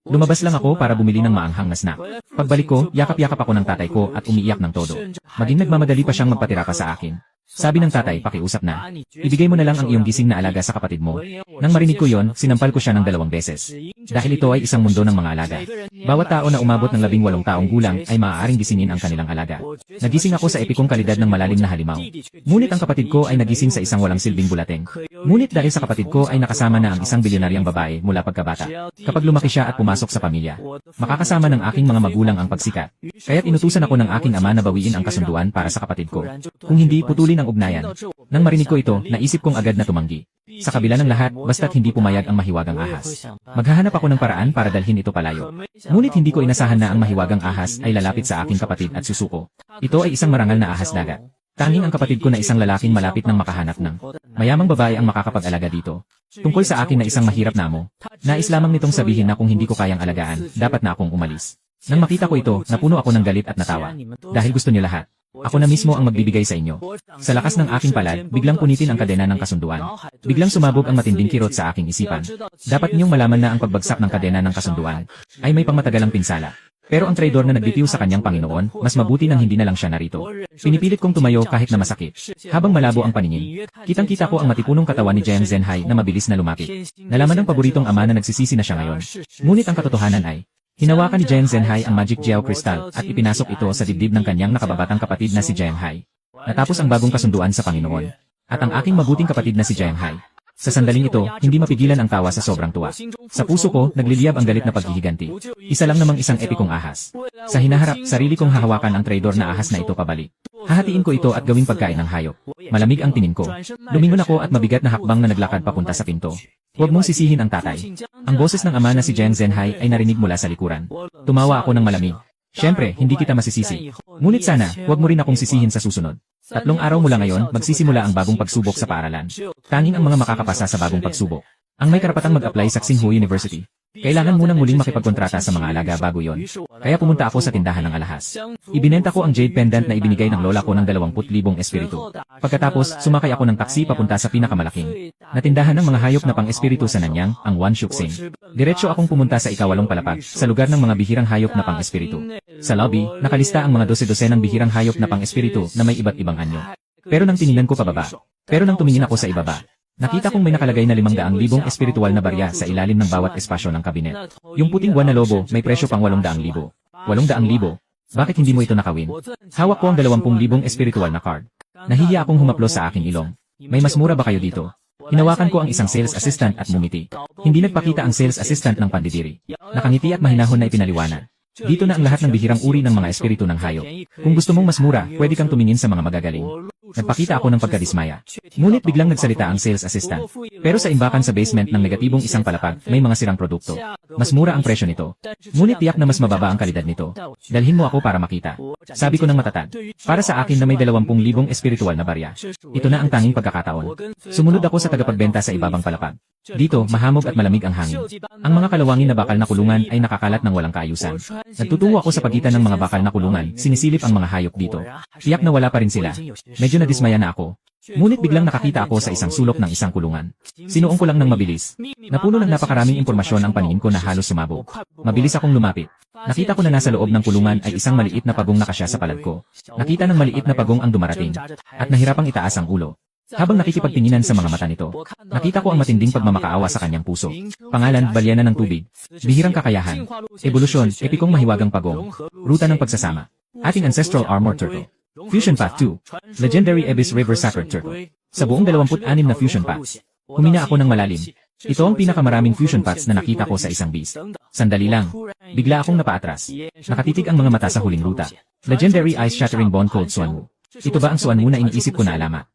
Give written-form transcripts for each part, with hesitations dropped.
Lumabas lang ako para bumili ng maanghang na snack. Pagbalik ko, yakap-yakap ako ng tatay ko at umiiyak ng todo. Maging nagmamadali pa siyang magpatira pa sa akin. Sabi ng tatay, pakiusap na. Ibigay mo na lang ang iyong gising na alaga sa kapatid mo. Nang marinig ko yon, sinampal ko siya ng 2 beses. Dahil ito ay isang mundo ng mga alaga. Bawat tao na umabot ng 18 taong gulang ay maaaring gisingin ang kanilang alaga. Nagising ako sa epikong kalidad ng malalim na halimaw. Ngunit ang kapatid ko ay nagising sa isang walang silbing bulateng. Ngunit dahil sa kapatid ko ay nakasama na ang isang bilyonaryang babae mula pagkabata. Kapag lumaki siya at pumasok sa pamilya, makakasama ng aking mga magulang ang pagsikat. Kaya't inutusan ako ng aking ama na bawiin ang kasunduan para sa kapatid ko. Kung hindi, putulin ang ugnayan. Nang marinig ko ito, naisip kong agad na tumanggi. Sa kabila ng lahat, basta't hindi pumayag ang mahiwagang ahas. Maghahanap ako ng paraan para dalhin ito palayo. Ngunit hindi ko inasahan na ang mahiwagang ahas ay lalapit sa aking kapatid at susuko. Ito ay isang marangal na ahas dagat. Tanging ang kapatid ko na isang lalaking malapit nang makahanap ng mayamang babae ang makakapag-alaga dito. Tungkol sa akin na isang mahirap na amo, nais lamang nitong sabihin na kung hindi ko kayang alagaan, dapat na akong umalis. Nang makita ko ito, napuno ako ng galit at natawa. Dahil gusto niyo lahat. Ako na mismo ang magbibigay sa inyo. Sa lakas ng aking palad, biglang punitin ang kadena ng kasunduan. Biglang sumabog ang matinding kirot sa aking isipan. Dapat niyong malaman na ang pagbagsak ng kadena ng kasunduan ay may pangmatagalang pinsala. Pero ang traidor na nagbitiw sa kanyang Panginoon, mas mabuti nang hindi na lang siya narito. Pinipilit kong tumayo kahit na masakit. Habang malabo ang paningin, kitang-kita ko ang matipunong katawan ni Jiang Zhenhai na mabilis na lumapit. Nalaman ng paboritong ama na nagsisisi na siya ngayon. Ngunit ang katotohanan ay, hinawakan ni Jiang Zhenhai ang Magic Jiao Crystal at ipinasok ito sa dibdib ng kanyang nakababatang kapatid na si Zhenhai. Natapos ang bagong kasunduan sa Panginoon. At ang aking mabuting kapatid na si Zhenhai. Sa sandaling ito, hindi mapigilan ang tawa sa sobrang tuwa. Sa puso ko, nagliliyab ang galit na paghihiganti. Isa lang namang isang epikong ahas. Sa hinaharap, sarili kong hahawakan ang traidor na ahas na ito pabalik. Hahatiin ko ito at gawing pagkain ng hayop. Malamig ang tingin ko. Lumingon ako at mabigat na hakbang na naglakad papunta sa pinto. Huwag mong sisihin ang tatay. Ang boses ng ama na si Jiang Zhenhai ay narinig mula sa likuran. Tumawa ako ng malamig. Siyempre, hindi kita masisisi. Ngunit sana, huwag mo rin akong sisihin sa susunod. 3 araw mula ngayon, magsisimula ang bagong pagsubok sa paaralan. Tanging ang mga makakapasa sa bagong pagsubok ang may karapatang mag-apply sa Tsinghua University. Kailangan munang muling makipagkontrata sa mga alaga bago yon. Kaya pumunta ako sa tindahan ng alahas. Ibinenta ko ang jade pendant na ibinigay ng lola ko ng 20,000 espiritu. Pagkatapos, sumakay ako ng taksi papunta sa pinakamalaking na tindahan ng mga hayop na pang-espiritu sa Nanyang, ang Wan Shuxing. Diretso akong pumunta sa ika-8 palapag, sa lugar ng mga bihirang hayop na pang-espiritu. Sa lobby, nakalista ang mga 12 ng bihirang hayop na pang-espiritu na may iba't ibang anyo. Pero nang tiningnan ko pababa, nang tumingin ako sa ibaba, nakita kong may nakalagay na 500,000 espiritual na barya sa ilalim ng bawat espasyo ng kabinet. Yung puting buwan na lobo may presyo pang 800,000. 800,000? Bakit hindi mo ito nakawin? Hawak ko ang 20,000 espiritual na card. Nahihiya akong humaplos sa aking ilong. May mas mura ba kayo dito? Hinawakan ko ang isang sales assistant at mumiti. Hindi nagpakita ang sales assistant ng pandidiri. Nakangiti at mahinahon na ipinaliwanag. Dito na ang lahat ng bihirang uri ng mga espiritu ng hayop. Kung gusto mong mas mura, pwede kang tumingin sa mga magagaling. Nagpakita ako ng pagkadismaya. Ngunit biglang nagsalita ang sales assistant. Pero sa imbakan sa basement ng negatibong isang palapag, may mga sirang produkto. Mas mura ang presyo nito. Ngunit tiyak na mas mababa ang kalidad nito. Dalhin mo ako para makita. Sabi ko ng matatag. Para sa akin na may 20,000 espiritual na barya. Ito na ang tanging pagkakataon. Sumunod ako sa tagapagbenta sa ibabang palapag. Dito, mahamog at malamig ang hangin. Ang mga kalawangin na bakal na kulungan ay nakakalat ng walang kaayusan. Nagtutungo ako sa pagitan ng mga bakal na kulungan, sinisilip ang mga hayop dito. Tiyak na wala pa rin sila. Medyo nadismaya na ako. Ngunit biglang nakakita ako sa isang sulok ng isang kulungan. Sinuong ko lang ng mabilis. Napuno ng napakaraming impormasyon ang paningin ko na halos sumabog. Mabilis akong lumapit. Nakita ko na nasa loob ng kulungan ay isang maliit na pagong nakasya sa palad ko. Nakita ng maliit na pagong ang dumarating. At nahirapang itaas ang ulo. Habang nakikipagtinginan sa mga mata nito, nakita ko ang matinding pagmamakaawa sa kanyang puso. Pangalan, balyana ng tubig. Bihirang kakayahan. Evolusyon, epikong mahiwagang pagong. Ruta ng pagsasama. Ating ancestral armor turtle. Fusion Path 2. Legendary Abyss River Sacred Turtle. Sa buong 26 na fusion paths, humina ako ng malalim. Ito ang pinakamaraming fusion paths na nakita ko sa isang beast. Sandali lang. Bigla akong napaatras. Nakatitig ang mga mata sa huling ruta. Legendary Ice Shattering Bone Cold Suanwu. Ito ba ang Suanwu na iniisip ko na alama?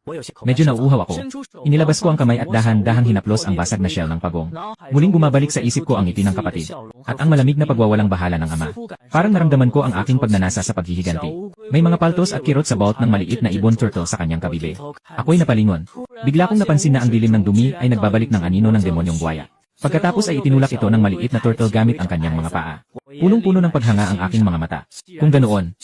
Medyo nauuhaw ako. Inilabas ko ang kamay at dahan-dahang hinaplos ang basag na shell ng pagong. Muling bumabalik sa isip ko ang ngiti ng kapatid. At ang malamig na pagwawalang bahala ng ama. Parang naramdaman ko ang aking pagnanasa sa paghihiganti. May mga paltos at kirot sa vault ng maliit na ibon turtle sa kanyang kabibe. Ako'y napalingon. Bigla kong napansin na ang dilim ng dumi ay nagbabalik ng anino ng demonyong buwaya. Pagkatapos ay itinulak ito ng maliit na turtle gamit ang kanyang mga paa. Punong-puno ng paghanga ang aking mga mata. Kung ganoon,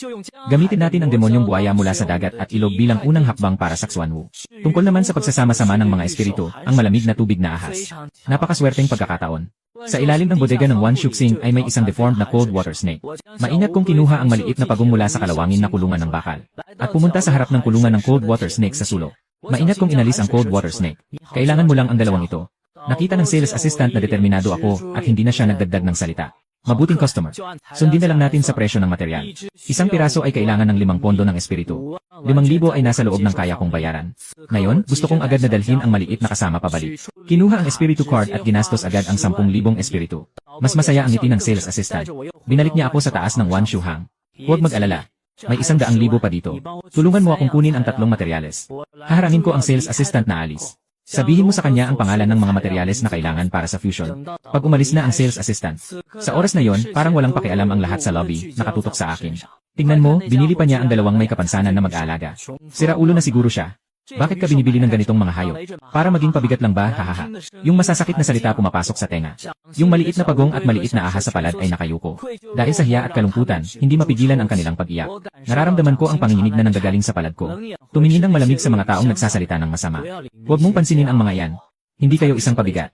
gamitin natin ang demonyong buwaya mula sa dagat at ilog bilang unang hakbang para sa Xuanwu. Tungkol naman sa pagsasama-sama ng mga espiritu, ang malamig na tubig na ahas. Napakaswerteng pagkakataon. Sa ilalim ng bodega ng Wan Shuxing ay may isang deformed na cold water snake. Maingat kong kinuha ang maliit na pagong mula sa kalawangin na kulungan ng bakal. At pumunta sa harap ng kulungan ng cold water snake sa sulok. Maingat kong inalis ang cold water snake. Kailangan mo lang ang dalawang ito. Nakita ng sales assistant na determinado ako at hindi na siya nagdagdag ng salita. Mabuting customer. Sundin na lang natin sa presyo ng material. Isang piraso ay kailangan ng 5 pondo ng espiritu. 5,000 ay nasa loob ng kaya kong bayaran. Ngayon, gusto kong agad na dalhin ang maliit na kasama pabalik. Kinuha ang espiritu card at ginastos agad ang 10,000 espiritu. Mas masaya ang ngiti ng sales assistant. Binalik niya ako sa taas ng Wan Shuhang. Huwag mag-alala. May 100,000 pa dito. Tulungan mo akong kunin ang 3 materyales. Haharangin ko ang sales assistant na alis. Sabihin mo sa kanya ang pangalan ng mga materyales na kailangan para sa fusion. Pag umalis na ang sales assistant. Sa oras na yon, parang walang pakialam ang lahat sa lobby, nakatutok sa akin. Tingnan mo, binili pa niya ang 2 may kapansanan na mag-aalaga. Sira ulo na siguro siya. Bakit ka binibili ng ganitong mga hayop? Para maging pabigat lang ba, hahaha? Yung masasakit na salita pumapasok sa tenga. Yung maliit na pagong at maliit na ahas sa palad ay nakayuko. Dahil sa hiya at kalungkutan, hindi mapigilan ang kanilang pag-iyak. Nararamdaman ko ang panginginig na nanggagaling sa palad ko. Tumingin ng malamig sa mga taong nagsasalita ng masama. Huwag mong pansinin ang mga yan. Hindi kayo isang pabigat.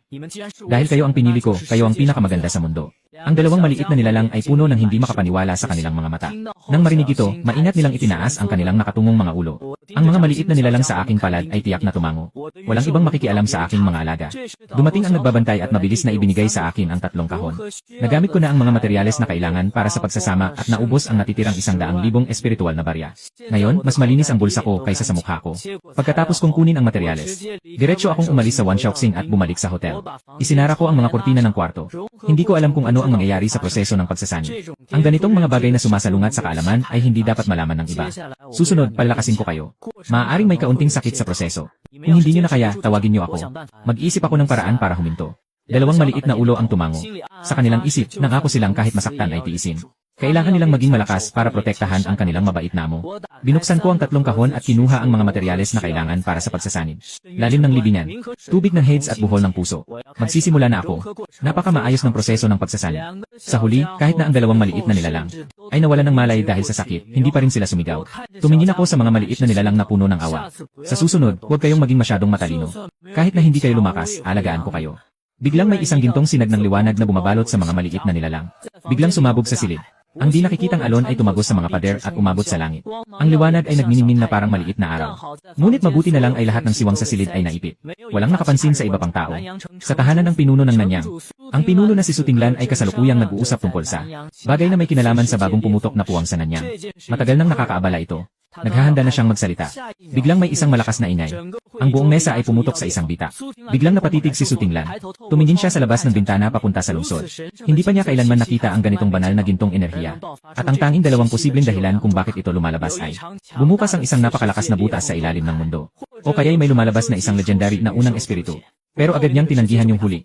Dahil kayo ang pinili ko, kayo ang pinakamaganda sa mundo. Ang 2 maliit na nilalang ay puno ng hindi makapaniwala sa kanilang mga mata. Nang marinig ito, maingat nilang itinaas ang kanilang nakatungong mga ulo. Ang mga maliit na nilalang sa aking palad ay tiyak na tumango. Walang ibang makikialam sa aking mga alaga. Dumating ang nagbabantay at mabilis na ibinigay sa akin ang 3 kahon. Nagamit ko na ang mga materyales na kailangan para sa pagsasama at naubos ang natitirang 100,000 espiritual na barya. Ngayon, mas malinis ang bulsa ko kaysa sa mukha ko. Pagkatapos kong kunin ang materyales, diretso akong umalis sa Wan Shuxing at bumalik sa hotel. Isinara ko ang mga kurtina ng kwarto. Hindi ko alam kung ano ang mangyayari sa proseso ng pagsasanib. Ang ganitong mga bagay na sumasalungat sa kaalaman ay hindi dapat malaman ng iba. Susunod, palakasin ko kayo. Maaaring may kaunting sakit sa proseso. Kung hindi nyo na kaya, tawagin nyo ako. Mag-iisip ako ng paraan para huminto. 2 maliit na ulo ang tumango. Sa kanilang isip, nangako silang kahit masaktan ay tiisin. Kailangan nilang maging malakas para protektahan ang kanilang mabait na amo. Binuksan ko ang 3 kahon at kinuha ang mga materyales na kailangan para sa pagsasanib. Lalim ng libingan, tubig ng heads at buhol ng puso. Magsisimula na ako. Napakamaayos ng proseso ng pagsasanib. Sa huli, kahit na ang 2 maliit na nilalang ay nawalan ng malay dahil sa sakit, hindi pa rin sila sumigaw. Tumingin ako sa mga maliit na nilalang na puno ng awa. Sa susunod, huwag kayong maging masyadong matalino. Kahit na hindi kayo lumakas, alagaan ko kayo. Biglang may isang gintong sinag ng liwanag na bumabalot sa mga maliit na nilalang. Biglang sumabog sa silid. Ang di nakikitang alon ay tumagos sa mga pader at umabot sa langit. Ang liwanag ay nagniningning na parang maliit na araw. Ngunit mabuti na lang ay lahat ng siwang sa silid ay naipit. Walang nakapansin sa iba pang tao. Sa tahanan ng pinuno ng Nanyang, ang pinuno na si Sutinglan ay kasalukuyang nag-uusap tungkol sa bagay na may kinalaman sa bagong pumutok na puwang sa Nanyang. Matagal nang nakakaabala ito. Naghahanda na siyang magsalita. Biglang may isang malakas na ingay. Ang buong mesa ay pumutok sa isang bita. Biglang napatitig si Sutinglan. Tumingin siya sa labas ng bintana papunta sa lungsod. Hindi pa niya kailanman nakita ang ganitong banal na gintong enerhiya. At ang tanging 2 posibleng dahilan kung bakit ito lumalabas ay bumukas ang isang napakalakas na butas sa ilalim ng mundo. O kaya'y may lumalabas na isang legendary na unang espiritu. Pero agad niyang tinanggihan yung huli.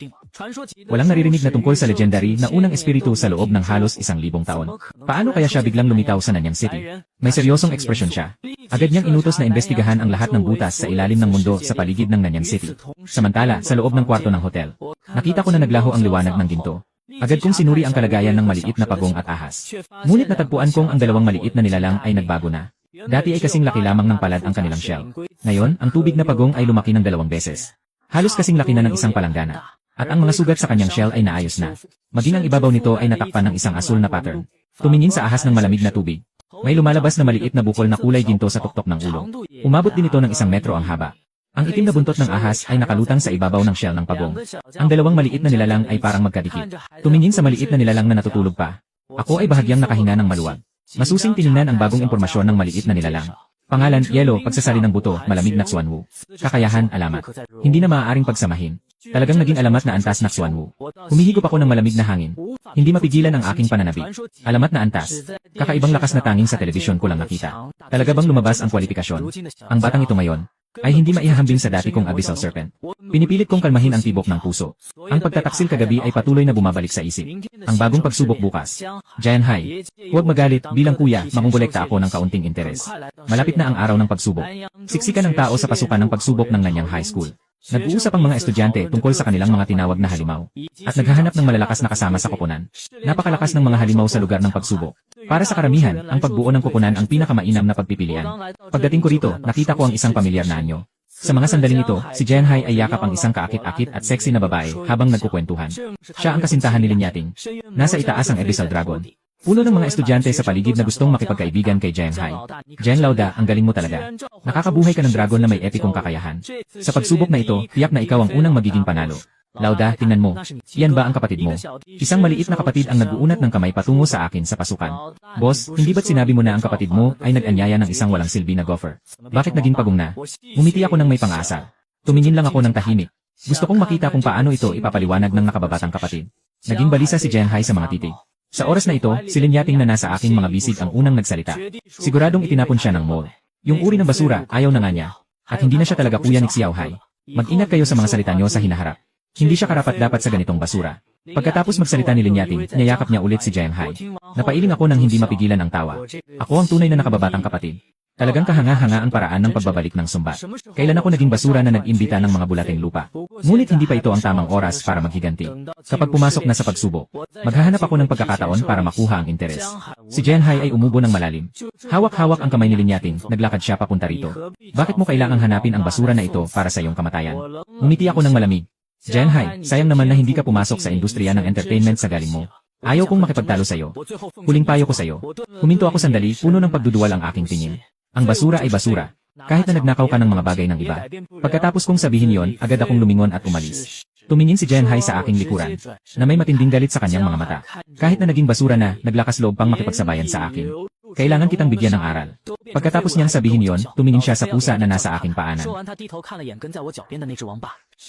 Walang naririnig na tungkol sa legendary na unang espiritu sa loob ng halos 1,000 taon. Paano kaya siya biglang lumitaw sa Nanyang City? May seryosong ekspresyon siya. Agad niyang inutos na imbestigahan ang lahat ng butas sa ilalim ng mundo sa paligid ng Nanyang City. Samantala, sa loob ng kwarto ng hotel, nakita ko na naglaho ang liwanag ng ginto. Agad kong sinuri ang kalagayan ng maliit na pagong at ahas. Ngunit natagpuan kong ang 2 maliit na nilalang ay nagbago na. Dati ay kasing laki lamang ng palad ang kanilang shell. Ngayon, ang tubig na pagong ay lumaki ng 2 beses. Halos kasing laki na ng isang palanggana. At ang mga sugat sa kanyang shell ay naayos na. Maging ang ibabaw nito ay natakpan ng isang asul na pattern. Tumingin sa ahas ng malamig na tubig. May lumalabas na maliit na bukol na kulay ginto sa tuktok ng ulo. Umabot din ito ng 1 metro ang haba. Ang itim na buntot ng ahas ay nakalutang sa ibabaw ng shell ng pagong. Ang 2 maliit na nilalang ay parang magkadikit. Tumingin sa maliit na nilalang na natutulog pa. Ako ay bahagyang nakahinga ng maluwag. Masusing tiningnan ang bagong impormasyon ng maliit na nilalang. Pangalan, Yellow, pagsasali ng buto, malamig na Xuanwu. Kakayahan, alamat. Hindi na maaaring pagsamahin. Talagang naging alamat na antas na Xuanwu. Humihigop ako ng malamig na hangin. Hindi mapigilan ang aking pananabik. Alamat na antas. Kakaibang lakas na tanging sa telebisyon ko lang nakita. Talaga bang lumabas ang kwalifikasyon? Ang batang ito ngayon ay hindi maihahambing sa dati kong Abyssal Serpent. Pinipilit kong kalmahin ang tibok ng puso. Ang pagtataksil kagabi ay patuloy na bumabalik sa isip. Ang bagong pagsubok bukas. Giant High. Huwag magalit, bilang kuya, mangungulekta ako ng kaunting interes. Malapit na ang araw ng pagsubok. Siksikan ng tao sa pasukan ng pagsubok ng Nanyang High School. Nag-uusap ang mga estudyante tungkol sa kanilang mga tinawag na halimaw. At naghahanap ng malalakas na kasama sa koponan. Napakalakas ng mga halimaw sa lugar ng pagsubok. Para sa karamihan, ang pagbuo ng koponan ang pinakamainam na pagpipilian. Pagdating ko rito, nakita ko ang isang pamilyar na anyo. Sa mga sandaling ito, si Jianhai ay yakap ang isang kaakit-akit at sexy na babae habang nagkukwentuhan. Siya ang kasintahan ni Lin Yating. Nasa itaas ang Abyssal Dragon. Puno ng mga estudyante sa paligid na gustong makipagkaibigan kay Jianhai. Jian Lauda, ang galing mo talaga. Nakakabuhay ka ng dragon na may epikong kakayahan. Sa pagsubok na ito, tiyak na ikaw ang unang magiging panalo. Lauda, tingnan mo. Iyan ba ang kapatid mo? Isang maliit na kapatid ang nag-uunat ng kamay patungo sa akin sa pasukan. Boss, hindi ba't sinabi mo na ang kapatid mo ay nag-anyaya ng isang walang silbi na gopher? Bakit naging pagong na? Umiti ako ng may pang-asa. Tumingin lang ako ng tahimik. Gusto kong makita kung paano ito ipapaliwanag ng nakababatang kapatid. Naging balisa si Jianhai sa mga titig. Sa oras na ito, si Lin Yating na nasa aking mga bisig ang unang nagsalita. Siguradong itinapon siya ng mall. Yung uri ng basura, ayaw na nga niya. At hindi na siya talaga kuya ni Xiaohai. Mag-ingat kayo sa mga salita niyo sa hinaharap. Hindi siya karapat-dapat sa ganitong basura. Pagkatapos magsalita ni Lin Yating, niyayakap niya ulit si Jianhai. Napailing ako nang hindi mapigilan ang tawa. Ako ang tunay na nakababatang kapatid. Talagang kahanga-hanga ang paraan ng pagbabalik ng sumbat. Kailan ako naging basura na nag-imbita ng mga bulating lupa. Ngunit hindi pa ito ang tamang oras para maghiganti. Kapag pumasok na sa pagsubok, maghahanap ako ng pagkakataon para makuha ang interes. Si Jianhai ay umubo ng malalim. Hawak-hawak ang kamay ni Lin Yating, naglakad siya papunta rito. Bakit mo kailangang hanapin ang basura na ito para sa iyong kamatayan? Umiti ako ng malamig. Jianhai, sayang naman na hindi ka pumasok sa industriya ng entertainment sa galing mo. Ayaw kong makipagtalo sa'yo. Huling payo ko sa'yo. Huminto ako sandali, puno ng pagduduwal ang aking tingin. Ang basura ay basura. Kahit na nagnakaw ka ng mga bagay ng iba. Pagkatapos kong sabihin yon, agad akong lumingon at umalis. Tumingin si Jianhai sa aking likuran, na may matinding galit sa kanyang mga mata. Kahit na naging basura na, naglakas loob pang makipagsabayan sa akin. Kailangan kitang bigyan ng aral. Pagkatapos niyang sabihin yon, tumingin siya sa pusa na nasa aking paanan.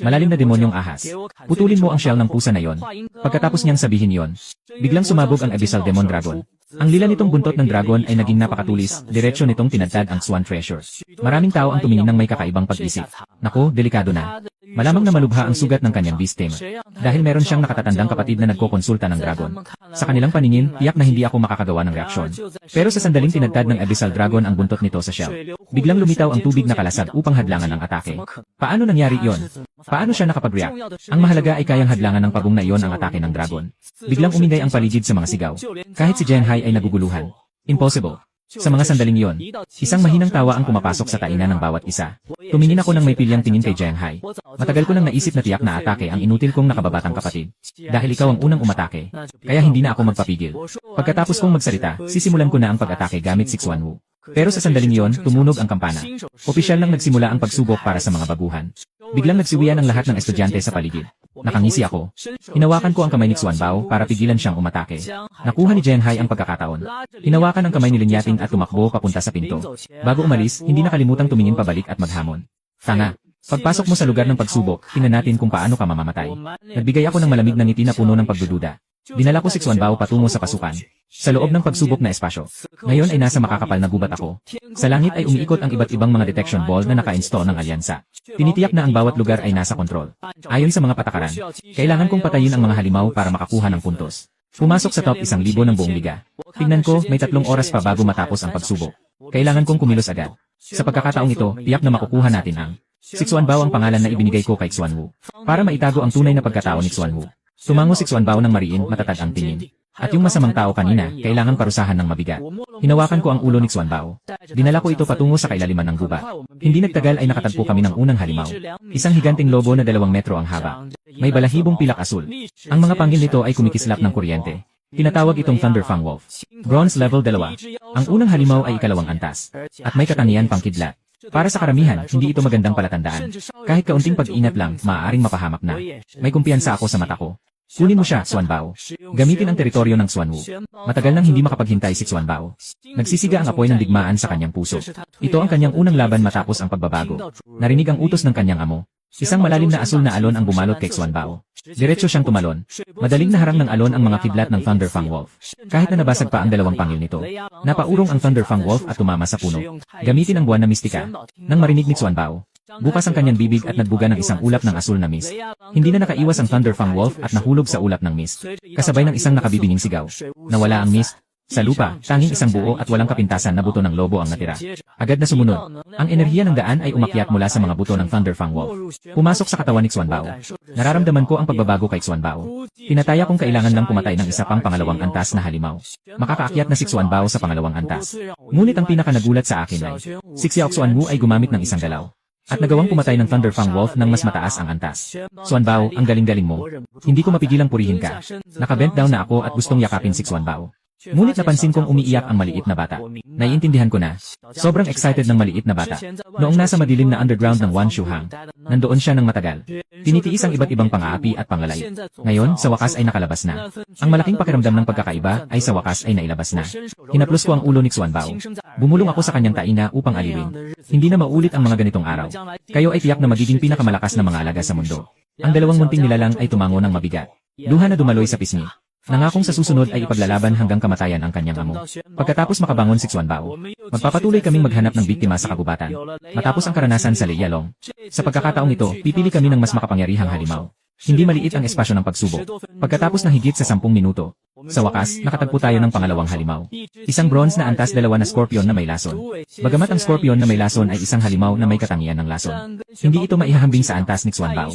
Malalim na demonyong ahas. Putulin mo ang shell ng pusa na yon. Pagkatapos niyang sabihin yon, biglang sumabog ang Abyssal Demon Dragon. Ang lila nitong buntot ng dragon ay naging napakatulis, diretsyo nitong tinadtad ang Swan Treasure. Maraming tao ang tumingin ng may kakaibang pag-isip. Nako, delikado na. Malamang na malubha ang sugat ng kanyang beast tamer. Dahil meron siyang nakatatandang kapatid na nagkokonsulta ng dragon. Sa kanilang paningin, tiyak na hindi ako makakagawa ng reaksyon. Pero sa sandaling tinadtad ng Abyssal Dragon ang buntot nito sa shell, biglang lumitaw ang tubig na kalasag upang hadlangan ang atake. Paano nangyari iyon? Paano siya nakapag-react? Ang mahalaga ay kayang hadlangan ng pagong na iyon ang atake ng dragon. Biglang umingay ang paligid sa mga sigaw. Kahit si Jianhai ay naguguluhan. Impossible. Sa mga sandaling iyon, isang mahinang tawa ang pumapasok sa taina ng bawat isa. Tumingin ako ng may pilyang tingin kay Jianhai. Matagal ko nang naisip na tiyak na atake ang inutil kong nakababatang kapatid. Dahil ikaw ang unang umatake, kaya hindi na ako magpapigil. Pagkatapos kong magsalita, sisimulan ko na ang pag-atake gamit si Xuanwu. Pero sa sandaling iyon, tumunog ang kampana. Opisyal lang nagsimula ang pagsubok para sa mga baguhan. Biglang nagsiwian ang lahat ng estudyante sa paligid. Nakangisi ako. Hinawakan ko ang kamay ni Xuanbao para pigilan siyang umatake. Nakuha ni Jianhai ang pagkakataon. Hinawakan ang kamay ni Lin Yating at tumakbo papunta sa pinto. Bago umalis, hindi nakalimutang tumingin pabalik at maghamon. Tanga. Pagpasok mo sa lugar ng pagsubok, tingnan natin kung paano ka mamamatay. Nagbigay ako ng malamig na ngiti na puno ng pagdududa. Dinala ko si Xuanbao patungo sa pasukan. Sa loob ng pagsubok na espasyo. Ngayon ay nasa makakapal na gubat ako. Sa langit ay umiikot ang iba't ibang mga detection ball na naka-install ng alyansa. Tinitiyak na ang bawat lugar ay nasa kontrol. Ayon sa mga patakaran, kailangan kong patayin ang mga halimaw para makakuha ng puntos. Pumasok sa top 1,000 ng buong liga. Tingnan ko, may 3 oras pa bago matapos ang pagsubok. Kailangan kong kumilos agad. Sa pagkakataong ito, tiyak na makukuha natin ang si Xuanbao ang pangalan na ibinigay ko kay Xuanwu. Para maitago ang tunay na pagkatao ni Xuanwu. Tumango si Xuanbao ng mariin, matatag ang tingin. At yung masamang tao kanina, kailangan parusahan ng mabigat. Hinawakan ko ang ulo ni Xuanbao. Dinala ko ito patungo sa kailaliman ng gubat. Hindi nagtagal ay nakatagpo kami ng unang halimaw. Isang higanting lobo na 2 metro ang haba. May balahibong pilak asul. Ang mga panggil nito ay kumikislap ng kuryente. Tinatawag itong Thunder Fang Wolf. Bronze level 2. Ang unang halimaw ay 2 antas. At may katangian pang kidlat. Para sa karamihan, hindi ito magandang palatandaan. Kahit kaunting pag-ingat lang, maaaring mapahamak na. May kumpiyansa ako sa mata ko. Kunin mo siya, Xuanbao. Gamitin ang teritoryo ng Xuanwu. Matagal nang hindi makapaghintay si Xuanbao. Nagsisiga ang apoy ng digmaan sa kanyang puso. Ito ang kanyang unang laban matapos ang pagbabago. Narinig ang utos ng kanyang amo. Isang malalim na asul na alon ang bumalot kay Xuanbao. Diretso siyang tumalon. Madaling naharang ng alon ang mga kidlat ng Thunder Fang Wolf. Kahit na nabasag pa ang 2 pangil nito. Napaurong ang Thunder Fang Wolf at tumama sa puno. Gamitin ang buwan na mistika. Nang marinig ni Xuanbao, bukas ang kanyang bibig at nagbuga ng isang ulap ng asul na mist. Hindi na nakaiwas ang Thunder Fang Wolf at nahulog sa ulap ng mist. Kasabay ng isang nakabibinging sigaw. Nawala ang mist. Sa lupa, tanging isang buo at walang kapintasan na buto ng lobo ang natira. Agad na sumunod. Ang enerhiya ng daan ay umakyat mula sa mga buto ng Thunder Fang Wolf. Pumasok sa katawan ni Xuanbao. Nararamdaman ko ang pagbabago kay Xuanbao. Tinataya kong kailangan lang pumatay ng isa pang pangalawang antas na halimaw. Makakaakyat na si Xuanbao sa pangalawang antas. Ngunit ang pinakanagulat sa akin ay, si Xiao Xuanwu ay gumamit ng isang galaw. At nagawang pumatay ng Thunderfang Wolf ng mas mataas ang antas. Xuanbao, ang galing-galing mo. Hindi ko mapigilang purihin ka. Nakabent down na ako at gustong yakapin si Xuanbao. Ngunit napansin kong umiiyak ang maliit na bata. Naiintindihan ko na. Sobrang excited ng maliit na bata. Noong nasa madilim na underground ng Wan Shuhang, nandoon siya ng matagal. Tinitiis ang iba't ibang pang-aapi at pangalay. Ngayon, sa wakas ay nakalabas na. Ang malaking pakiramdam ng pagkakaiba ay sa wakas ay nailabas na. Hinaplos ko ang ulo ni Xuanbao. Bumulong ako sa kanyang tainga upang aliwin. Hindi na maulit ang mga ganitong araw. Kayo ay tiyak na magiging pinakamalakas na mga alaga sa mundo. Ang dalawang munting nilalang ay tumango ng mabigat. Luha na dumaloy sa pisngi. Nangakong sa susunod ay ipaglalaban hanggang kamatayan ang kanyang amo. Pagkatapos makabangon si Xuanbao, magpapatuloy kaming maghanap ng biktima sa kagubatan. Matapos ang karanasan sa Lialong. Sa pagkakataong ito, pipili kami ng mas makapangyarihang halimaw. Hindi maliit ang espasyo ng pagsubok. Pagkatapos ng higit sa 10 minuto, sa wakas, nakatagpo tayo ng pangalawang halimaw. Isang bronze na antas, dalawa na scorpion na may lason. Bagamat ang scorpion na may lason ay isang halimaw na may katangian ng lason, hindi ito maihahambing sa antas ni Xuanbao.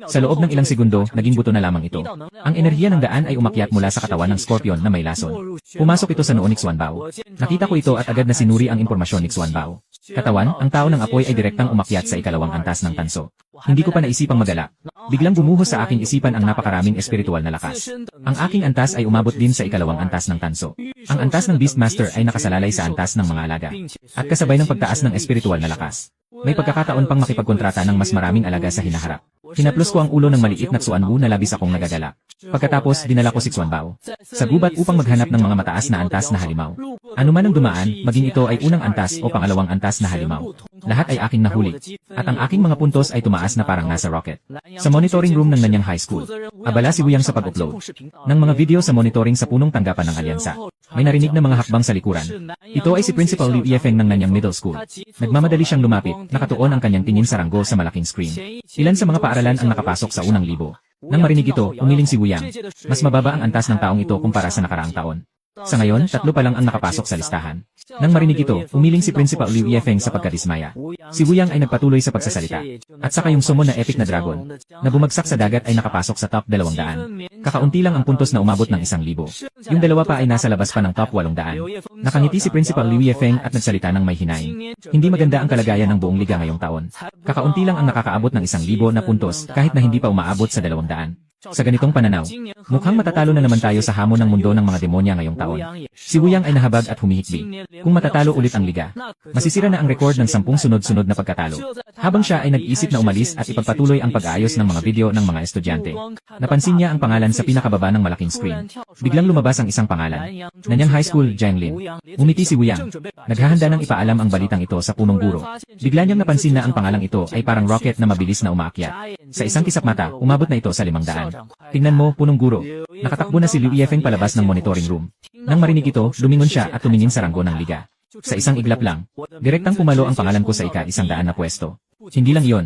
Sa loob ng ilang segundo, naging buto na lamang ito. Ang enerhiya ng daan ay umakyat mula sa katawan ng scorpion na may lason. Pumasok ito sa noo ni Xuanbao. Nakita ko ito at agad na sinuri ang impormasyon ni Xuanbao. Katawan, ang tao ng apoy ay direktang umakyat sa ikalawang antas ng tanso. Hindi ko pa naisipang magala. Biglang bumuhos sa aking isipan ang napakaraming espiritual na lakas. Ang aking antas ay umabot din sa ikalawang antas ng tanso. Ang antas ng Beastmaster ay nakasalalay sa antas ng mga alaga. At kasabay ng pagtaas ng espiritual na lakas, may pagkakataon pang makipagkontrata ng mas maraming alaga sa hinaharap. Hinaplos ko ang ulo ng maliit na Xuanwu na labis akong nagagala. Pagkatapos, dinala ko si Xuanbao sa gubat upang maghanap ng mga mataas na antas na halimaw. Ano man ang dumaan, maging ito ay unang antas o pangalawang antas na halimaw. Lahat ay aking nahuli. At ang aking mga puntos ay tumaas na parang nasa rocket. Sa monitoring room ng Nanyang High School, abala si Wuyang sa pag-upload ng mga video sa monitoring sa punong tanggapan ng alyansa. May narinig na mga hakbang sa likuran. Ito ay si Principal Liu Yefeng ng Nanyang Middle School. Nagmamadali siyang lumapit, nakatuon ang kanyang tingin sa ranggo sa malaking screen. Ilan sa mga paaralan ang nakapasok sa unang libo. Nang marinig ito, umiling si Wuyang. Mas mababa ang antas ng taong ito kumpara sa nakaraang taon. Sa ngayon, 3 pa lang ang nakapasok sa listahan. Nang marinig ito, umiling si Principal Liu Yefeng sa pagkadismaya. Si Wuyang ay nagpatuloy sa pagsasalita. At saka yung summon na epic na dragon, na bumagsak sa dagat ay nakapasok sa top 200. Kakaunti lang ang puntos na umabot ng 1,000. Yung dalawa pa ay nasa labas pa ng top 800. Nakangiti si Principal Liu Yefeng at nagsalita ng may hinaing. Hindi maganda ang kalagayan ng buong liga ngayong taon. Kakaunti lang ang nakakaabot ng 1,000 na puntos kahit na hindi pa umaabot sa 200. Sa ganitong pananaw, mukhang matatalo na naman tayo sa hamon ng mundo ng mga demonya ngayong taon. Si Wuyang ay nahabag at humihikbi. Kung matatalo ulit ang liga, masisira na ang record ng 10 sunod-sunod na pagkatalo. Habang siya ay nag-isip na umalis at ipagpatuloy ang pag-aayos ng mga video ng mga estudyante, napansin niya ang pangalan sa pinakababa ng malaking screen. Biglang lumabas ang isang pangalan. Nanyang High School, Jianglin. Umiti si Wuyang. Naghahanda ng ipaalam ang balitang ito sa punong guro. Bigla niyang napansin na ang pangalang ito ay parang rocket na mabilis na umaakyat. Sa isang kisap mata, umabot na ito sa 500. Tingnan mo, punong guro. Nakatakbo na si Liu Yefeng palabas ng monitoring room. Nang marinig ito, lumingon siya at tumingin sa ranggo ng liga. Sa isang iglap lang, direktang pumalo ang pangalan ko sa ika-100 na pwesto. Hindi lang iyon.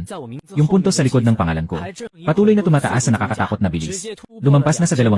Yung puntos sa likod ng pangalan ko, patuloy na tumataas sa nakakatakot na bilis. Lumampas na sa 2,000.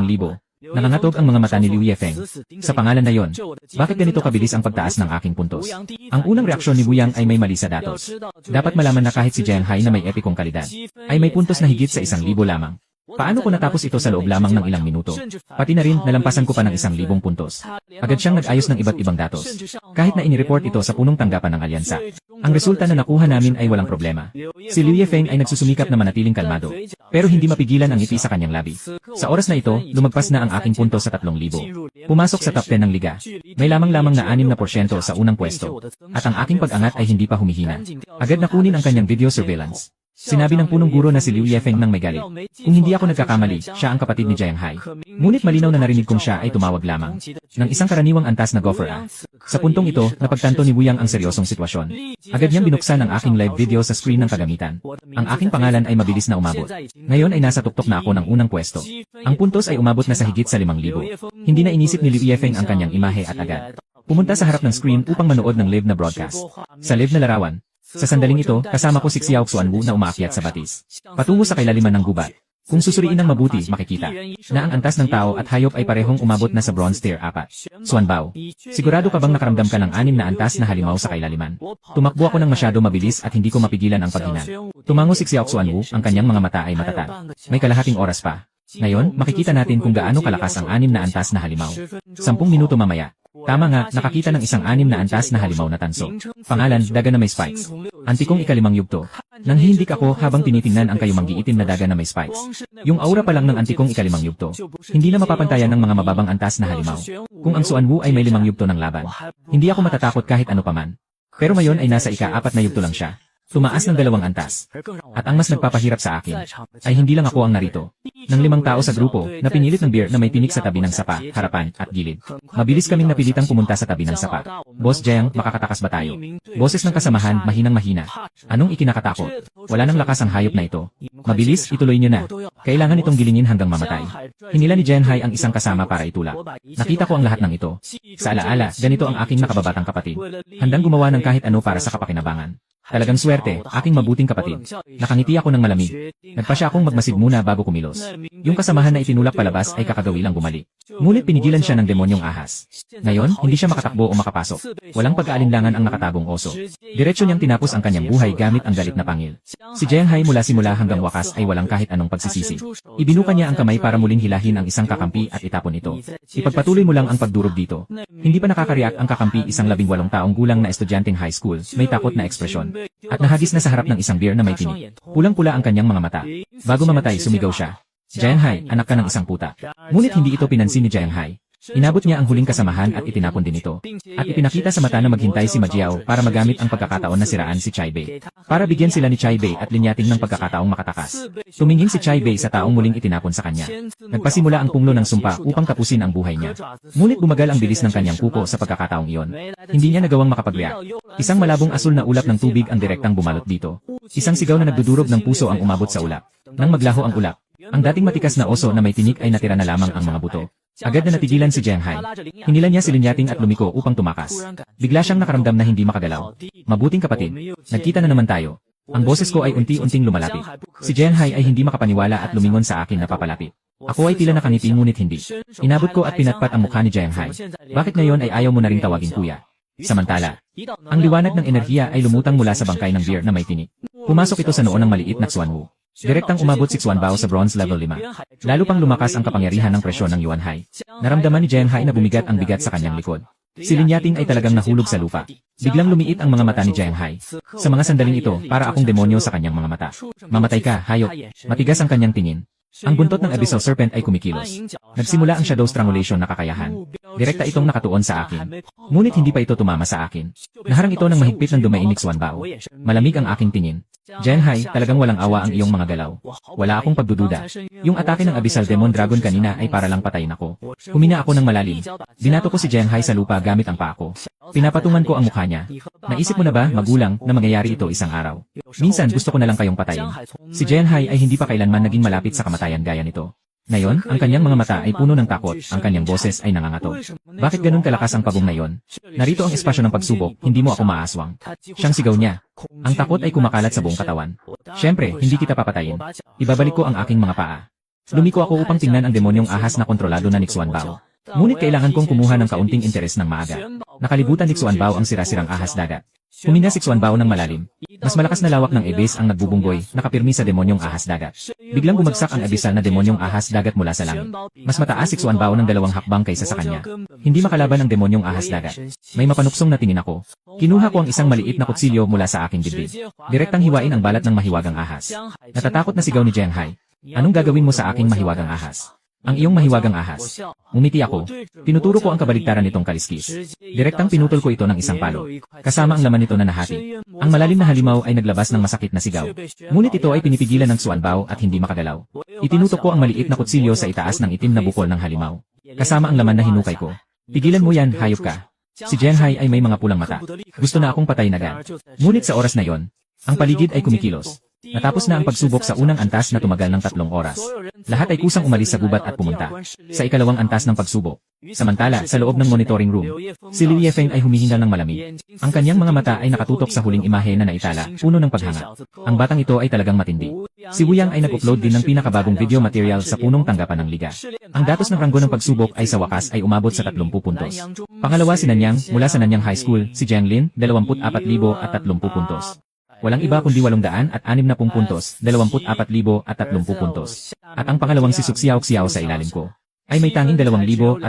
Nangangatog ang mga mata ni Liu Yefeng. Sa pangalan na yon, bakit ganito kabilis ang pagtaas ng aking puntos? Ang unang reaksyon ni Wuyang ay may mali sa datos. Dapat malaman na kahit si Jiang Hai na may epikong kalidad, ay may puntos na higit sa 1,000 lamang. Paano ko natapos ito sa loob lamang ng ilang minuto? Pati na rin, nalampasan ko pa ng 1,000 puntos. Agad siyang nag-ayos ng iba't ibang datos. Kahit na inireport ito sa punong tanggapan ng alyansa. Ang resulta na nakuha namin ay walang problema. Si Liu Yefeng ay nagsusumikap na manatiling kalmado. Pero hindi mapigilan ang ngiti sa kanyang labi. Sa oras na ito, lumagpas na ang aking puntos sa 3,000. Pumasok sa top 10 ng liga. May lamang-lamang na 6% sa unang pwesto. At ang aking pag-angat ay hindi pa humihina. Agad na kunin ang kanyang video surveillance. Sinabi ng punong guro na si Liu Yefeng nang may galit. Kung hindi ako nagkakamali, siya ang kapatid ni Jiang Hai. Ngunit malinaw na narinig kong siya ay tumawag lamang ng isang karaniwang antas na gopher A. Sa puntong ito, napagtanto ni Wuyang ang seryosong sitwasyon. Agad niyang binuksan ang aking live video sa screen ng kagamitan. Ang aking pangalan ay mabilis na umabot. Ngayon ay nasa tuktok na ako ng unang pwesto. Ang puntos ay umabot na sa higit sa 5,000. Hindi na inisip ni Liu Yefeng ang kanyang imahe at agad pumunta sa harap ng screen upang manood ng live na broadcast. Sa live na larawan, sa sandaling ito, kasama ko si Xiao Xuanwu na umaakyat sa batis patungo sa kailaliman ng gubat. Kung susuriin ng mabuti, makikita na ang antas ng tao at hayop ay parehong umabot na sa bronze tier 4. Xuanbao, sigurado ka bang nakaramdam ka ng 6 na antas na halimaw sa kailaliman? Tumakbo ako ng masyado mabilis at hindi ko mapigilan ang paghinal. Tumango si Xiao Xuanwu, ang kanyang mga mata ay matatag. May kalahating oras pa. Ngayon, makikita natin kung gaano kalakas ang 6 na antas na halimaw. 10 minuto mamaya. Tama nga, nakakita ng isang 6 na antas na halimaw na tanso. Pangalan, daga na may spikes. Antikong ikalimang yugto. Nanghihindik ako habang tinitingnan ang kayumanggi itim na daga na may spikes. Yung aura pa lang ng antikong ikalimang yugto. Hindi na mapapantayan ng mga mababang antas na halimaw. Kung ang Xuanwu ay may 5 yugto ng laban, hindi ako matatakot kahit ano paman. Pero ngayon ay nasa ika-4 na yugto lang siya. Tumaas ng 2 antas. At ang mas nagpapahirap sa akin, ay hindi lang ako ang narito. Ng 5 tao sa grupo, na pinilit ng bear na may tinik sa tabi ng sapa, harapan, at gilid. Mabilis kaming napilitang pumunta sa tabi ng sapa. Boss Jiang, makakatakas ba tayo? Boses ng kasamahan, mahinang-mahina. Anong ikinakatakot? Wala nang lakas ang hayop na ito. Mabilis, ituloy niyo na. Kailangan itong gilingin hanggang mamatay. Hinila ni Jianhai ang isang kasama para itulak. Nakita ko ang lahat ng ito. Sa alaala, ganito ang aking nakababatang kapatid. Handang gumawa ng kahit ano para sa kapakinabangan. Talagang swerte, aking mabuting kapatid. Nakangiti ako ng malamig. Nagpa siya akong magmasid muna bago kumilos. Yung kasamahan na itinulak palabas ay kakagawi lang bumalik. Ngunit pinigilan siya ng demonyong ahas. Ngayon, hindi siya makatakbo o makapasok. Walang pag-aalinlangan ang nakatagong oso. Diretso niyang tinapos ang kanyang buhay gamit ang galit na pangil. Si Jianhai mula simula hanggang wakas ay walang kahit anong pagsisisi. Ibinuka niya ang kamay para muling hilahin ang isang kakampi at itapon ito. Ipagpatuloy mo lang ang pagdurog dito. Hindi pa nakakariak ang kakampi isang 18 taong gulang na estudyanteng high school, may takot na ekspresyon. At nahagis na sa harap ng isang bear na may tinik. Pulang-pula ang kanyang mga mata. Bago mamatay, sumigaw siya. Jianhai, anak ka ng isang puta. Ngunit hindi ito pinansin ni Jianhai. Inabot niya ang huling kasamahan at itinapon din ito. At ipinakita sa mata na maghintay si Ma Jiao para magamit ang pagkakataon na siraan si Chai Bei. Para bigyan sila ni Chai Bei at linyating ng pagkakataong makatakas. Tumingin si Chai Bei sa taong muling itinapon sa kanya. Nagpasimula ang punglo ng sumpa upang tapusin ang buhay niya. Ngunit bumagal ang bilis ng kanyang kuko sa pagkakataong iyon. Hindi niya nagawang makapag-react. Isang malabong asul na ulap ng tubig ang direktang bumalot dito. Isang sigaw na nagdudurog ng puso ang umabot sa ulap. Nang maglaho ang ulap, ang dating matikas na oso na may tinik ay natira na lamang ang mga buto. Agad na natigilan si Jianhai. Hinila niya si Linyating at lumiko upang tumakas. Bigla siyang nakaramdam na hindi makagalaw. Mabuting kapatid, nagkita na naman tayo. Ang boses ko ay unti-unting lumalapit. Si Jianhai ay hindi makapaniwala at lumingon sa akin na papalapit. Ako ay tila nakangiti ngunit hindi. Inabot ko at pinatpat ang mukha ni Jianhai. Bakit ngayon ay ayaw mo na ring tawagin kuya? Samantala, ang liwanag ng enerhiya ay lumutang mula sa bangkay ng bear na may tinik. Pumasok ito sa noo ng maliit na Xuanwu. Direktang umabot si Xuanbao sa bronze level 5. Lalo pang lumakas ang kapangyarihan ng presyon ng Yuanhai. Naramdaman ni Jianhai na bumigat ang bigat sa kanyang likod. Si Linyating ay talagang nahulog sa lupa. Biglang lumiit ang mga mata ni Jianhai. Sa mga sandaling ito, para akong demonyo sa kanyang mga mata. Mamatay ka, hayop. Matigas ang kanyang tingin. Ang buntot ng Abyssal Serpent ay kumikilos. Nagsimula ang Shadow Strangulation na kakayahan. Direkta itong nakatuon sa akin. Ngunit hindi pa ito tumama sa akin. Naharang ito ng mahigpit ng dumainig Xuanbao. Malamig ang aking tingin. Jianhai, talagang walang awa ang iyong mga galaw. Wala akong pagdududa. Yung atake ng Abyssal Demon Dragon kanina ay para lang patayin ako. Humina ako ng malalim. Binato ko si Jianhai sa lupa gamit ang paa ko. Pinapatungan ko ang mukha niya. Naisip mo na ba, magulang, na mangyayari ito isang araw? Minsan gusto ko na lang kayong patayin. Si Jianhai ay hindi pa kailanman naging malapit sa kamatayan gaya nito. Ngayon, ang kanyang mga mata ay puno ng takot, ang kanyang boses ay nangangato. Bakit ganun kalakas ang pagong na yon? Narito ang espasyo ng pagsubok, hindi mo ako maaswang. Siyang sigaw niya. Ang takot ay kumakalat sa buong katawan. Siyempre, hindi kita papatayin. Ibabalik ko ang aking mga paa. Lumiko ako upang tingnan ang demonyong ahas na kontrolado na ni Xuanbao. Ngunit kailangan kong kumuha ng kaunting interes ng maaga. Nakalibutan ni Xuanbao ang sirasirang ahas dagat. Humina si Xuanbao ng malalim. Mas malakas na lawak ng Abyss ang nagbubunggoy, nakapirmi sa demonyong ahas dagat. Biglang bumagsak ang abyssal na demonyong ahas dagat mula sa langit. Mas mataas si Xuanbao ng 2 hakbang kaysa sa kanya. Hindi makalaban ang demonyong ahas dagat. May mapanuksong na tingin ako. Kinuha ko ang isang maliit na kutsilyo mula sa aking dibdib. Direktang hiwain ang balat ng mahiwagang ahas. Natatakot na sigaw ni Jianhai. Anong gagawin mo sa aking mahiwagang ahas? Ang iyong mahiwagang ahas. Umiti ako. Tinuturo ko ang kabaligtaran nitong kaliskis. Direktang pinutol ko ito ng isang palo. Kasama ang laman nito na nahati. Ang malalim na halimaw ay naglabas ng masakit na sigaw. Ngunit ito ay pinipigilan ng Xuanbao at hindi makagalaw. Itinutok ko ang maliit na kutsilyo sa itaas ng itim na bukol ng halimaw. Kasama ang laman na hinukay ko. Pigilan mo yan, hayop ka. Si Jianhai ay may mga pulang mata. Gusto na akong patay na agad. Ngunit sa oras na yon, ang paligid ay kumikilos. Natapos na ang pagsubok sa unang antas na tumagal ng 3 oras. Lahat ay kusang umalis sa gubat at pumunta sa ikalawang antas ng pagsubok. Samantala, sa loob ng monitoring room, si Liu Yefeng ay humihingal ng malamig. Ang kanyang mga mata ay nakatutok sa huling imahe na naitala, puno ng paghanga. Ang batang ito ay talagang matindi. Si Wu Yang ay nag-upload din ng pinakabagong video material sa punong tanggapan ng liga. Ang datos ng ranggo ng pagsubok ay sa wakas ay umabot sa 30 puntos. Pangalawa si Nanyang, mula sa Nanyang High School, si Jiang Lin, 24,030 puntos. Walang iba kundi 860 puntos, 24,030 puntos. At ang pangalawang si Suxiao Xiao sa ilalim ko ay may tanging 2,600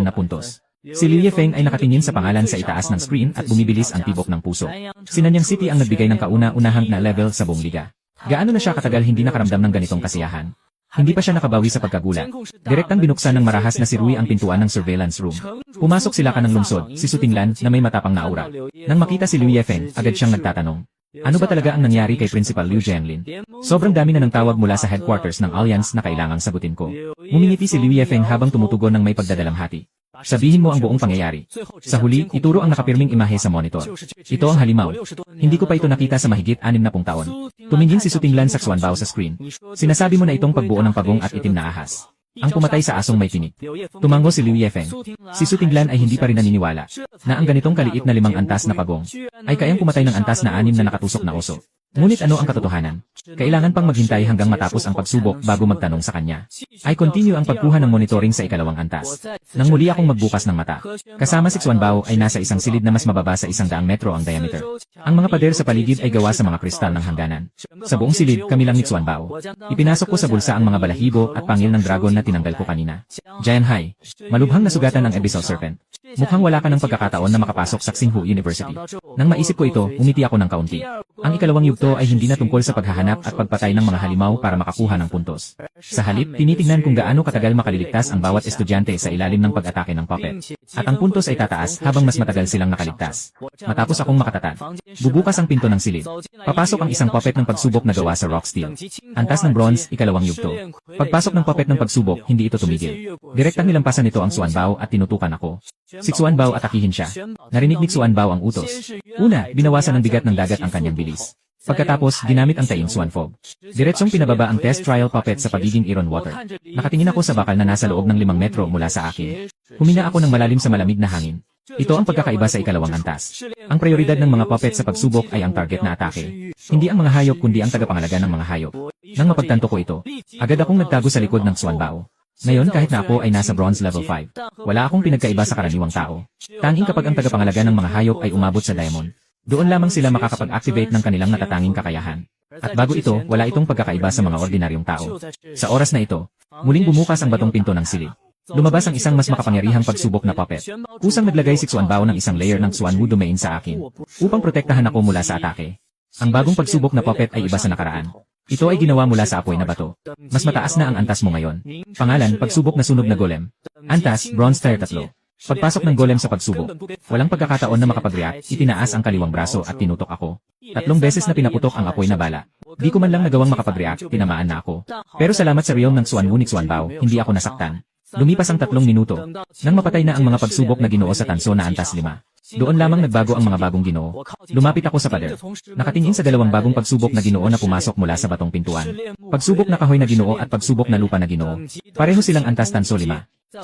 na puntos. Si Liu Yifeng ay nakatingin sa pangalan sa itaas ng screen at bumibilis ang tibok ng puso. Si Nanyang City ang nagbigay ng kauna-unahang na level sa buong liga. Gaano na siya katagal hindi nakaramdam ng ganitong kasiyahan? Hindi pa siya nakabawi sa pagkagulat. Direktang binuksan ng marahas na si Rui ang pintuan ng surveillance room. Pumasok sila kanang lungsod, si Su Tinglan na may matapang na aura. Nang makita si Liu Yifeng, agad siyang nagtatanong. Ano ba talaga ang nangyari kay Principal Liu Jianlin? Sobrang dami na ng tawag mula sa headquarters ng Alliance na kailangang sagutin ko. Ngumingiti si Liu Yifeng habang tumutugon ng may pagdadalamhati. Sabihin mo ang buong pangyayari. Sa huli, ituro ang nakapirming imahe sa monitor. Ito ang halimaw. Hindi ko pa ito nakita sa mahigit 60 taon. Tumingin si Su Tinglan sa Xuanbao sa screen. Sinasabi mo na itong pagbuo ng pagong at itim na ahas. Ang pumatay sa asong may tinik. Tumango si Liu Yifeng. Si Su Tinglan ay hindi pa rin naniniwala na ang ganitong kaliit na 5 antas na pagong ay kayang pumatay ng antas na 6 na nakatusok na oso. Ngunit ano ang katotohanan? Kailangan pang maghintay hanggang matapos ang pagsubok bago magtanong sa kanya. I continue ang pagkuha ng monitoring sa ikalawang antas. Nang muli akong magbukas ng mata. Kasama si Xuanbao ay nasa isang silid na mas mababa sa 100 metro ang diameter. Ang mga pader sa paligid ay gawa sa mga kristal ng hangganan. Sa buong silid kami lang ni Xuanbao. Ipinasok ko sa bulsa ang mga balahibo at pangil ng dragon na tinanggal ko kanina. Giant Hai. Malubhang nasugatan ng Abyssal Serpent. Mukhang wala ka ng pagkakataon na makapasok sa Xinghu University. Nang maisip ko ito, umiti ako ng kaunti. Ang ikalawang yugto ay hindi na tungkol sa paghahanap at pagpatay ng mga halimaw para makakuha ng puntos. Sa halip, tinitingnan kung gaano katagal makaliligtas ang bawat estudyante sa ilalim ng pag-atake ng puppet. At ang puntos ay tataas habang mas matagal silang nakaligtas. Matapos akong makatatag, bubukas ang pinto ng silid. Papasok ang isang puppet ng pagsubok na gawa sa rock steel. Antas ng bronze, ikalawang yugto. Pagpasok ng puppet ng pagsubok, hindi ito tumigil. Direktang nilampasan nito ang Xuanbao at tinutukan ako. Si Xuanbao atakihin siya. Narinig ni Xuanbao ang utos. Una, binawasan ng bigat ng dagat ang kanyang bilis. Pagkatapos, ginamit ang Taing Xuan Fog. Diretsong pinababa ang test trial puppet sa pagiging Iron Water. Nakatingin ako sa bakal na nasa loob ng 5 metro mula sa akin. Humina ako ng malalim sa malamig na hangin. Ito ang pagkakaiba sa ikalawang antas. Ang prioridad ng mga puppet sa pagsubok ay ang target na atake. Hindi ang mga hayop kundi ang tagapangalaga ng mga hayop. Nang mapagtanto ko ito, agad akong nagtago sa likod ng Xuanbao. Ngayon kahit na ako ay nasa bronze level 5, wala akong pinagkaiba sa karaniwang tao. Tanging kapag ang tagapangalaga ng mga hayop ay umabot sa diamond. Doon lamang sila makakapag-activate ng kanilang natatanging kakayahan. At bago ito, wala itong pagkakaiba sa mga ordinaryong tao. Sa oras na ito, muling bumukas ang batong pinto ng silid. Lumabas ang isang mas makapangyarihang pagsubok na puppet. Kusang naglagay si Xuanbao ng isang layer ng Xuanwu domain sa akin, upang protektahan ako mula sa atake. Ang bagong pagsubok na puppet ay iba sa nakaraan. Ito ay ginawa mula sa apoy na bato. Mas mataas na ang antas mo ngayon. Pangalan, pagsubok na sunog na golem. Antas, bronze tier 3. Pagpasok ng golem sa pagsubok, walang pagkakataon na makapag-react, itinaas ang kaliwang braso at tinutok ako. 3 beses na pinaputok ang apoy na bala. Di ko man lang nagawang makapag-react, tinamaan na ako. Pero salamat sa realm ng Xuanwu ni Xuanbao, hindi ako nasaktan. Lumipas ang 3 minuto. Nang mapatay na ang mga pagsubok na ginoo sa tanso na antas 5. Doon lamang nagbago ang mga bagong ginoo. Lumapit ako sa pader. Nakatingin sa 2 bagong pagsubok na ginoo na pumasok mula sa batong pintuan. Pagsubok na kahoy na ginoo at pagsubok na lupa na ginoo. Pareho silang antas tanso 5.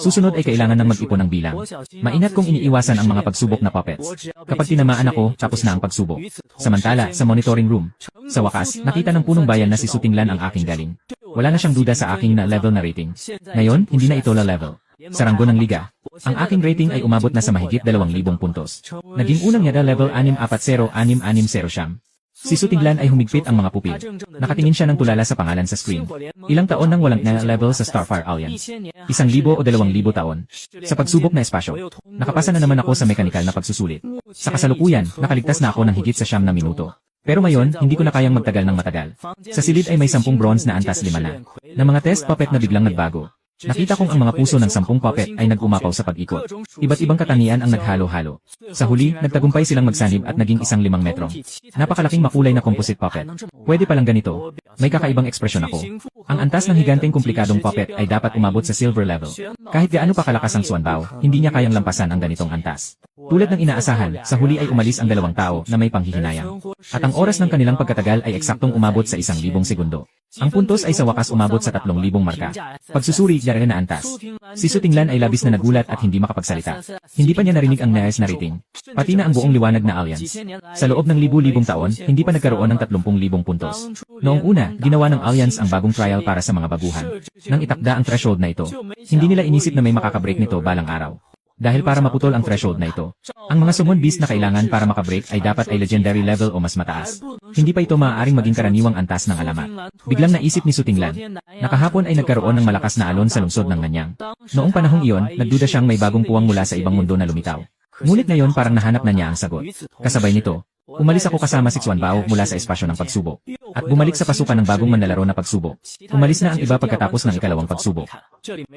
Susunod ay kailangan ng mag-ipon ng bilang. Maingat kong iniiwasan ang mga pagsubok na puppets. Kapag tinamaan ako, tapos na ang pagsubok. Samantala, sa monitoring room. Sa wakas, nakita ng punong bayan na si Su Tinglan ang aking galing. Wala na siyang duda sa aking na level na rating. Ngayon, hindi na ito la level. Sa ranggo ng liga, ang aking rating ay umabot na sa mahigit 2,000 puntos. Naging unang yada level 640-660 siyam. Si Su Tinglan ay humigpit ang mga pupil. Nakatingin siya ng tulala sa pangalan sa screen. Ilang taon nang walang na-level sa Starfire Alliance. 1,000 o 2,000 taon. Sa pagsubok na espasyo, nakapasa na naman ako sa mekanikal na pagsusulit. Sa kasalukuyan, nakaligtas na ako ng higit sa 9 na minuto. Pero ngayon, hindi ko na kayang magtagal ng matagal. Sa silid ay may 10 bronze na antas 5 na. Na mga test puppet na biglang nagbago. Nakita kong ang mga puso ng 10 puppet ay nag-umapaw sa pag-ikot. Iba't ibang katangian ang naghalo-halo. Sa huli, nagtagumpay silang magsanib at naging 5 metro. Napakalaking makulay na composite puppet. Pwede palang ganito. May kakaibang ekspresyon ako. Ang antas ng higanteng komplikadong puppet ay dapat umabot sa silver level. Kahit gaano pa kalakas ang Xuanbao, hindi niya kayang lampasan ang ganitong antas. Tulad ng inaasahan, sa huli ay umalis ang 2 tao na may panghihinayang. At ang oras ng kanilang pagkatagal ay eksaktong umabot sa 1,000 segundo. Ang puntos ay sa wakas umabot sa 3,000 marka. Pagsusuri, yari na antas. Si Su Tinglan ay labis na nagulat at hindi makapagsalita. Hindi pa niya narinig ang nais na rating. Pati na ang buong liwanag na Alliance. Sa loob ng libu-libong taon, hindi pa nagkaroon ng 30,000 puntos. Noong una, ginawa ng Alliance ang bagong trial para sa mga baguhan. Nang itakda ang threshold na ito, hindi nila inisip na may makakabreak nito balang araw. Dahil para maputol ang threshold na ito, ang mga summon beast na kailangan para makabreak ay dapat ay legendary level o mas mataas. Hindi pa ito maaaring maging karaniwang antas ng alamat. Biglang naisip ni Su Tinglan, nakahapon ay nagkaroon ng malakas na alon sa lungsod ng Nanyang. Noong panahong iyon, nagduda siyang may bagong puwang mula sa ibang mundo na lumitaw. Ngunit ngayon parang nahanap na niya ang sagot. Kasabay nito, umalis ako kasama si Xuan Bao mula sa espasyo ng pagsubok. At bumalik sa pasukan ng bagong manlalaro na pagsubok. Umalis na ang iba pagkatapos ng ikalawang pagsubok.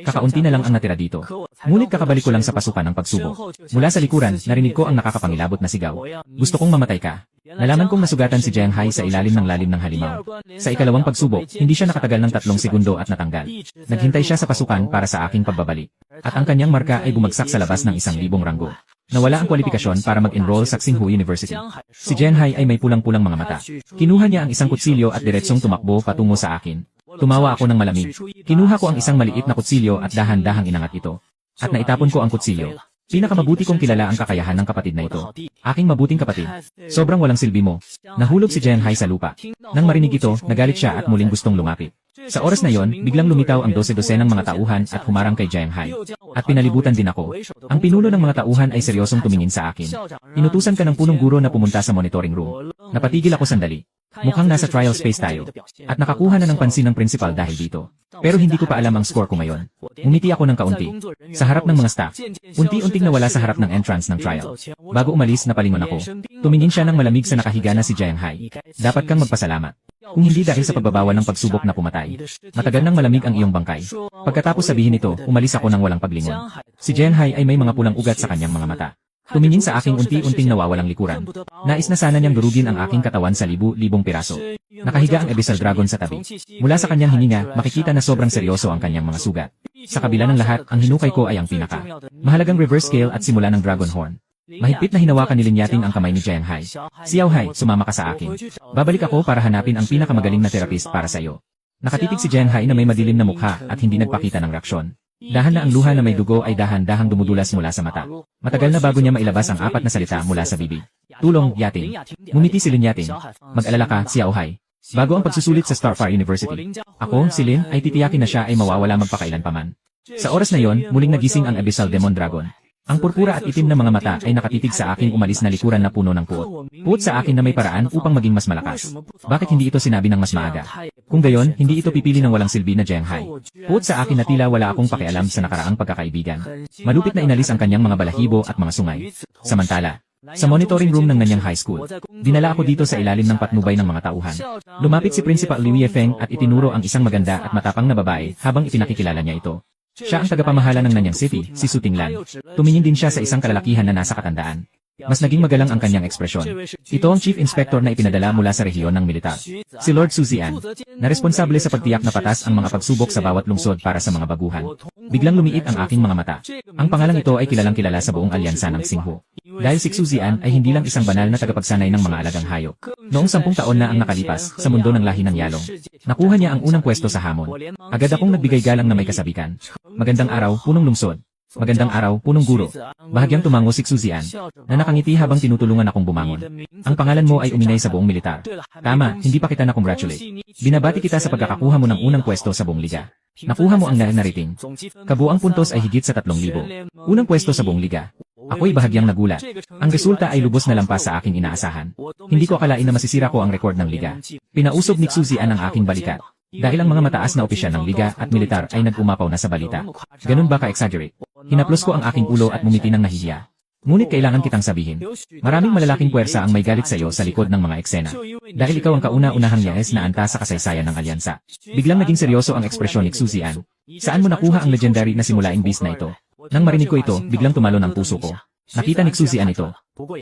Kakaunti na lang ang natira dito. Ngunit kakabalik ko lang sa pasukan ng pagsubok. Mula sa likuran, narinig ko ang nakakapangilabot na sigaw. Gusto kong mamatay ka. Nalaman kong nasugatan si Jiang Hai sa ilalim ng halimaw. Sa ikalawang pagsubok, hindi siya nakatagal ng 3 segundo at natanggal. Naghintay siya sa pasukan para sa aking pagbabalik. At ang kanyang marka ay bumagsak sa labas ng 1,000 ranggo. Nawala ang kwalifikasyon para mag-enroll sa Tsinghua University. Si Jiang Hai ay may pulang-pulang mga mata. Kinuha niya ang isang kutsilyo at diretsong tumakbo patungo sa akin. Tumawa ako ng malamig. Kinuha ko ang isang maliit na kutsilyo at dahan-dahang inangat ito. At naitapon ko ang kutsilyo. Pinakamabuti kong kilala ang kakayahan ng kapatid na ito. Aking mabuting kapatid. Sobrang walang silbi mo. Nahulog si Jiang Hai sa lupa. Nang marinig ito, nagalit siya at muling gustong lumapit. Sa oras na yon, biglang lumitaw ang 12-12 ng mga tauhan at humarang kay Jiang Hai. At pinalibutan din ako. Ang pinuno ng mga tauhan ay seryosong tumingin sa akin. Inutusan ka ng punong guro na pumunta sa monitoring room. Napatigil ako sandali. Mukhang nasa trial space tayo. At nakakuha na ng pansin ng principal dahil dito. Pero hindi ko pa alam ang score ko ngayon. Umiti ako ng kaunti. Sa harap ng mga staff. Unti-unting nawala sa harap ng entrance ng trial. Bago umalis, napalingon ako. Tumingin siya ng malamig sa nakahiga na si Jiang Hai. Dapat kang magpasalamat. Kung hindi dahil sa pagbabawal ng pagsubok na pumatay. Matagal nang malamig ang iyong bangkay. Pagkatapos sabihin ito, umalis ako ng walang paglingon. Si Jiang Hai ay may mga pulang ugat sa kanyang mga mata. Tumingin sa aking unti-unting nawawalang likuran. Nais na sana niyang durugin ang aking katawan sa libu-libong piraso. Nakahiga ang Abyssal Dragon sa tabi. Mula sa kanyang hininga, makikita na sobrang seryoso ang kanyang mga sugat. Sa kabila ng lahat, ang hinukay ko ay ang pinaka mahalagang reverse scale at simula ng Dragon Horn. Mahigpit na hinawakan ni Linyating ang kamay ni Jiang Hai. Xiao Hai, sumama ka sa akin. Babalik ako para hanapin ang pinakamagaling na therapist para sa iyo. Nakatitig si Jiang Hai na may madilim na mukha at hindi nagpakita ng reaksyon. Dahan na ang luha na may dugo ay dahan-dahang dumudulas mula sa mata. Matagal na bago niya mailabas ang 4 na salita mula sa bibig. Tulong, Yating. Ngumiti si Linyating. Mag-alala ka, Xiao Hai. Bago ang pagsusulit sa Starfire University. Ako, si Lin, ay titiyakin na siya ay mawawala magpakailan paman. Sa oras na yon, muling nagising ang Abyssal Demon Dragon. Ang purpura at itim na mga mata ay nakatitig sa aking umalis na likuran na puno ng puot. Puot sa akin na may paraan upang maging mas malakas. Bakit hindi ito sinabi ng mas maaga? Kung gayon, hindi ito pipili ng walang silbi na Jiang Hai. Puot sa akin na tila wala akong pakialam sa nakaraang pagkakaibigan. Malupit na inalis ang kanyang mga balahibo at mga sungay. Samantala, sa monitoring room ng Nanyang High School, dinala ako dito sa ilalim ng patnubay ng mga tauhan. Lumapit si Principal Liu Yefeng at itinuro ang isang maganda at matapang na babae habang ipinakikilala niya ito. Siya ang tagapamahala ng Nanyang City, si Su Tinglan. Tumingin din siya sa isang kalalakihan na nasa katandaan. Mas naging magalang ang kanyang ekspresyon. Ito ang Chief Inspector na ipinadala mula sa rehiyon ng militar. Si Lord Su Zian, na responsable sa pagtiyak na patas ang mga pagsubok sa bawat lungsod para sa mga baguhan. Biglang lumiit ang aking mga mata. Ang pangalang ito ay kilalang kilala sa buong alyansa ng Tsinghua. Dahil si Su Zian ay hindi lang isang banal na tagapagsanay ng mga alagang hayop. Noong 10 taon na ang nakalipas sa mundo ng lahi ng Yalong, nakuha niya ang unang pwesto sa hamon. Agad akong nagbigay galang na may kasabikan. Magandang araw, punong lungsod. Magandang araw, punong guro. Bahagyang tumango si Su Zian, na nakangiti habang tinutulungan akong bumangon. Ang pangalan mo ay uminay sa buong militar. Tama, hindi pa kita na-congratulate. Binabati kita sa pagkakakuha mo ng unang pwesto sa buong liga. Nakuha mo ang nariting. Kabuang puntos ay higit sa 3,000. Unang pwesto sa buong liga. Ako'y bahagyang nagulat. Ang resulta ay lubos na lampas sa aking inaasahan. Hindi ko akalain na masisira ko ang rekord ng liga. Pinausob ni Su Zian ang aking balikat. Dahil ang mga mataas na opisyal ng liga at militar ay nag-umapaw na sa balita. Ganun ba ka-exaggerate? Hinaplos ko ang aking ulo at ngumiti ng nahihiya. Ngunit kailangan kitang sabihin. Maraming malalaking puwersa ang may galit sa iyo sa likod ng mga eksena. Dahil ikaw ang kauna-unahang yes na anta sa kasaysayan ng alyansa. Biglang naging seryoso ang ekspresyon ni Su Zian. Saan mo nakuha ang legendary na simulaing beast na ito? Nang marinig ko ito, biglang tumalon ang puso ko. Nakita ni Su Zian ito.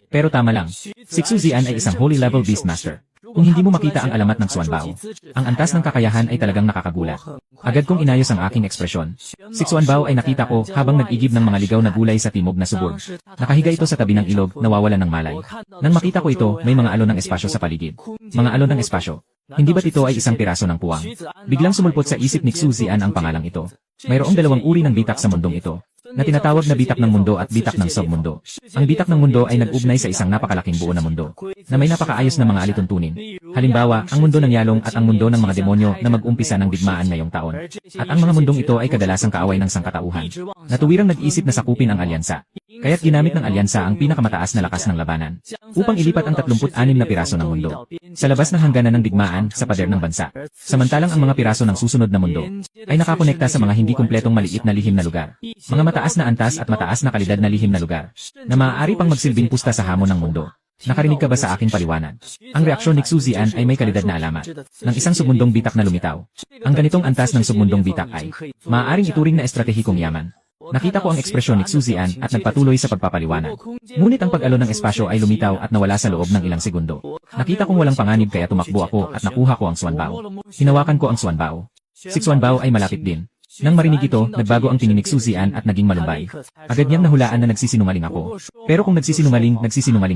Pero tama lang. Si Su Zian ay isang holy level beast master. Kung hindi mo makita ang alamat ng Xuan Bao, ang antas ng kakayahan ay talagang nakakagulat. Agad kong inayos ang aking ekspresyon. Si Xuan Bao ay nakita ko habang nag-igib ng mga ligaw na gulay sa timog na suburb. Nakahiga ito sa tabi ng ilog, nawawalan ng malay. Nang makita ko ito, may mga alon ng espasyo sa paligid. Mga alon ng espasyo. Hindi ba't ito ay isang piraso ng puwang? Biglang sumulpot sa isip ni Su Zian ang pangalang ito. Mayroong 2 uri ng bitak sa mundong ito, na tinatawag na bitak ng mundo at bitak ng submundo. Ang bitak ng mundo ay nag-ugnay sa isang napakalaking buo na mundo, na may napakaayos na mga alituntunin. Halimbawa, ang mundo ng Yalong at ang mundo ng mga demonyo na mag-umpisa ng digmaan ngayong taon. At ang mga mundong ito ay kadalasang kaaway ng sangkatauhan, na tuwirang nag-isip na sakupin ang alyansa. Kaya't ginamit ng alyansa ang pinakamataas na lakas ng labanan upang ilipat ang 36 na piraso ng mundo sa labas ng hangganan ng digmaan sa pader ng bansa. Samantalang ang mga piraso ng susunod na mundo ay nakakonekta sa mga hindi kumpletong maliit na lihim na lugar. Mga mataas na antas at mataas na kalidad na lihim na lugar na maaari pang magsilbing pusta sa hamon ng mundo. Nakarinig ka ba sa aking paliwanag? Ang reaksyon ni Xuzian ay may kalidad na alamat ng isang submundong bitak na lumitaw. Ang ganitong antas ng submundong bitak ay maaaring ituring na estratehikong yaman. Nakita ko ang ekspresyon ni Xuzian at nagpatuloy sa pagpapaliwanag. Ngunit ang pag-alon ng espasyo ay lumitaw at nawala sa loob ng ilang segundo. Nakita kong walang panganib kaya tumakbo ako at nakuha ko ang Xuanbao. Hinawakan ko ang Xuanbao. Si Xuanbao ay malapit din. Nang marinig ito, nagbago ang tingin ni Xuzian at naging malumbay. Agad niyang nahulaan na nagsisinungaling ako. Pero kung nagsisinungaling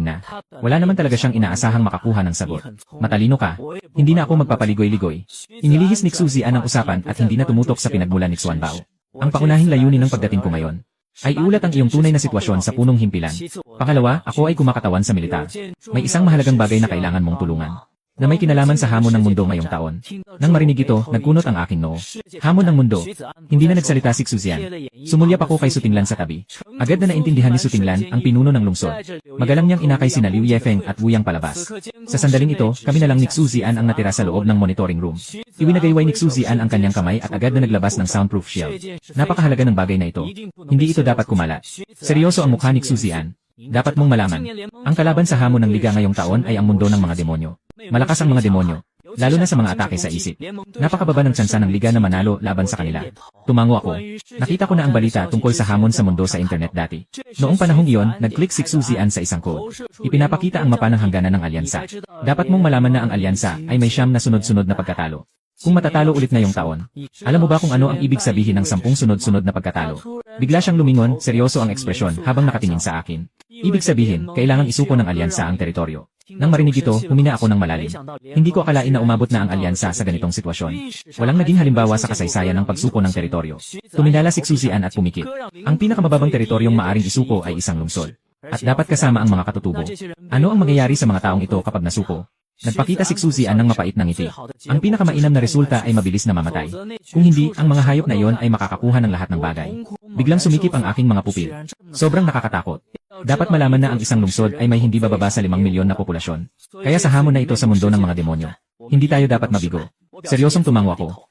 na. Wala naman talaga siyang inaasahang makakuha ng sagot. Matalino ka. Hindi na ako magpapaligoy-ligoy. Inilihis ni Xuzian ang usapan at hindi na tumutok sa pinagmulan ni Xuanbao. Ang pangunahing layunin ng pagdating ko ngayon ay iulat ang iyong tunay na sitwasyon sa punong himpilan. Pangalawa, ako ay kumakatawan sa militar. May isang mahalagang bagay na kailangan mong tulungan na may kinalaman sa hamon ng mundo ngayong taon. Nang marinig ito, nagkunot ang aking noo. Hamon ng mundo. Hindi na nagsalita si Xuzian. Sumulyap ako kay Sutinglan sa tabi. Agad na naintindihan ni Sutinglan ang pinuno ng lungsod. Magalang niyang inakay sina Liu Yefeng at Wuyang palabas. Sa sandaling ito, kami na lang ni Xuzian ang natira sa loob ng monitoring room. Iwinagayway ni Xuzian ang kanyang kamay at agad na naglabas ng soundproof shield. Napakahalaga ng bagay na ito. Hindi ito dapat kumalat. Seryoso ang mukha ni Xuzian. Dapat mong malaman, ang kalaban sa hamon ng liga ngayong taon ay ang mundo ng mga demonyo. Malakas ang mga demonyo, lalo na sa mga atake sa isip. Napakababa ng tsansa ng liga na manalo laban sa kanila. Tumango ako. Nakita ko na ang balita tungkol sa hamon sa mundo sa internet dati. Noong panahong iyon, nag-click si Xuzian sa isang code. Ipinapakita ang mapa ng hangganan ng alyansa. Dapat mong malaman na ang alyansa ay may 9 na sunod-sunod na pagkatalo. Kung matatalo ulit ngayong taon, alam mo ba kung ano ang ibig sabihin ng 10 sunod-sunod na pagkatalo? Bigla siyang lumingon, seryoso ang ekspresyon habang nakatingin sa akin. Ibig sabihin, kailangang isuko ng alyansa ang teritoryo. Nang marinig ito, humina ako ng malalim. Hindi ko akalain na umabot na ang alyansa sa ganitong sitwasyon. Walang naging halimbawa sa kasaysayan ng pagsuko ng teritoryo. Tumindala si Xuzian at pumikit. Ang pinakamababang teritoryong maaring isuko ay isang lungsod. At dapat kasama ang mga katutubo. Ano ang mangyayari sa mga taong ito kapag nasuko? Nagpakita si Xuzian ng mapait na ngiti. Ang pinakamainam na resulta ay mabilis na mamatay. Kung hindi, ang mga hayop na iyon ay makakakuha ng lahat ng bagay. Biglang sumikip ang aking mga pupil. Sobrang nakakatakot. Dapat malaman na ang isang lungsod ay may hindi bababa sa 5 milyon na populasyon. Kaya sa hamon na ito sa mundo ng mga demonyo, hindi tayo dapat mabigo. Seryosong tumango ako.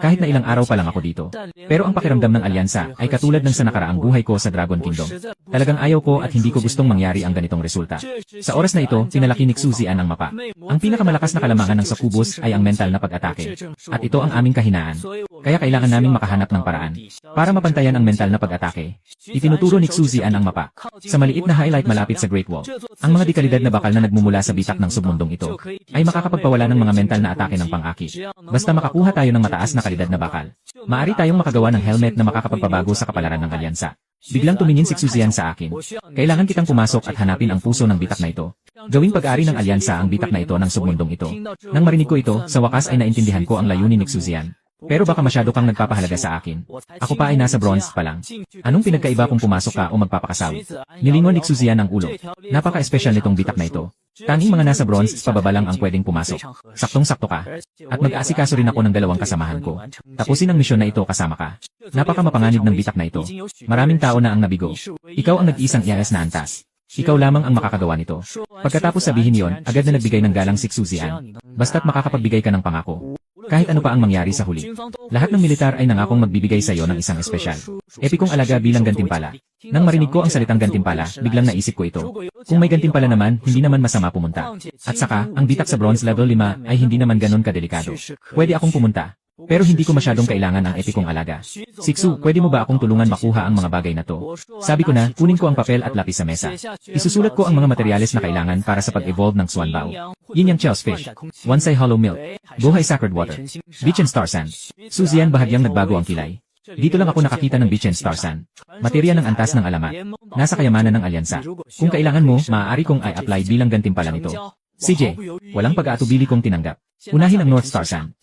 Kahit na ilang araw pa lang ako dito. Pero ang pakiramdam ng alyansa ay katulad ng sa nakaraang buhay ko sa Dragon Kingdom. Talagang ayaw ko at hindi ko gustong mangyari ang ganitong resulta. Sa oras na ito, pinalaki ni Xuzian ang mapa. Ang pinakamalakas na kalamangan ng Succubus ay ang mental na pag-atake. At ito ang aming kahinaan. Kaya kailangan naming makahanap ng paraan para mapantayan ang mental na pag-atake. Itinuturo ni Xuzian ang mapa. Sa maliit na highlight malapit sa Great Wall, ang mga dekalidad na bakal na nagmumula sa bitak ng submundong ito ay makakapagpawala ng mga mental na atake ng pang-aki. Basta makakuha tayo ng mataas na kalidad na bakal, maaari tayong makagawa ng helmet na makakapagpabago sa kapalaran ng alyansa. Biglang tumingin si Xuzian sa akin. Kailangan kitang pumasok at hanapin ang puso ng bitak na ito. Gawing pag-ari ng alyansa ang bitak na ito ng submundong ito. Nang marinig ko ito, sa wakas ay naintindihan ko ang layunin ni Xuzian. Pero baka masyado kang nagpapahalaga sa akin. Ako pa ay nasa bronze pa lang. Anong pinagkaiba kung pumasok ka o magpapakasawi? Nilingon ni Xuzian ang ulo. Napaka-espesyal nitong bitak na ito. Tanging mga nasa bronze pababa lang ang pwedeng pumasok. Saktong-sakto ka. At mag-aasikaso rin ako ng 2 kasamahan ko. Tapusin ang misyon na ito kasama ka. Napaka-mapanganib ng bitak na ito. Maraming tao na ang nabigo. Ikaw ang nag-isang IAS na antas. Ikaw lamang ang makakagawa nito. Pagkatapos sabihin yon, agad na nagbigay ng galang si Xuzian. Basta't makakapagbigay ka ng pangako. Kahit ano pa ang mangyari sa huli. Lahat ng militar ay nangakong magbibigay sa iyo ng isang espesyal. Epikong alaga bilang gantimpala. Nang marinig ko ang salitang gantimpala, biglang naisip ko ito. Kung may gantimpala naman, hindi naman masama pumunta. At saka, ang bitak sa bronze level 5 ay hindi naman ganun kadelikado. Pwede akong pumunta. Pero hindi ko masyadong kailangan ang epikong alaga. Siksu, pwede mo ba akong tulungan makuha ang mga bagay na to? Sabi ko na, kunin ko ang papel at lapis sa mesa. Isusulat ko ang mga materyales na kailangan para sa pag-evolve ng Xuanbao. Yin Yang Chao's Fish, Wansai Hollow Milk, Buhay Sacred Water, Beach and Star Sand. Xuzian bahagyang nagbago ang kilay. Dito lang ako nakakita ng Beach and Star Sand. Materya ng antas ng alamat. Nasa kayamanan ng alyansa. Kung kailangan mo, maaari kong i-apply bilang gantimpala nito. CJ, walang pag-aatubili kong tinanggap. Unahin ang North Star Sand.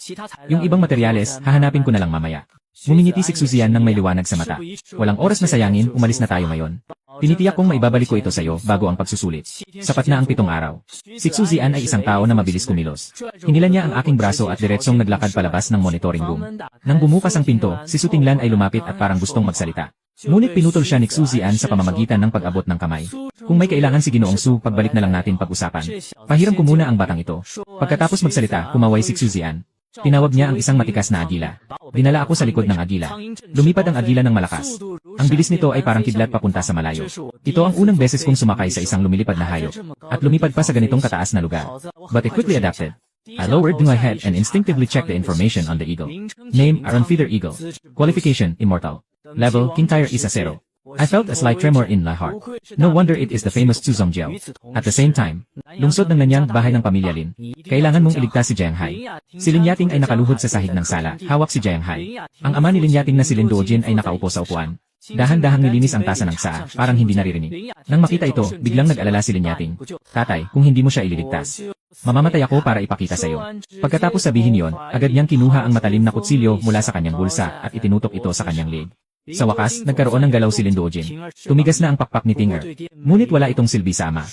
Yung ibang materyales, hahanapin ko na lang mamaya. Ngumingiti si Xuzian ng may liwanag sa mata. Walang oras na sayangin, umalis na tayo ngayon. Tinitiyak kong maibabalik ko ito sa'yo bago ang pagsusulit. Sapat na ang 7 araw. Si Xu Zian ay isang tao na mabilis kumilos. Hinilan niya ang aking braso at diretsong naglakad palabas ng monitoring room. Nang bumukas ang pinto, si Su Tinglan ay lumapit at parang gustong magsalita. Ngunit pinutol siya ni Xu Zian sa pamamagitan ng pag-abot ng kamay. Kung may kailangan si Ginoong Su, pagbalik na lang natin pag-usapan. Pahiram ko muna ang batang ito. Pagkatapos magsalita, kumaway si Xu Zian. Tinawag niya ang isang matikas na agila. Dinala ako sa likod ng agila. Lumipad ang agila ng malakas. Ang bilis nito ay parang kidlat papunta sa malayo. Ito ang unang beses kong sumakay sa isang lumilipad na hayop. At lumipad pa sa ganitong kataas na lugar. But it quickly adapted. I lowered my head and instinctively checked the information on the eagle. Name, Iron Feather Eagle. Qualification, Immortal. Level, King Tire is a 0. I felt a slight tremor in my heart. No wonder it is the famous Zhuzhongjiao. At the same time, lungsod ng Nanyang, bahay ng pamilya Lin. Kailangan mong iligtas si Jiang Hai. Si Lin Yating ay nakaluhod sa sahig ng sala, hawak si Jiang Hai. Ang ama ni Lin Yating na si Lin Duojin ay nakaupo sa upuan. Dahan-dahang nilinis ang tasa ng saa, parang hindi naririnig. Nang makita ito, biglang nag-alala si Lin Yating. Tatay, kung hindi mo siya ililigtas, mamamatay ako para ipakita sa iyo. Pagkatapos sabihin yon, agad niyang kinuha ang matalim na kutsilyo mula sa kanyang bulsa at itinutok ito sa kanyang leg. Sa wakas, nagkaroon ng galaw si Lin Duojin. Tumigas na ang pakpak ni Tinger. Ngunit wala itong silbi sa ama.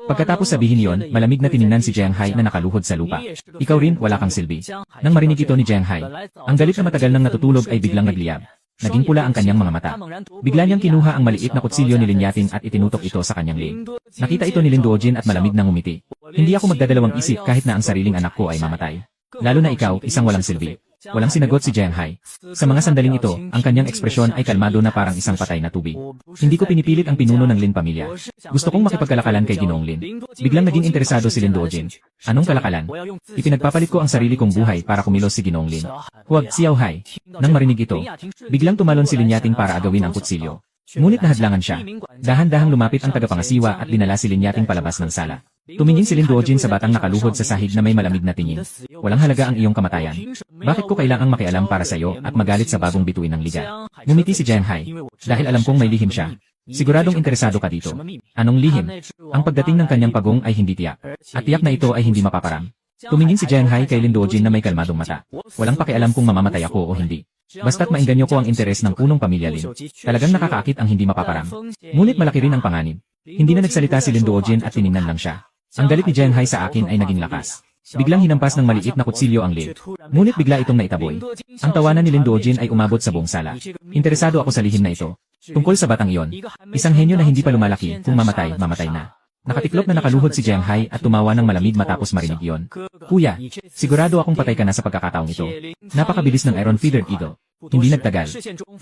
Pagkatapos sabihin yon, malamig na tiningnan si Jiang Hai na nakaluhod sa lupa. Ikaw rin, wala kang silbi. Nang marinig ito ni Jiang Hai, ang galit na matagal nang natutulog ay biglang nagliyab. Naging pula ang kanyang mga mata. Bigla niyang kinuha ang maliit na kutsilyo ni Lin Yating at itinutok ito sa kanyang leg. Nakita ito ni Lin Duojin at malamig na ngumiti. Hindi ako magdadalawang isip kahit na ang sariling anak ko ay mamatay. Lalo na ikaw, isang walang silbi. Walang sinagot si Jiang Hai. Sa mga sandaling ito, ang kanyang ekspresyon ay kalmado na parang isang patay na tubig. Hindi ko pinipilit ang pinuno ng Lin pamilya. Gusto kong makipagkalakalan kay Ginoong Lin. Biglang naging interesado si Lin Duojin. Anong kalakalan? Ipinagpapalit ko ang sarili kong buhay para kumilos si Ginoong Lin. Huwag, Xiao Hai. Nang marinig ito, biglang tumalon si Lin Yating para agawin ang kutsilyo. Ngunit nahadlangan siya. Dahan-dahang lumapit ang tagapangasiwa at dinala si Lin Yating palabas ng sala. Tumingin si Lin Duojin sa batang nakaluhod sa sahig na may malamig na tingin. Walang halaga ang iyong kamatayan. Bakit ko kailangang makialam para sa iyo at magalit sa bagong bituin ng liga? Ngumiti si Jiang Hai. Dahil alam kong may lihim siya. Siguradong interesado ka dito. Anong lihim? Ang pagdating ng kanyang pagong ay hindi tiyak. At tiyak na ito ay hindi mapaparang. Tumingin si Jiang Hai kay Lin Duojin na may kalmadong mata. Walang pakialam kung mamamatay ako o hindi. Basta't mainganyo ko ang interes ng punong pamilya Lin. Talagang nakakaakit ang hindi mapaparang. Ngunit malaki rin ang panganib. Hindi na nagsalita si Lin Duojin at tiningnan lang siya. Ang galit ni Jiang Hai sa akin ay naging lakas. Biglang hinampas ng maliit na kutsilyo ang Lin. Ngunit bigla itong naitaboy. Ang tawanan ni Lin Duojin ay umabot sa buong sala. Interesado ako sa lihim na ito. Tungkol sa batang iyon. Isang henyo na hindi pa lumalaki, kung mamatay, mamatay na. Nakatiklop na nakaluhod si Jiang Hai at tumawa ng malamig matapos marinig iyon. Kuya, sigurado akong patay ka na sa pagkakataong ito. Napakabilis ng Iron Feather Eagle. Hindi nagtagal.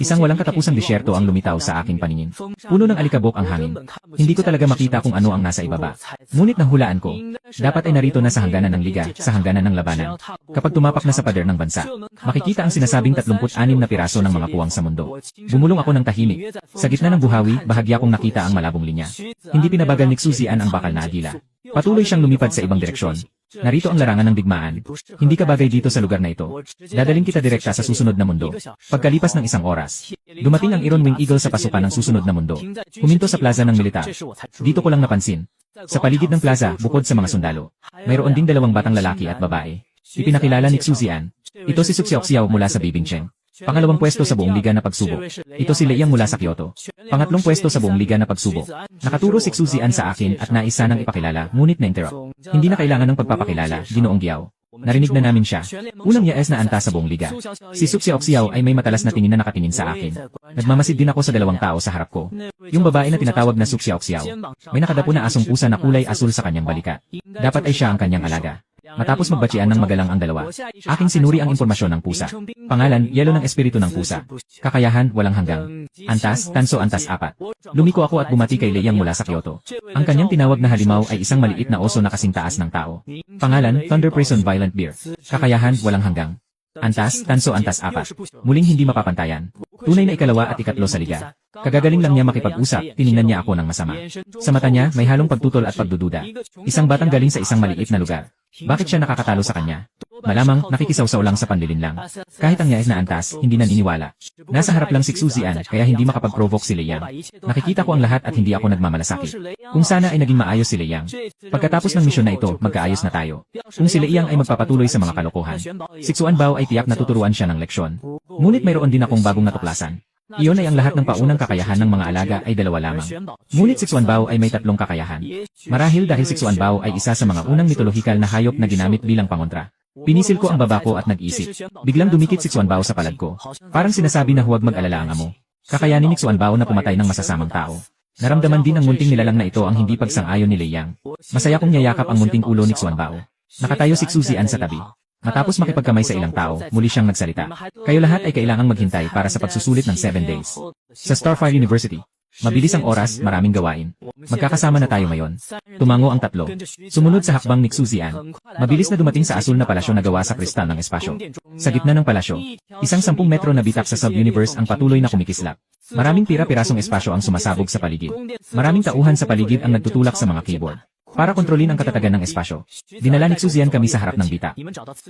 Isang walang katapusang disyerto ang lumitaw sa aking paningin. Puno ng alikabok ang hangin. Hindi ko talaga makita kung ano ang nasa ibaba. Ngunit nahulaan ko. Dapat ay narito na sa hangganan ng liga, sa hangganan ng labanan. Kapag tumapak na sa pader ng bansa, makikita ang sinasabing 36 na piraso ng mga puwang sa mundo. Bumulong ako ng tahimik. Sa gitna ng buhawi, bahagya kong nakita ang malabong linya. Hindi pinabagal ni Xu Zian ang bakal na agila. Patuloy siyang lumipad sa ibang direksyon. Narito ang larangan ng digmaan. Hindi ka bagay dito sa lugar na ito. Dadaling kita direkta sa susunod na mundo. Pagkalipas ng 1 oras, dumating ang Iron Wing Eagle sa pasukan ng susunod na mundo. Huminto sa plaza ng militar. Dito ko lang napansin. Sa paligid ng plaza, bukod sa mga sundalo, mayroon ding 2 batang lalaki at babae. Ipinakilala ni Xu Zian. Ito si Su Xiaoxiao mula sa Bibingcheng. Pangalawang pwesto sa buong liga na pagsubok. Ito si Liang mula sa Kyoto. Pangatlong pwesto sa buong liga na pagsubok. Nakaturo si Xu Zian sa akin at nais sanang ipakilala, ngunit na-interrupt. Hindi na kailangan ng pagpapakilala, Ginoong Giao. Narinig na namin siya. Unang yaes na anta sa buong liga. Si Su Xiaoxiao ay may matalas na tingin na nakatingin sa akin. Nagmamasid din ako sa 2 tao sa harap ko. Yung babae na tinatawag na Su Xiaoxiao. May nakadapo na asong pusa na kulay asul sa kanyang balikat. Dapat ay siya ang kanyang alaga. Matapos magbatsian ng magalang ang dalawa, aking sinuri ang impormasyon ng pusa. Pangalan, yelo ng espiritu ng pusa. Kakayahan, walang hanggang. Antas, tanso antas 4. Lumiko ako at bumati kay Liang mula sa Kyoto. Ang kanyang tinawag na halimaw ay isang maliit na oso na kasing taas ng tao. Pangalan, Thunder Prison Violent Bear. Kakayahan, walang hanggang. Antas, tanso antas 4. Muling hindi mapapantayan. Tunay na ikalawa at ikatlo sa liga. Kagagaling lang niya makipag-usap, tiningnan niya ako ng masama. Sa mata niya, may halong pagtutol at pagdududa. Isang batang galing sa isang maliit na lugar. Bakit siya nakakatalo sa kanya? Malamang, nakikisawsaw lang sa panlilinlang. Kahit ang yais na antas, hindi naniniwala. Nasa harap lang si Xu Zian, kaya hindi makapag-provoke si Liang. Nakikita ko ang lahat at hindi ako nagmamalasakit. Kung sana ay naging maayos si Liang. Pagkatapos ng misyon na ito, magkaayos na tayo. Kung si Liang ay magpapatuloy sa mga kalokohan, si Xuan Bao ay tiyak na tuturuan siya ng leksyon. Ngunit mayroon din akong bagong natuklasan. Iyon ay ang lahat ng paunang kakayahan ng mga alaga ay dalawa lamang. Ngunit si Xuanbao ay may tatlong kakayahan. Marahil dahil si Xuanbao ay isa sa mga unang mitolohikal na hayop na ginamit bilang pangontra. Pinisil ko ang baba ko at nag-isip. Biglang dumikit si Xuanbao sa palad ko. Parang sinasabi na huwag mag-alala ang amo. Kakayanin ni Xuanbao na pumatay ng masasamang tao. Naramdaman din ng munting nilalang na ito ang hindi pagsang-ayon ni Lei Yang. Masaya kong niyayakap ang munting ulo ni Xuanbao. Nakatayo si Xuzian sa tabi. Matapos makipagkamay sa ilang tao, muli siyang nagsalita. Kayo lahat ay kailangang maghintay para sa pagsusulit ng 7 days. Sa Starfire University. Mabilis ang oras, maraming gawain. Magkakasama na tayo ngayon. Tumango ang tatlo. Sumunod sa hakbang ni Xuzian. Mabilis na dumating sa asul na palasyo na gawa sa kristal ng espasyo. Sa gitna ng palasyo, isang 10 metro na bitak sa sub-universe ang patuloy na kumikislap. Maraming pira-pirasong espasyo ang sumasabog sa paligid. Maraming tauhan sa paligid ang nagtutulak sa mga keyboard. Para kontrolin ang katatagan ng espasyo, dinala ni Xuzian kami sa harap ng bitak.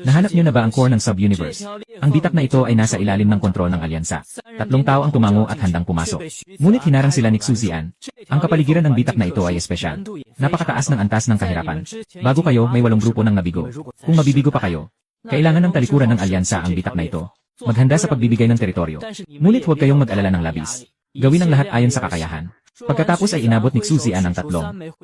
Nahanap niyo na ba ang core ng sub-universe? Ang bitak na ito ay nasa ilalim ng kontrol ng alyansa. 3 tao ang tumango at handang pumasok. Ngunit hinarang sila ni Xuzian. Ang kapaligiran ng bitak na ito ay espesyal. Napakataas ng antas ng kahirapan. Bago kayo, may 8 grupo ng nabigo. Kung mabibigo pa kayo, kailangan ng talikuran ng alyansa ang bitak na ito. Maghanda sa pagbibigay ng teritoryo. Ngunit huwag kayong mag-alala ng labis. Gawin ang lahat ayon sa kakayahan. Pagkatapos ay inabot ni Xuzian ang 3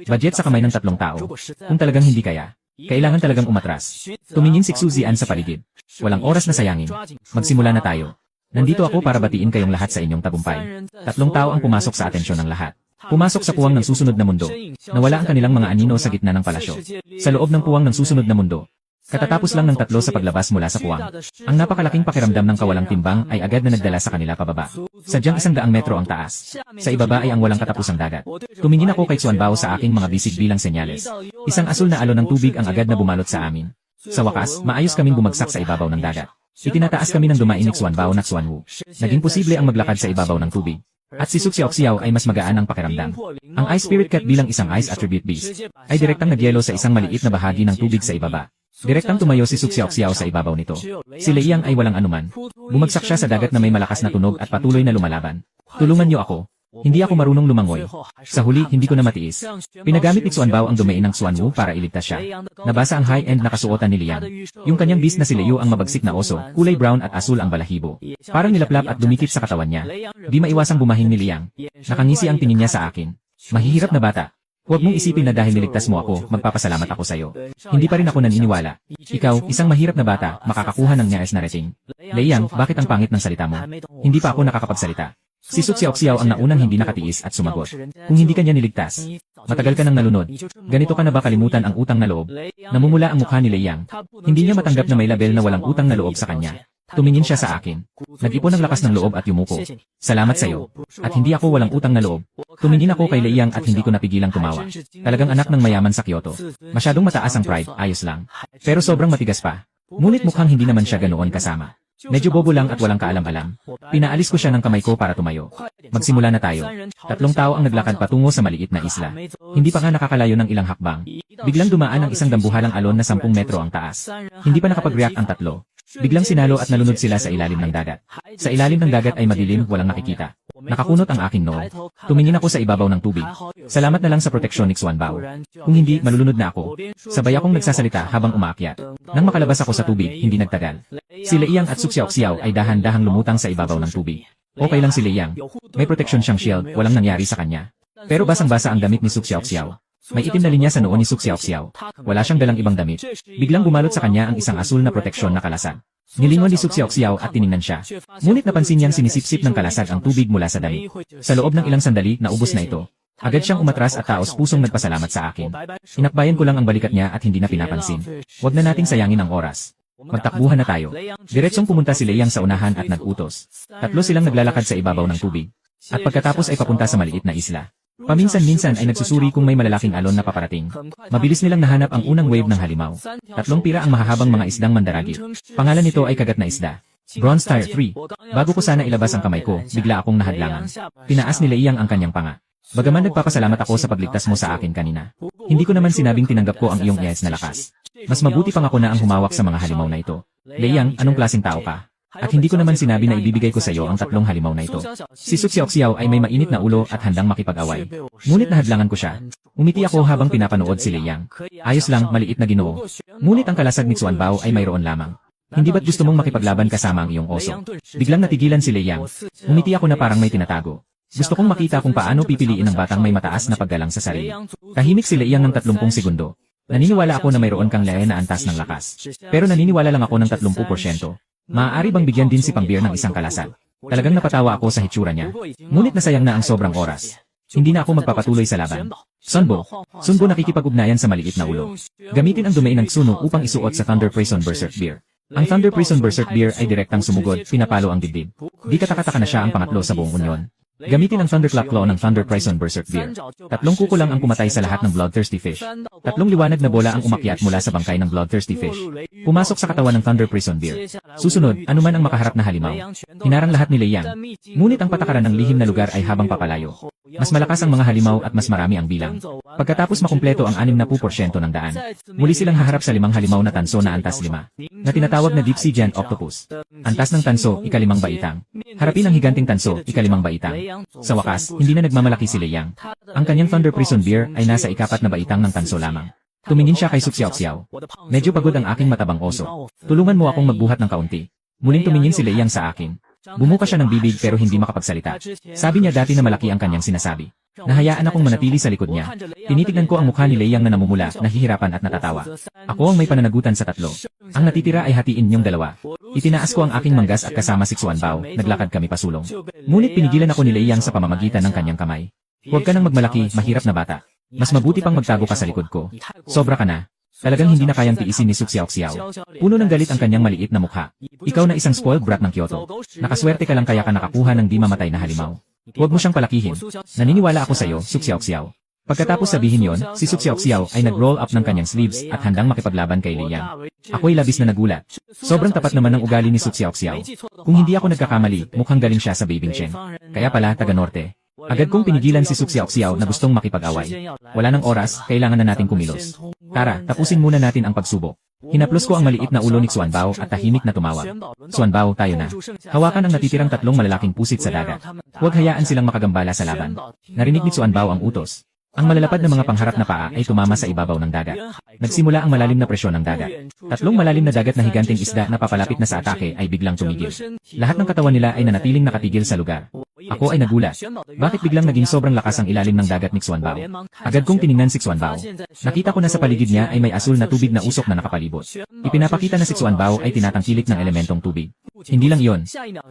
budget sa kamay ng 3 tao. Kung talagang hindi kaya, kailangan talagang umatras. Tumingin si Xuzian sa paligid. Walang oras na sayangin. Magsimula na tayo. Nandito ako para batiin kayong lahat sa inyong tagumpay. 3 tao ang pumasok sa atensyon ng lahat. Pumasok sa puwang ng susunod na mundo. Nawala ang kanilang mga anino sa gitna ng palasyo. Sa loob ng puwang ng susunod na mundo. Katatapos lang ng 3 sa paglabas mula sa puwang. Ang napakalaking pakiramdam ng kawalang timbang ay agad na nagdala sa kanila pababa. Sadyang 100 metro ang taas. Sa ibaba ay ang walang katapusang dagat. Tumingin ako kay Xuanbao sa aking mga bisig bilang senyales. Isang asul na alon ng tubig ang agad na bumalot sa amin. Sa wakas, maayos kaming bumagsak sa ibabaw ng dagat. Itinataas kami ng dumain ni Xuanbao na Xuanwu. Naging posible ang maglakad sa ibabaw ng tubig. At si Suxiaoxiao ay mas magaan ang pakiramdam. Ang Ice Spirit Cat bilang isang Ice Attribute Beast ay direktang nagyelo sa isang maliit na bahagi ng tubig sa ibaba. Direktang tumayo si Suxiaoxiao sa ibabaw nito. Si Lei Yang ay walang anuman. Bumagsak siya sa dagat na may malakas na tunog at patuloy na lumalaban. Tulungan niyo ako. Hindi ako marunong lumangoy. Sa huli, hindi ko na matiis. Pinagamit ni Xuanbao ang domain ng Xuanwu para iligtas siya. Nabasa ang high-end na kasuotan ni Liang. Yung kanyang beast na si Liu ang mabagsik na oso, kulay brown at asul ang balahibo. Parang nilaplap at dumikit sa katawan niya. Di maiwasang bumahin ni Liang. Nakangisi ang tingin niya sa akin. Mahihirap na bata. Huwag mong isipin na dahil niligtas mo ako, magpapasalamat ako sa'yo. Hindi pa rin ako naniniwala. Ikaw, isang mahirap na bata, makakakuha ng niyas na rating. Lei Yang, bakit ang pangit ng salita mo? Hindi pa ako nakakapagsalita. Si Suxiaoxiao ang naunang hindi nakatiis at sumagot. Kung hindi ka niya niligtas, matagal ka nang nalunod. Ganito ka na ba kalimutan ang utang na loob? Namumula ang mukha ni Lei Yang. Hindi niya matanggap na may label na walang utang na loob sa kanya. Tumingin siya sa akin. Nag-ipon ng lakas ng loob at yumuko. Salamat sa'yo. At hindi ako walang utang na loob. Tumingin ako kay Lei Yang at hindi ko napigilang tumawa. Talagang anak ng mayaman sa Kyoto. Masyadong mataas ang pride, ayos lang. Pero sobrang matigas pa. Ngunit mukhang hindi naman siya ganoon kasama. Medyo bobo lang at walang kaalam-alam. Pinaalis ko siya ng kamay ko para tumayo. Magsimula na tayo. 3 tao ang naglakad patungo sa maliit na isla. Hindi pa nga nakakalayo ng ilang hakbang. Biglang dumaan ang isang dambuhalang alon na 10 metro ang taas. Hindi pa nakapag-react ang 3. Biglang sinalo at nalunod sila sa ilalim ng dagat. Sa ilalim ng dagat ay madilim, walang nakikita. Nakakunot ang aking noo. Tumingin ako sa ibabaw ng tubig. Salamat na lang sa proteksyon ni Xuanbao. Kung hindi, malulunod na ako. Sabay akong nagsasalita habang umaakyat. Nang makalabas ako sa tubig, hindi nagtagal. Si Lei Yang at Suxiaoxiao ay dahan-dahang lumutang sa ibabaw ng tubig. Okay lang si Lei Yang. May proteksyon siyang shield, walang nangyari sa kanya. Pero basang-basa ang damit ni Suxiaoxiao. May itim na linya sa noo ni Suxiaoxiao. Wala siyang dalang ibang damit. Biglang bumalot sa kanya ang isang asul na proteksyon na kalasag. Nilingon ni Suxiaoxiao at tiningnan siya. Ngunit napansin niyang sinisipsip ng kalasag ang tubig mula sa damit. Sa loob ng ilang sandali, naubos na ito. Agad siyang umatras at taos pusong nagpasalamat sa akin. Inakbayan ko lang ang balikat niya at hindi na pinapansin. Huwag na nating sayangin ang oras. Magtakbuhan na tayo. Diretsong pumunta si Lei Yang sa unahan at nag-utos. 3 silang naglalakad sa ibabaw ng tubig. At pagkatapos ay papunta sa maliit na isla. Paminsan-minsan ay nagsusuri kung may malalaking alon na paparating. Mabilis nilang nahanap ang unang wave ng halimaw. 3 pira ang mahahabang mga isdang mandaragit. Pangalan nito ay kagat na isda. Bronze Tier 3. Bago ko sana ilabas ang kamay ko, bigla akong nahadlangan. Pinaas ni Lei Yang ang kanyang panga. Bagaman nagpapasalamat ako sa pagligtas mo sa akin kanina. Hindi ko naman sinabing tinanggap ko ang iyong yes na lakas. Mas mabuti pang ako na ang humawak sa mga halimaw na ito. Lei Yang, anong klaseng tao ka? At hindi ko naman sinabi na ibibigay ko sa iyo ang 3 halimaw na ito. Si Suxiaoxiao ay may mainit na ulo at handang makipag-away. Ngunit nahadlangan ko siya. Umiti ako habang pinapanood si Lei Yang. Ayos lang, maliit na ginoo. Ngunit ang kalasag ni Xuanbao ay mayroon lamang. Hindi ba't gusto mong makipaglaban kasama ang iyong oso? Biglang natigilan si Leyang. Umiti ako na parang may tinatago. Gusto kong makita kung paano pipiliin ng batang may mataas na paggalang sa sarili. Tahimik si Leyang ng 30 segundo. Naniniwala ako na mayroon kang Lea na antas ng lakas. Pero naniniwala lang ako ng 30%. Maaari bang bigyan din si Pangbear ng isang kalasal? Talagang napatawa ako sa hitsura niya. Ngunit nasayang na ang sobrang oras. Hindi na ako magpapatuloy sa laban. Sunbo nakikipag-ugnayan sa maliit na ulo. Gamitin ang domain ng Tsuno upang isuot sa Thunder Prison Berserk Bear. Ang Thunder Prison Berserk Bear ay direktang sumugod, pinapalo ang dibdib. Di katakataka na siya ang pangatlo sa buong unyon. Gamitin ang Thunderclap Claw ng Thunder Prison Berserk Bear. 3 kuko lang ang pumatay sa lahat ng Bloodthirsty Fish. 3 liwanag na bola ang umakyat mula sa bangkay ng Bloodthirsty Fish. Pumasok sa katawan ng Thunder Prison Bear. Susunod, anuman ang makaharap na halimaw. Hinarang lahat ni Leyang. Ngunit ang patakaran ng lihim na lugar ay habang papalayo. Mas malakas ang mga halimaw at mas marami ang bilang. Pagkatapos makumpleto ang 60% ng daan, muli silang haharap sa 5 halimaw na tanso na antas 5, na tinatawag na Deep Sea Giant Octopus. Antas ng tanso, ika-5 baitang. Harapin ang higanting tanso, ika-5 baitang. Sa wakas, hindi na nagmamalaki si Leyang. Ang kanyang Thunder Prison Bear ay nasa ika-4 na baitang ng tanso lamang. Tumingin siya kay Suxiao. Medyo pagod ang aking matabang oso. Tulungan mo akong magbuhat ng kaunti. Muling tumingin si Leyang sa akin. Bumuka siya ng bibig pero hindi makapagsalita. Sabi niya dati na malaki ang kanyang sinasabi. Nahayaan akong manatili sa likod niya. Tinitignan ko ang mukha ni Leyang na namumula, nahihirapan at natatawa. Ako ang may pananagutan sa 3. Ang natitira ay hatiin niyong 2. Itinaas ko ang aking manggas at kasama si Xuanbao, naglakad kami pasulong. Ngunit pinigilan ako ni Leyang sa pamamagitan ng kanyang kamay. Huwag ka nang magmalaki, mahirap na bata. Mas mabuti pang magtago ka sa likod ko. Sobra ka na. Talagang hindi na kayang tiisin ni Suxiao. Puno ng galit ang kanyang maliit na mukha. Ikaw na isang spoiled brat ng Kyoto. Nakaswerte ka lang kaya ka nakakuha ng di mamatay na halimaw. Huwag mo siyang palakihin. Naniniwala ako sa iyo, Suxiao. Pagkatapos sabihin yon, si Suxiao ay nag-roll up ng kanyang sleeves at handang makipaglaban kay Leyang. Ako'y labis na nagulat. Sobrang tapat naman ng ugali ni Suxiao. Kung hindi ako nagkakamali, mukhang galing siya sa Beibing Chen. Kaya pala, taga-norte. Agad kong pinigilan si Suxiao na gustong makipag-away. Wala nang oras, kailangan na nating kumilos. Tara, tapusin muna natin ang pagsubok. Hinaplos ko ang maliit na ulo ni Xuanbao at tahimik na tumawag. Xuanbao, tayo na. Hawakan ang natitirang 3 malalaking pusit sa dagat. Huwag hayaan silang makagambala sa laban. Narinig ni Xuanbao ang utos. Ang malalapad na mga pangharap na paa ay tumama sa ibabaw ng dagat. Nagsimula ang malalim na presyon ng dagat. 3 malalim na dagat na higanting isda na papalapit na sa atake ay biglang tumigil. Lahat ng katawan nila ay nanatiling nakatigil sa lugar. Ako ay nagulat. Bakit biglang naging sobrang lakas ang ilalim ng dagat ni Xuanbao? Agad kong tiningnan si Xuanbao. Nakita ko na sa paligid niya ay may asul na tubig na usok na nakapalibot. Ipinapakita na si Xuanbao ay tinatangkilik ng elementong tubig. Hindi lang yon.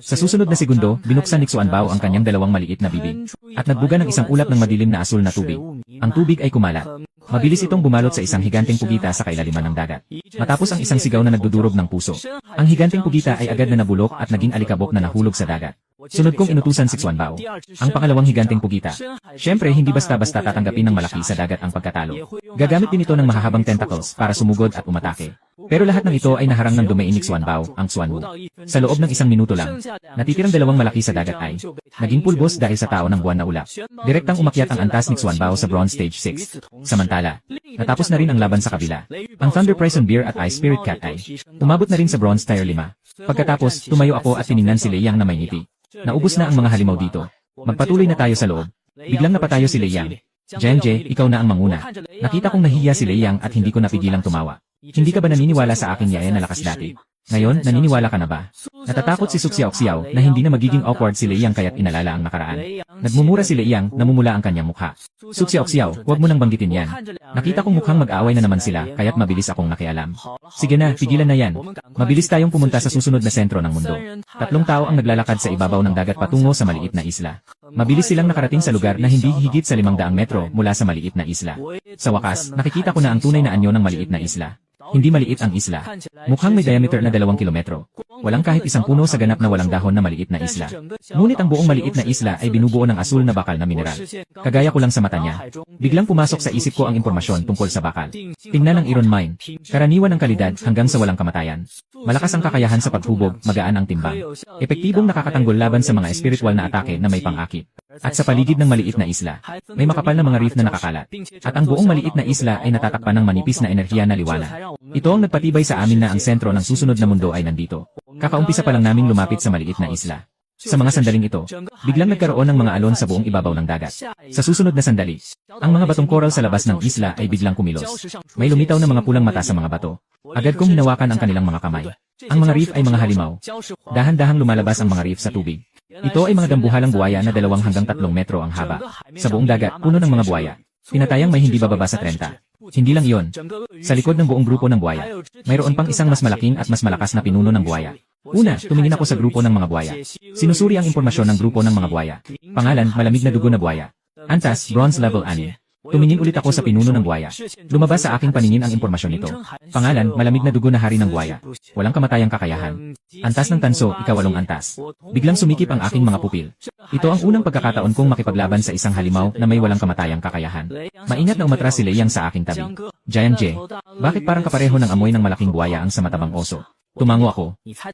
Sa susunod na segundo, binuksan ni Xuanbao ang kanyang 2 maliit na bibig. At nagbuga ng isang ulap ng madilim na asul na tubig. Ang tubig ay kumalat. Mabilis itong bumalot sa isang higanting pugita sa kailaliman ng dagat. Matapos ang isang sigaw na nagdudurog ng puso, ang higanting pugita ay agad na nabulok at naging alikabok na nahulog sa dagat. Sunod kong inutusan si Xuanbao, ang pangalawang higanting pugita. Siyempre, hindi basta-basta tatanggapin ng malaki sa dagat ang pagkatalo. Gagamit din ito ng mahahabang tentacles para sumugod at umatake. Pero lahat ng ito ay naharang ng domain ni Xuanbao, ang Xuanwu. Sa loob ng 1 minuto lang, natitirang 2 malaki sa dagat ay naging pulbos dahil sa tao ng buwan na ulap. Direktang umakyat ang antas ni Xuanbao sa Bronze Stage 6. Samantala, natapos na rin ang laban sa kabila. Ang Thunder Prison Bear at Ice Spirit Cat ay umabot na rin sa Bronze Tier 5. Pagkatapos, tumayo ako at tiningnan si Leyang na may ngiti. Naubos na ang mga halimaw dito. Magpatuloy na tayo sa loob. Biglang napatayo si Leyang. Jenje, ikaw na ang manguna. Nakita kong nahihiya si Leyang at hindi ko napigilang tumawa. Hindi ka ba naniniwala sa aking yaya na lakas dati? Ngayon, naniniwala ka na ba? Natatakot si Suxiao na hindi na magiging awkward si Leyang kaya't inalala ang nakaraan. Nagmumura si Leyang, namumula ang kanyang mukha. Suxiao, huwag mo nang banggitin yan. Nakita kong mukhang mag-aaway na naman sila kaya't mabilis akong nakialam. Sige na, pigilan na yan. Mabilis tayong pumunta sa susunod na sentro ng mundo. 3 tao ang naglalakad sa ibabaw ng dagat patungo sa maliit na isla. Mabilis silang nakarating sa lugar na hindi higit sa 500 metro mula sa maliit na isla. Sa wakas, nakikita ko na ang tunay na anyo ng maliit na isla. Hindi maliit ang isla. Mukhang may diameter na 2 kilometro. Walang kahit isang puno sa ganap na walang dahon na maliit na isla. Ngunit ang buong maliit na isla ay binubuo ng asul na bakal na mineral. Kagaya ko lang sa mata niya. Biglang pumasok sa isip ko ang impormasyon tungkol sa bakal. Tingnan ang iron mine. Karaniwan ng kalidad hanggang sa walang kamatayan. Malakas ang kakayahan sa paghubog, magaan ang timbang. Epektibong nakakatanggol laban sa mga espiritual na atake na may pang-akit. At sa paligid ng maliit na isla, may makapal na mga reef na nakakalat. At ang buong maliit na isla ay natatakpan ng manipis na enerhiya na liwanag. Ito ang nagpatibay sa amin na ang sentro ng susunod na mundo ay nandito. Kakaumpisa pa lang naming lumapit sa maliit na isla. Sa mga sandaling ito, biglang nagkaroon ng mga alon sa buong ibabaw ng dagat. Sa susunod na sandali, ang mga batong coral sa labas ng isla ay biglang kumilos. May lumitaw na mga pulang mata sa mga bato. Agad kong hinawakan ang kanilang mga kamay. Ang mga reef ay mga halimaw. Dahan-dahang lumalabas ang mga reef sa tubig. Ito ay mga dambuhalang buwaya na 2 hanggang 3 metro ang haba. Sa buong dagat, puno ng mga buwaya. Tinatayang may hindi bababa sa 30. Hindi lang iyon. Sa likod ng buong grupo ng buwaya, mayroon pang isang mas malaking at mas malakas na pinuno ng buwaya. Una, tumingin ako sa grupo ng mga buwaya. Sinusuri ang impormasyon ng grupo ng mga buwaya. Pangalan, malamig na dugo na buwaya. Antas, bronze level 6. Tumingin ulit ako sa pinuno ng buwaya. Lumabas sa aking paningin ang impormasyon nito. Pangalan, malamig na dugo na hari ng buwaya. Walang kamatayang kakayahan. Antas ng tanso, ika-8 antas. Biglang sumikip ang aking mga pupil. Ito ang unang pagkakataon kong makipaglaban sa isang halimaw na may walang kamatayang kakayahan. Maingat na umatras si Leyang sa aking tabi. Giant J, bakit parang kapareho ng amoy ng malaking buwaya ang sa matabang oso? Tumango ako.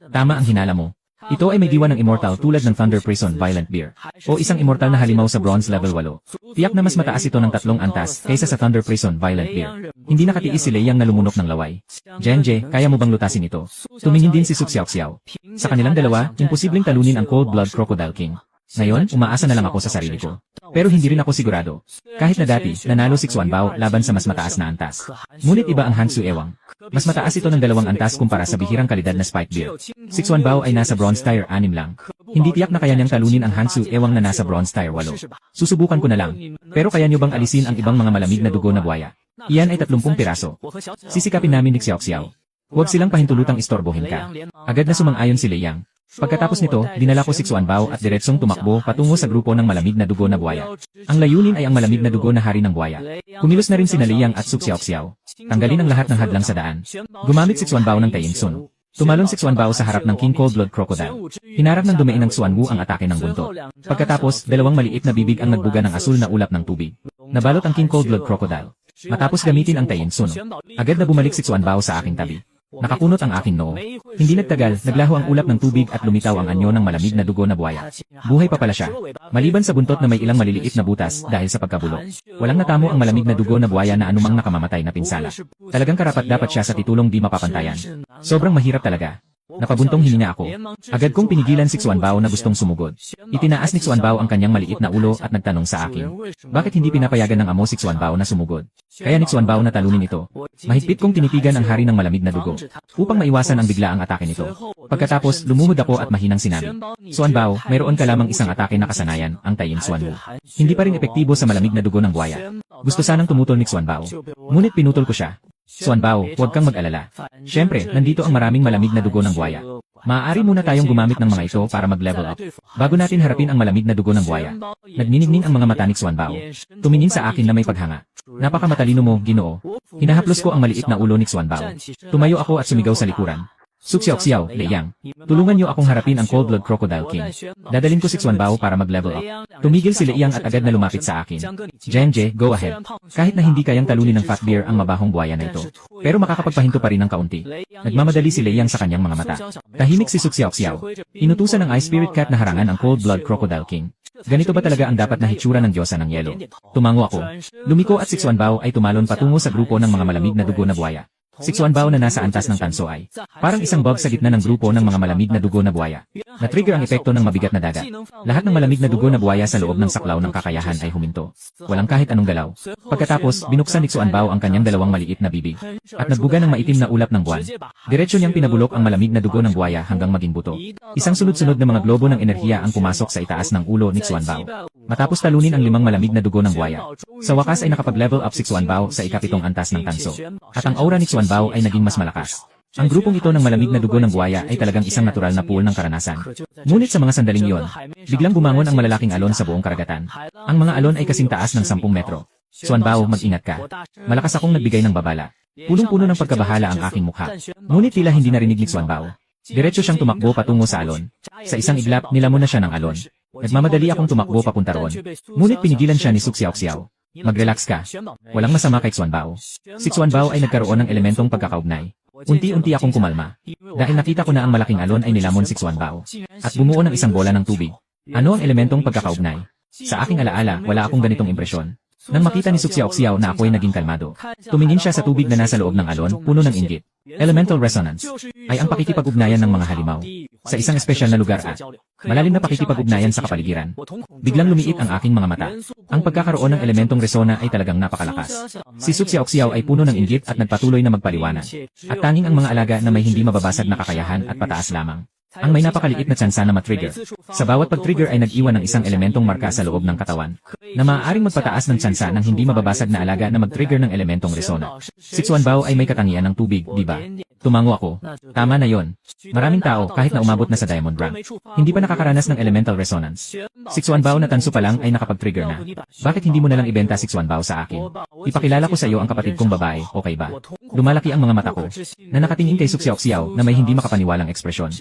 Tama ang hinala mo. Ito ay may diwa ng immortal tulad ng Thunder Prison Violent Bear. O isang immortal na halimaw sa bronze level 8. Tiyak na mas mataas ito ng 3 antas kaysa sa Thunder Prison Violent Bear. Hindi nakatiis si Leyang na lumunok ng laway. Genje, kaya mo bang lutasin ito? Tumingin din si Suxiaoxiao. Sa kanilang dalawa, imposibleng talunin ang Cold Blood Crocodile King. Ngayon, umaasa na lang ako sa sarili ko. Pero hindi rin ako sigurado. Kahit na dati, nanalo si Xuanbao laban sa mas mataas na antas. Ngunit iba ang Hansu Ewang. Mas mataas ito ng 2 antas kumpara sa bihirang kalidad na Spike Bear. Si Xuanbao ay nasa Bronze Tier 6 lang. Hindi tiyak na kaya niyang talunin ang Hansu Ewang na nasa Bronze Tier 8. Susubukan ko na lang. Pero kaya niyo bang alisin ang ibang mga malamig na dugo na buwaya? Iyan ay 30 piraso. Sisikapin namin ni Xiaoxiao. Huwag silang pahintulutang istorbohin ka. Agad na sumang-ayon si Leyang. Pagkatapos nito, dinala ko si Xuanbao at diretsong tumakbo patungo sa grupo ng malamig na dugo na buwaya. Ang layunin ay ang malamig na dugo na hari ng buwaya. Kumilos na rin si Leyang at Suxiaoxiao. Tanggalin ang lahat ng hadlang sa daan. Gumamit si Xuanbao ng Taiyinsun. Tumalon si Xuanbao sa harap ng King Cold Blood Crocodile. Hinarap ng dumain ng Xuanwu ang atake ng buntot. Pagkatapos, 2 maliit na bibig ang nagbuga ng asul na ulap ng tubig. Nabalot ang King Cold Blood Crocodile. Matapos gamitin ang Taiyinsun, agad na bumalik si Xuanbao sa aking tabi. Nakakunot ang aking noo. Hindi nagtagal, naglaho ang ulap ng tubig at lumitaw ang anyo ng malamig na dugo na buwaya. Buhay pa pala siya. Maliban sa buntot na may ilang maliliit na butas dahil sa pagkabulok. Walang natamo ang malamig na dugo na buwaya na anumang nakamamatay na pinsala. Talagang karapat-dapat siya sa titulong di mapapantayan. Sobrang mahirap talaga. Napabuntong hininga ako. Agad kong pinigilan si Xuanbao na gustong sumugod. Itinaas ni Xuanbao ang kanyang maliit na ulo at nagtanong sa akin. Bakit hindi pinapayagan ng amo si Xuanbao na sumugod? Kaya ni Xuanbao na talunin ito. Mahigpit kong tinitigan ang hari ng malamig na dugo upang maiwasan ang biglaang atake nito. Pagkatapos, lumuhod ako at mahinang sinabi. Xuanbao, mayroon ka lamang isang atake na kasanayan, ang Taiyin Xuanwu. Hindi pa rin epektibo sa malamig na dugo ng buwaya. Gusto sanang tumutol ni Xuanbao. Ngunit pinutol ko siya. Xuanbao, huwag kang mag-alala. Siyempre, nandito ang maraming malamig na dugo ng buwaya. Maaari muna tayong gumamit ng mga ito para mag-level up. Bago natin harapin ang malamig na dugo ng buwaya. Nagniningning ang mga mata ni Xuanbao. Tumingin sa akin na may paghanga. Napakamatalino mo, Ginoo. Hinahaplos ko ang maliit na ulo ni Xuanbao. Tumayo ako at sumigaw sa likuran. Suxiaoxiao, Leyang. Tulungan niyo akong harapin ang Cold Blood Crocodile King. Dadalin ko si Xuanbao para mag-level up. Tumigil si Leyang at agad na lumapit sa akin. Genje, go ahead. Kahit na hindi kayang talunin ng Fat Bear ang mabahong buwaya na ito. Pero makakapagpahinto pa rin ng kaunti. Nagmamadali si Leyang sa kanyang mga mata. Tahimik si Suxiaoxiao. Inutusan ng Ice Spirit Cat na harangan ang Cold Blood Crocodile King. Ganito ba talaga ang dapat na hitsura ng Diyosa ng Yelo? Tumango ako. Lumiko at si Xuanbao ay tumalon patungo sa grupo ng mga malamig na dugo na buwaya. Si Xuanbao na nasa antas ng tanso ay parang isang bug sa gitna ng grupo ng mga malamig na dugo na buwaya. Na-trigger ang epekto ng mabigat na dagat. Lahat ng malamig na dugo na buwaya sa loob ng saklaw ng kakayahan ay huminto. Walang kahit anong galaw. Pagkatapos, binuksan ni Xuanbao ang kanyang 2 maliit na bibig. At nagbuga ng maitim na ulap ng buwan. Diretso niyang pinabulok ang malamig na dugo ng buwaya hanggang maging buto. Isang sunod-sunod na mga globo ng enerhiya ang pumasok sa itaas ng ulo ni Xuanbao. Matapos talunin ang 5 malamig na dugo ng buwaya. Sa wakas ay nakapag-level up si Xuanbao sa ika-7 antas ng tanso. At ang aura ni Xuanbao ay naging mas malakas. Ang grupong ito ng malamig na dugo ng buwaya ay talagang isang natural na pool ng karanasan. Ngunit sa mga sandaling iyon, biglang bumangon ang malalaking alon sa buong karagatan. Ang mga alon ay kasing taas ng 10 metro. Xuanbao, mag-ingat ka. Malakas akong nagbigay ng babala. Punong-puno ng pagkabahala ang aking mukha. Ngunit tila hindi narinig ni Xuanbao. Diretso siyang tumakbo patungo sa alon. Sa isang iglap, nilamon na siya ng alon. Nagmamadali akong tumakbo papunta roon. Ngunit pinigilan siya ni Suxiaoxiao. Mag-relax ka. Walang masama kay Xuanbao. Si Xuanbao ay nagkaroon ng elementong pagkakaugnay. Unti-unti akong kumalma. Dahil nakita ko na ang malaking alon ay nilamon si Xuanbao. At bumuo ng isang bola ng tubig. Ano ang elementong pagkakaugnay? Sa aking alaala, wala akong ganitong impresyon. Nang makita ni Suxiaoxiao na ako'y naging kalmado, tumingin siya sa tubig na nasa loob ng alon, puno ng inggit. Elemental resonance ay ang pakikipag-ugnayan ng mga halimaw. sa isang espesyal na lugar at malalim na pakikipag-ugnayan sa kapaligiran. Biglang lumiit ang aking mga mata. Ang pagkakaroon ng elementong resona ay talagang napakalakas. Si Su Xiaoxiao ay puno ng inggit at nagpatuloy na magpaliwanag. At tanging ang mga alaga na may hindi mababasag na kakayahan at pataas lamang ang may napakaliit na tsansa na matrigger. Sa bawat pag-trigger ay nag-iwan ng isang elementong marka sa loob ng katawan na maaaring magpataas ng tsansa ng hindi mababasag na alaga na mag-trigger ng elementong resona. Si Xuanbao ay may katangian ng tubig, di ba? Tumango ako. Tama na yon. Maraming tao, kahit na umabot na sa diamond rank, hindi pa nakakaranas ng elemental resonance. Si Xuanbao na tanso pa lang ay nakapag-trigger na. Bakit hindi mo na lang ibenta si Xuanbao sa akin? Ipakilala ko sa iyo ang kapatid kong babae, okay ba? Lumalaki ang mga mata ko na nakatingin kay Su Xiaoxiao na may hindi makapaniwalang ekspresyon.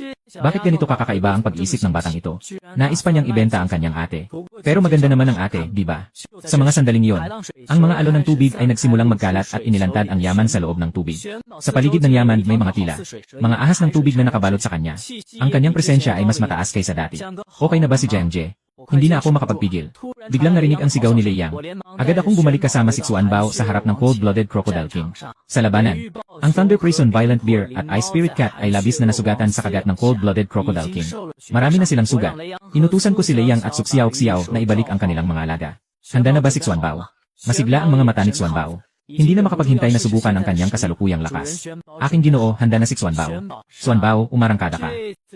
Bakit ganito kakakaiba ang pag-iisip ng batang ito? Nais pa niyang ibenta ang kanyang ate. Pero maganda naman ang ate, di ba? Sa mga sandaling iyon, ang mga alon ng tubig ay nagsimulang magkalat at inilantad ang yaman sa loob ng tubig. Sa paligid ng yaman may mga tila, mga ahas ng tubig na nakabalot sa kanya. Ang kanyang presensya ay mas mataas kaysa dati. Okay na ba si Jiangje? Hindi na ako makapagpigil. Biglang narinig ang sigaw ni Lei Yang. Agad akong bumalik kasama si Xuanbao sa harap ng cold-blooded Crocodile King. Sa labanan, ang Thunder Prison Violent Bear at Ice Spirit Cat ay labis na nasugatan sa kagat ng cold-blooded Crocodile King. Marami na silang sugat. Inutusan ko si Lei Yang at Su Xiaoxiao na ibalik ang kanilang mga alaga. Handa na ba si Xuanbao? Masigla ang mga mata ni Xuanbao. Hindi na makapaghintay na subukan ang kanyang kasalukuyang lakas. Aking Ginoo, handa na si Xuanbao. Xuanbao, umarangkada ka.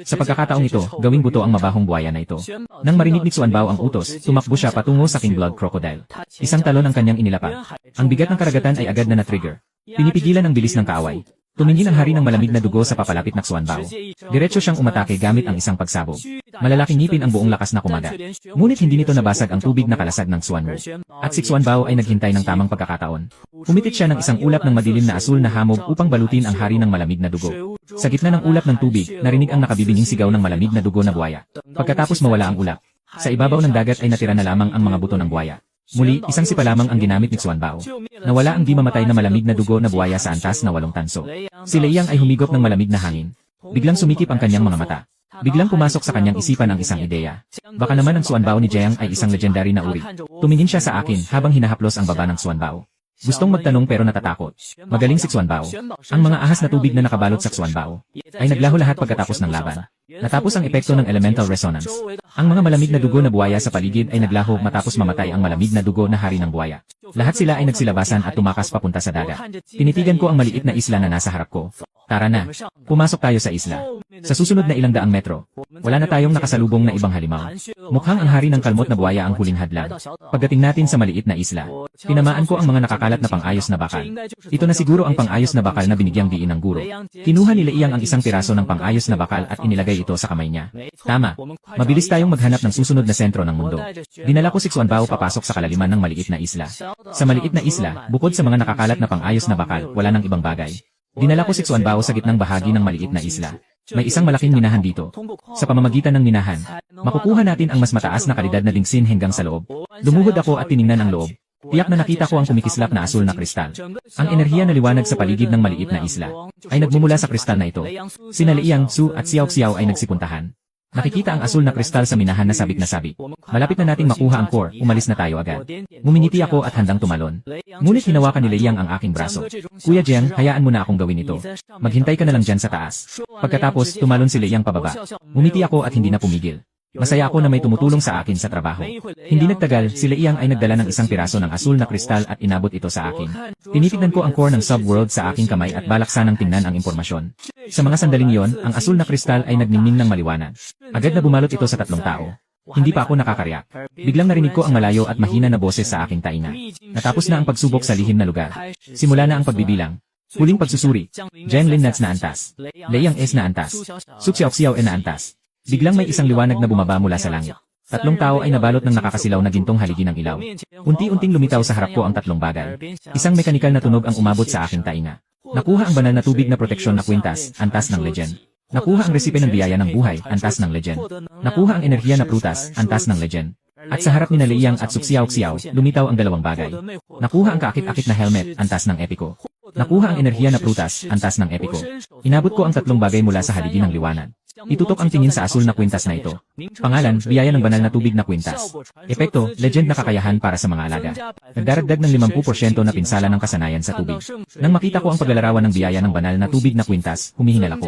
Sa pagkakataong ito, gawing buto ang mabahong buhaya na ito. Nang marinig ni Xuanbao ang utos, tumakbo siya patungo sa King Blood Crocodile. Isang talon ang kanyang inilapag. Ang bigat ng karagatan ay agad na na-trigger. Pinipigilan ang bilis ng kaaway. Tumingin ang hari ng malamig na dugo sa papalapit na Xuanbao. Diretso siyang umatake gamit ang isang pagsabog. Malalaking ngipin ang buong lakas na kumagat. Ngunit hindi nito nabasag ang tubig na kalasag ng Xuanwu. At si Xuanbao ay naghintay ng tamang pagkakataon. Pumitit siya ng isang ulap ng madilim na asul na hamog upang balutin ang hari ng malamig na dugo. Sa gitna ng ulap ng tubig, narinig ang nakabibinging sigaw ng malamig na dugo na buwaya. Pagkatapos mawala ang ulap, sa ibabaw ng dagat ay natira na lamang ang mga buto ng buwaya. Muli, isang sipa lamang ang ginamit ni Xuanbao. Nawala ang di mamatay na malamig na dugo na buwaya sa antas na 8 tanso. Si Lei Yang ay humigop ng malamig na hangin. Biglang sumikip ang kanyang mga mata. Biglang pumasok sa kanyang isipan ang isang ideya. Baka naman ang Xuanbao ni Jiang ay isang legendary na uri. Tumingin siya sa akin habang hinahaplos ang baba ng Xuanbao. Gustong magtanong pero natatakot. Magaling si Xuanbao. Ang mga ahas na tubig na nakabalot sa Xuanbao ay naglaho lahat pagkatapos ng laban. Natapos ang epekto ng elemental resonance. Ang mga malamig na dugo na buwaya sa paligid ay naglaho matapos mamatay ang malamig na dugo na hari ng buwaya. Lahat sila ay nagsilabasan at tumakas papunta sa dagat. Tinitigan ko ang maliit na isla na nasa harap ko. Tara na. Pumasok tayo sa isla. Sa susunod na ilang daang metro, wala na tayong nakasalubong na ibang halimaw. Mukhang ang hari ng kalmot na buwaya ang huling hadlang. Pagdating natin sa maliit na isla, tinamaan ko ang mga nakakalat na pang-ayos na bakal. Ito na siguro ang pang-ayos na bakal na binigyang diin ng guro. Kinuha ni Lei Yang ang isang piraso ng pang-ayos na bakal at inilagay ito sa kamay niya. Tama. Mabilis tayong maghanap ng susunod na sentro ng mundo. Dinala ko si Xuanbao papasok sa kalaliman ng maliit na isla. Sa maliit na isla, bukod sa mga nakakalat na pang-ayos na bakal, wala nang ibang bagay. Dinala ko si Xuanbao sa gitnang bahagi ng maliit na isla. May isang malaking minahan dito. Sa pamamagitan ng minahan, makukuha natin ang mas mataas na kalidad na dingsin hanggang sa loob. Lumuhod ako at tiningnan ang loob. Tiyak na nakita ko ang kumikislap na asul na kristal. Ang enerhiya na liwanag sa paligid ng maliit na isla ay nagmumula sa kristal na ito. Sina Lei Yang, Su at Xiaoxiao ay nagsipuntahan. Nakikita ang asul na kristal sa minahan na sabik na sabik. Malapit na nating makuha ang core, umalis na tayo agad. Ngumingiti ako at handang tumalon. Ngunit hinawakan ni Lei Yang ang aking braso. Kuya Jiang, hayaan mo na akong gawin ito. Maghintay ka na lang dyan sa taas. Pagkatapos, tumalon si Lei Yang pababa. Ngumiti ako at hindi na pumigil. Masaya ako na may tumutulong sa akin sa trabaho. Hindi nagtagal, si Lei Yang ay nagdala ng isang piraso ng asul na kristal at inabot ito sa akin. Tinitignan ko ang core ng subworld sa aking kamay at balak sanang tingnan ang impormasyon. Sa mga sandaling iyon, ang asul na kristal ay nagningning ng maliwanag. Agad na bumalot ito sa 3 tao. Hindi pa ako nakakariyak. Biglang narinig ko ang malayo at mahina na boses sa aking tainga. Natapos na ang pagsubok sa lihim na lugar. Simula na ang pagbibilang. Huling pagsusuri. Jiang Lin Nats na antas. Lei Yang S na antas. Su Xiaoxiao N na antas. Biglang may isang liwanag na bumaba mula sa langit. 3 tao ay nabalot ng nakakasilaw na gintong haligi ng ilaw. Unti-unting lumitaw sa harap ko ang 3 bagay. Isang mekanikal na tunog ang umabot sa aking tainga. Nakuha ang banal na tubig na proteksyon na kwintas, antas ng legend. Nakuha ang resipe ng biyaya ng buhay, antas ng legend. Nakuha ang enerhiya na prutas, antas ng legend. At sa harap ni Lei Yang at Su Xiaoxiao, lumitaw ang 2 bagay. Nakuha ang kaakit-akit na helmet, antas ng epiko. Nakuha ang enerhiya na prutas, antas ng epiko. Inabot ko ang 3 bagay mula sa haligi ng liwanag. Itutok ang tingin sa asul na kwintas na ito. Pangalan, biyaya ng banal na tubig na kwintas. Epekto, legend na kakayahan para sa mga alaga. Nagdaragdag ng 50% na pinsala ng kasanayan sa tubig. Nang makita ko ang paglalarawan ng biyaya ng banal na tubig na kwintas, humihingal ako.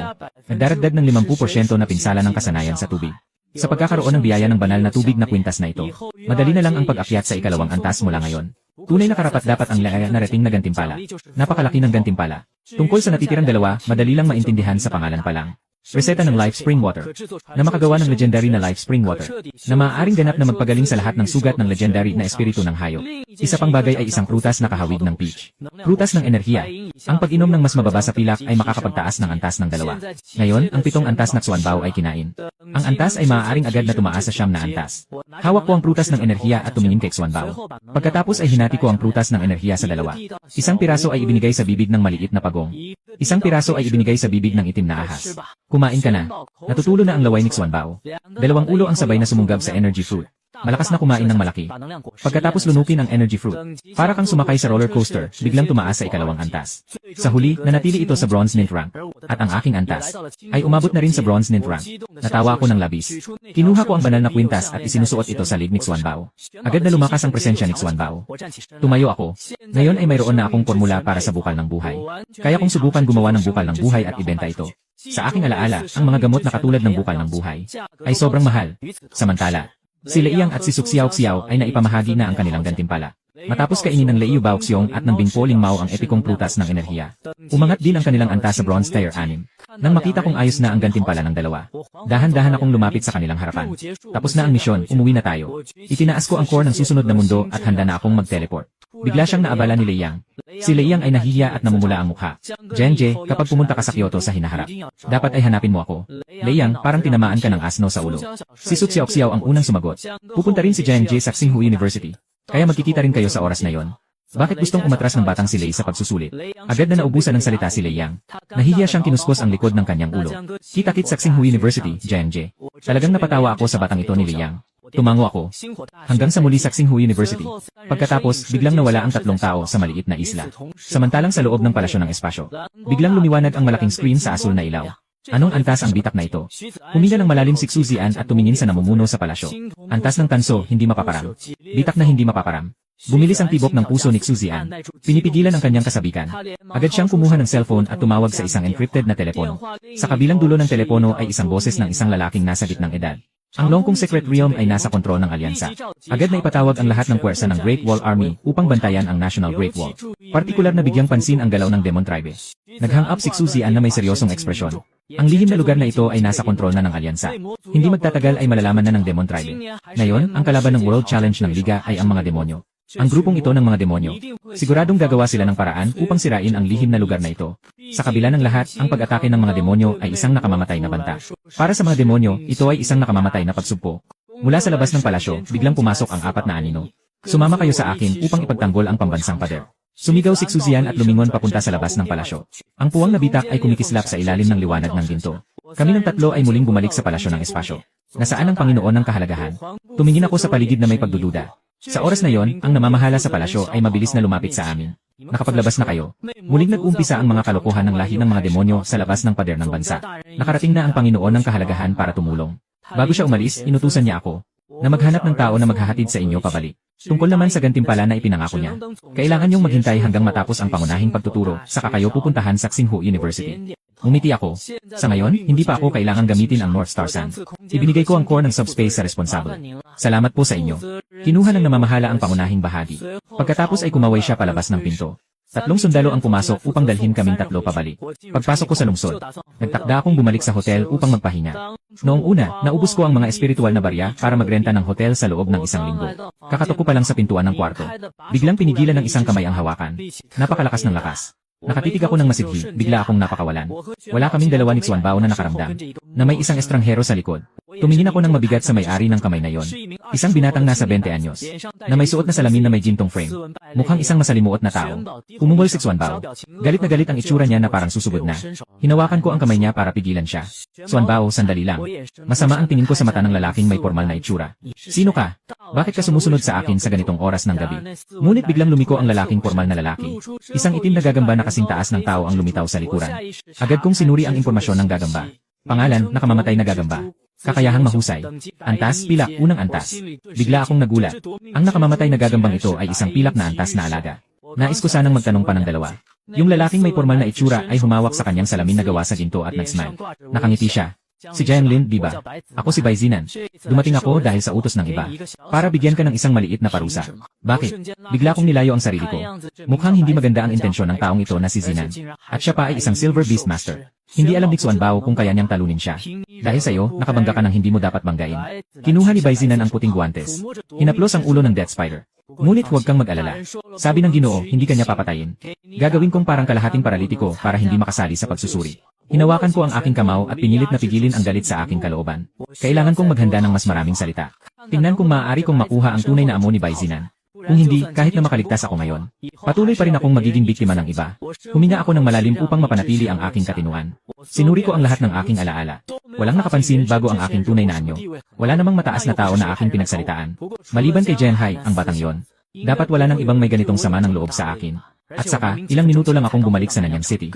Nagdaragdag ng 50% na pinsala ng kasanayan sa tubig. Sa pagkakaroon ng biyaya ng banal na tubig na kwintas na ito, madali na lang ang pag-akyat sa ikalawang antas mula ngayon. Tunay na karapat-dapat ang narating na gantimpala. Napakalaki ng gantimpala. Tungkol sa natitirang dalawa, madali lang maintindihan sa pangalan pa lang. Reseta ng Life Spring Water. Na makagawa ng legendary na Life Spring Water. Na maaaring ganap na magpagaling sa lahat ng sugat ng legendary na espiritu ng hayop. Isa pang bagay ay isang prutas na kahawig ng peach. Prutas ng enerhiya. Ang pag-inom ng mas mababa sa pilak ay makakapagtaas ng antas ng dalawa. Ngayon, ang 7 antas na Xuanbao ay kinain. Ang antas ay maaaring agad na tumaas sa 9 na antas. Hawak ko ang prutas ng enerhiya at tumingin kay Xuanbao. Pagkatapos ay hinati ko ang prutas ng enerhiya sa dalawa. Isang piraso ay ibinigay sa bibig ng maliit na pagong. Isang piraso ay ibinigay sa bibig ng itim na ahas. Kumain ka na. Natutulo na ang laway ni Xuanbao. 2 ulo ang sabay na sumunggab sa energy fruit. Malakas na kumain ng malaki. Pagkatapos lunukin ang energy fruit, para kang sumakay sa roller coaster, biglang tumaas sa ikalawang antas. Sa huli, nanatili ito sa bronze ninth rank. At ang aking antas ay umabot na rin sa bronze ninth rank. Natawa ako ng labis. Kinuha ko ang banal na kwintas at isinusuot ito sa lig ni Xuanbao. Agad na lumakas ang presensya ni Xuanbao. Tumayo ako. Ngayon ay mayroon na akong formula para sa bukal ng buhay. Kaya kong subukan gumawa ng bukal ng buhay at ibenta ito. Sa aking alaala, ang mga gamot na katulad ng bukal ng buhay ay sobrang mahal. Samantala, si Leiyang at si Suxiao ay naipamahagi na ang kanilang gantimpala. Matapos kainin ng Leiyu Baoxiong at ng Bingpo Lingmao ang epikong prutas ng enerhiya, umangat din ang kanilang antas sa bronze tier 6. Nang makita kong ayos na ang gantimpala ng dalawa, dahan-dahan akong lumapit sa kanilang harapan. Tapos na ang misyon, umuwi na tayo. Itinaas ko ang core ng susunod na mundo at handa na akong mag-teleport. Bigla siyang naabala ni Leiyang. Si Leiyang ay nahihiya at namumula ang mukha. Genje, kapag pumunta ka sa Kyoto sa hinaharap, dapat ay hanapin mo ako. Leiyang, parang tinamaan ka ng asno sa ulo. Si Suxiao ang unang sumagot. Pupunta rin si Genje sa Tsinghua University. Kaya magkikita rin kayo sa oras na yon. Bakit gustong umatras ng batang si Lei sa pagsusulit? Agad na naubusan ng salita si Leiyang. Nahihiya siyang kinuskos ang likod ng kanyang ulo. Kita-kit sa Tsinghua University, Genje. Talagang napatawa ako sa batang ito ni Leiyang. Tumango ako. Hanggang sa muli sa Tsinghua University. Pagkatapos, biglang nawala ang 3 tao sa maliit na isla. Samantalang sa loob ng palasyo ng espasyo, biglang lumiwanag ang malaking screen sa asul na ilaw. Anong antas ang bitak na ito? Huminga ng malalim si Xuzian at tumingin sa namumuno sa palasyo. Antas ng tanso, hindi mapaparam. Bitak na hindi mapaparam. Bumilis ang tibok ng puso ni Xuzian. Pinipigilan ang kanyang kasabikan. Agad siyang kumuha ng cellphone at tumawag sa isang encrypted na telepono. Sa kabilang dulo ng telepono ay isang boses ng isang lalaking nasa gitnang edad. Ang Longkong Secret Realm ay nasa kontrol ng alyansa. Agad na ipatawag ang lahat ng puwersa ng Great Wall Army upang bantayan ang National Great Wall. Partikular na bigyang pansin ang galaw ng Demon Tribe. Naghang up si Xuzian na may seryosong ekspresyon. Ang lihim na lugar na ito ay nasa kontrol na ng alyansa. Hindi magtatagal ay malalaman na ng Demon Tribe. Ngayon, ang kalaban ng World Challenge ng Liga ay ang mga demonyo. Ang grupong ito ng mga demonyo, siguradong gagawa sila ng paraan upang sirain ang lihim na lugar na ito. Sa kabila ng lahat, ang pag-atake ng mga demonyo ay isang nakamamatay na banta. Para sa mga demonyo, ito ay isang nakamamatay na pagsugpo. Mula sa labas ng palasyo, biglang pumasok ang 4 na anino. Sumama kayo sa akin upang ipagtanggol ang pambansang pader. Sumigaw si Xuzian at lumingon papunta sa labas ng palasyo. Ang puwang na bitak ay kumikislap sa ilalim ng liwanag ng ginto. Kami ng 3 ay muling bumalik sa palasyo ng espasyo. Nasaan ang Panginoon ng kahalagahan? Tumingin ako sa paligid na may pagdududa. Sa oras na yon, ang namamahala sa palasyo ay mabilis na lumapit sa amin. Nakapaglabas na kayo. Muling nag-umpisa ang mga kalokohan ng lahi ng mga demonyo sa labas ng pader ng bansa. Nakarating na ang Panginoon ng kahalagahan para tumulong. Bago siya umalis, inutusan niya ako na maghanap ng tao na maghahatid sa inyo pabalik. Tungkol naman sa gantimpala na ipinangako niya, kailangan niyong maghintay hanggang matapos ang pangunahing pagtuturo, saka kayo pupuntahan sa Tsinghua University. Umiti ako. Sa ngayon, hindi pa ako kailangan gamitin ang North Star Sand. Ibinigay ko ang core ng subspace sa responsable. Salamat po sa inyo. Kinuha ng namamahala ang pangunahing bahagi. Pagkatapos ay kumaway siya palabas ng pinto. 3 sundalo ang pumasok upang dalhin kaming 3 pabalik. Pagpasok ko sa lungsod, nagtakda akong bumalik sa hotel upang magpahinga. Noong una, naubos ko ang mga espiritual na barya para magrenta ng hotel sa loob ng 1 linggo. Kakatok ko pa lang sa pintuan ng kwarto. Biglang pinigilan ng isang kamay ang hawakan. Napakalakas ng lakas. Nakatitig ako ng masidhi, bigla akong napakawalan. Wala kaming 2 ni Xuanbao na nakaramdam, na may isang estranghero sa likod. Tumingin ako ng mabigat sa may-ari ng kamay na yon. Isang binatang nasa 20 anyos, na may suot na salamin na may gintong frame. Mukhang isang masalimuot na tao. Umungol si Xuanbao. Galit na galit ang itsura niya na parang susugod na. Hinawakan ko ang kamay niya para pigilan siya. Xuanbao, sandali lang. Masama ang tingin ko sa mata ng lalaking may formal na itsura. Sino ka? Bakit ka sumusunod sa akin sa ganitong oras ng gabi? Ngunit biglang lumiko ang lalaking formal na lalaki. Isang itim na gagamba na kasing taas ng tao ang lumitaw sa likuran. Agad kong sinuri ang impormasyon ng gagamba. Pangalan, nakamamatay na gagamba. Kakayahang mahusay. Antas, pilak, unang antas. Bigla akong nagulat. Ang nakamamatay na gagambang ito ay isang pilak na antas na alaga. Nais ko sanang magtanong pa ng dalawa. Yung lalaking may formal na itsura ay humawak sa kanyang salamin na gawa sa ginto at nag-smile. Nakangiti siya. Si Jianlin, di ba? Ako si Baizinan. Dumating ako dahil sa utos ng iba. Para bigyan ka ng isang maliit na parusa. Bakit? Bigla kong nilayo ang sarili ko. Mukhang hindi maganda ang intensyon ng taong ito na si Zinan. At siya pa ay isang Silver Beast Master. Hindi alam ni Xuanbao kung kaya niyang talunin siya. Dahil sa'yo, nakabangga ka ng hindi mo dapat banggain. Kinuha ni Baizinan ang puting guwantes. Hinaplos ang ulo ng Death Spider. Ngunit huwag kang mag-alala. Sabi ng Ginoo, hindi kanya papatayin. Gagawin kong parang kalahating paralitiko para hindi makasali sa pagsusuri. Hinawakan ko ang aking kamao at pinilit na pigilin ang galit sa aking kalooban. Kailangan kong maghanda ng mas maraming salita. Tingnan kung maaari kong makuha ang tunay na amo ni Baizinan. Kung hindi, kahit na makaligtas ako ngayon, patuloy pa rin akong magiging biktima ng iba. Huminga ako ng malalim upang mapanatili ang aking katinuan. Sinuri ko ang lahat ng aking alaala. Walang nakapansin bago ang aking tunay na anyo. Wala namang mataas na tao na aking pinagsalitaan. Maliban kay Genhai, ang batang yon. Dapat wala nang ibang may ganitong sama ng loob sa akin. At saka, ilang minuto lang akong bumalik sa Nanyang City.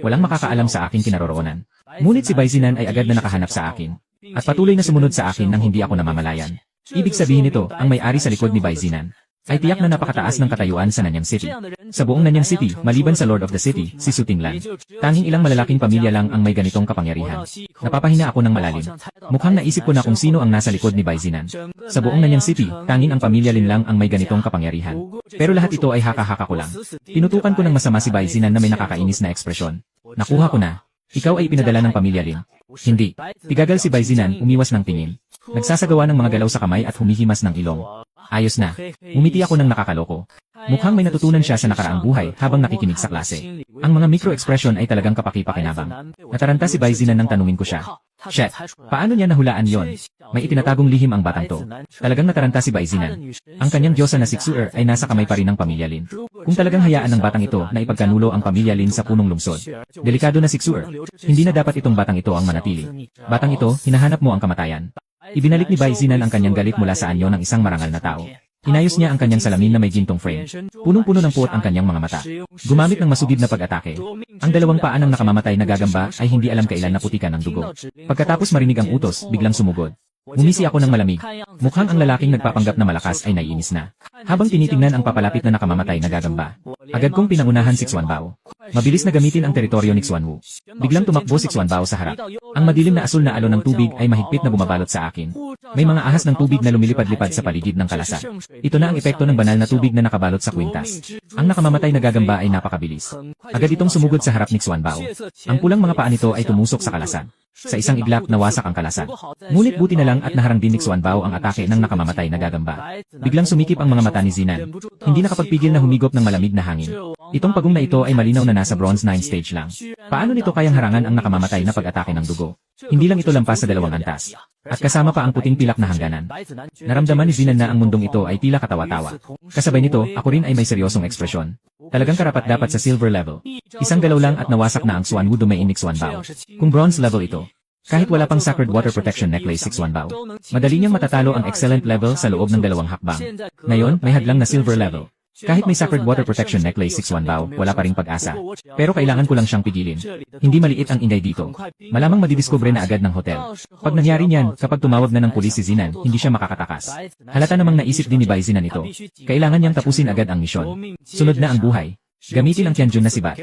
Walang makakaalam sa aking kinaroroonan. Ngunit si Baizinan ay agad na nakahanap sa akin. At patuloy na sumunod sa akin nang hindi ako namamalayan. Ibig sabihin nito, ang may-ari sa likod ni Baizinan ay tiyak na napakataas ng katayuan sa Nanyang City. Sa buong Nanyang City, maliban sa Lord of the City, si Su Tinglan, tanging ilang malalaking pamilya lang ang may ganitong kapangyarihan. Napapahina ako ng malalim. Mukhang naisip ko na kung sino ang nasa likod ni Baizinan. Sa buong Nanyang City, tanging ang pamilya Lin lang ang may ganitong kapangyarihan. Pero lahat ito ay haka-haka ko lang. Tinutukan ko ng masama si Baizinan na may nakakainis na ekspresyon. Nakuha ko na. Ikaw ay pinadala ng pamilya Lin. Hindi. Tigagal si Baizinan, umiwas ng tingin. Nagsasagawa ng mga galaw sa kamay at humihimas ng ilong. Ayos na. Umiti ako ng nakakaloko. Mukhang may natutunan siya sa nakaraang buhay habang nakikinig sa klase. Ang mga micro-expression ay talagang kapaki-pakinabang. Nataranta si Baizinan nang tanungin ko siya. Shit, paano niya nahulaan yon? May itinatagong lihim ang batang to. Talagang nataranta si Baizinan. Ang kanyang diyosa na Sixuer ay nasa kamay pa rin ng pamilya Lin. Kung talagang hayaan ng batang ito na ipagkanulo ang pamilya Lin sa punong lungsod. Delikado na Sixuer. Hindi na dapat itong batang ito ang manatili. Batang ito, hinahanap mo ang kamatayan. Ibinalik ni Baizinan ang kanyang galit mula sa anyo ng isang marangal na tao. Inayos niya ang kanyang salamin na may gintong frame. Punong-puno ng puot ang kanyang mga mata. Gumamit ng masugid na pag-atake. Ang dalawang paa ng nakamamatay na gagamba ay hindi alam kailan naputikan ng dugo. Pagkatapos marinig ang utos, biglang sumugod. Umisi ako ng malamig. Mukhang ang lalaking nagpapanggap na malakas ay naiinis na. Habang tinitingnan ang papalapit na nakamamatay na gagamba, agad kong pinangunahan si Xuanbao. Mabilis na gamitin ang teritoryo ni Xuanwu. Biglang tumakbo si Xuanbao sa harap. Ang madilim na asul na alon ng tubig ay mahigpit na bumabalot sa akin. May mga ahas ng tubig na lumilipad-lipad sa paligid ng kalasan. Ito na ang epekto ng banal na tubig na nakabalot sa kwintas. Ang nakamamatay na gagamba ay napakabilis. Agad itong sumugod sa harap ni Xuanbao. Ang pulang mga paa nito ay tumusok sa kalasan. Sa isang iglap, nawasak ang kalasan. Ngunit buti na lang at naharang din ni Xuanbao ang atake ng nakamamatay na gagamba. Biglang sumikip ang mga mata ni Zinan. Hindi nakapagpigil na humigop ng malamig na hangin. Itong pagong na ito ay malinaw na nasa Bronze 9 stage lang. Paano nito kayang harangan ang nakamamatay na pag-atake ng dugo? Hindi lang ito lampas sa dalawang antas. At kasama pa ang puting pilak na hangganan. Naramdaman ni Zinan na ang mundong ito ay tila katawa-tawa. Kasabay nito, ako rin ay may seryosong ekspresyon. Talagang karapat-dapat sa silver level. Isang galaw lang at nawasak na ang Xuanwu domain ni Xuanbao. Kung bronze level ito, kahit wala pang Sacred Water Protection Necklace si Xuanbao, madali niyang matatalo ang excellent level sa loob ng dalawang hakbang. Ngayon, may hadlang na silver level. Kahit may Sacred Water Protection Necklace si Xuanbao, wala pa ring pag-asa. Pero kailangan ko lang siyang pigilin. Hindi maliit ang ingay dito. Malamang madidiskubre na agad ng hotel. Pag nangyari niyan, kapag tumawag na ng pulis si Zinan, hindi siya makakatakas. Halata namang naisip din ni Baizinan ito. Kailangan niyang tapusin agad ang misyon. Sunod na ang buhay. Gamitin ang Tianjun na sibat.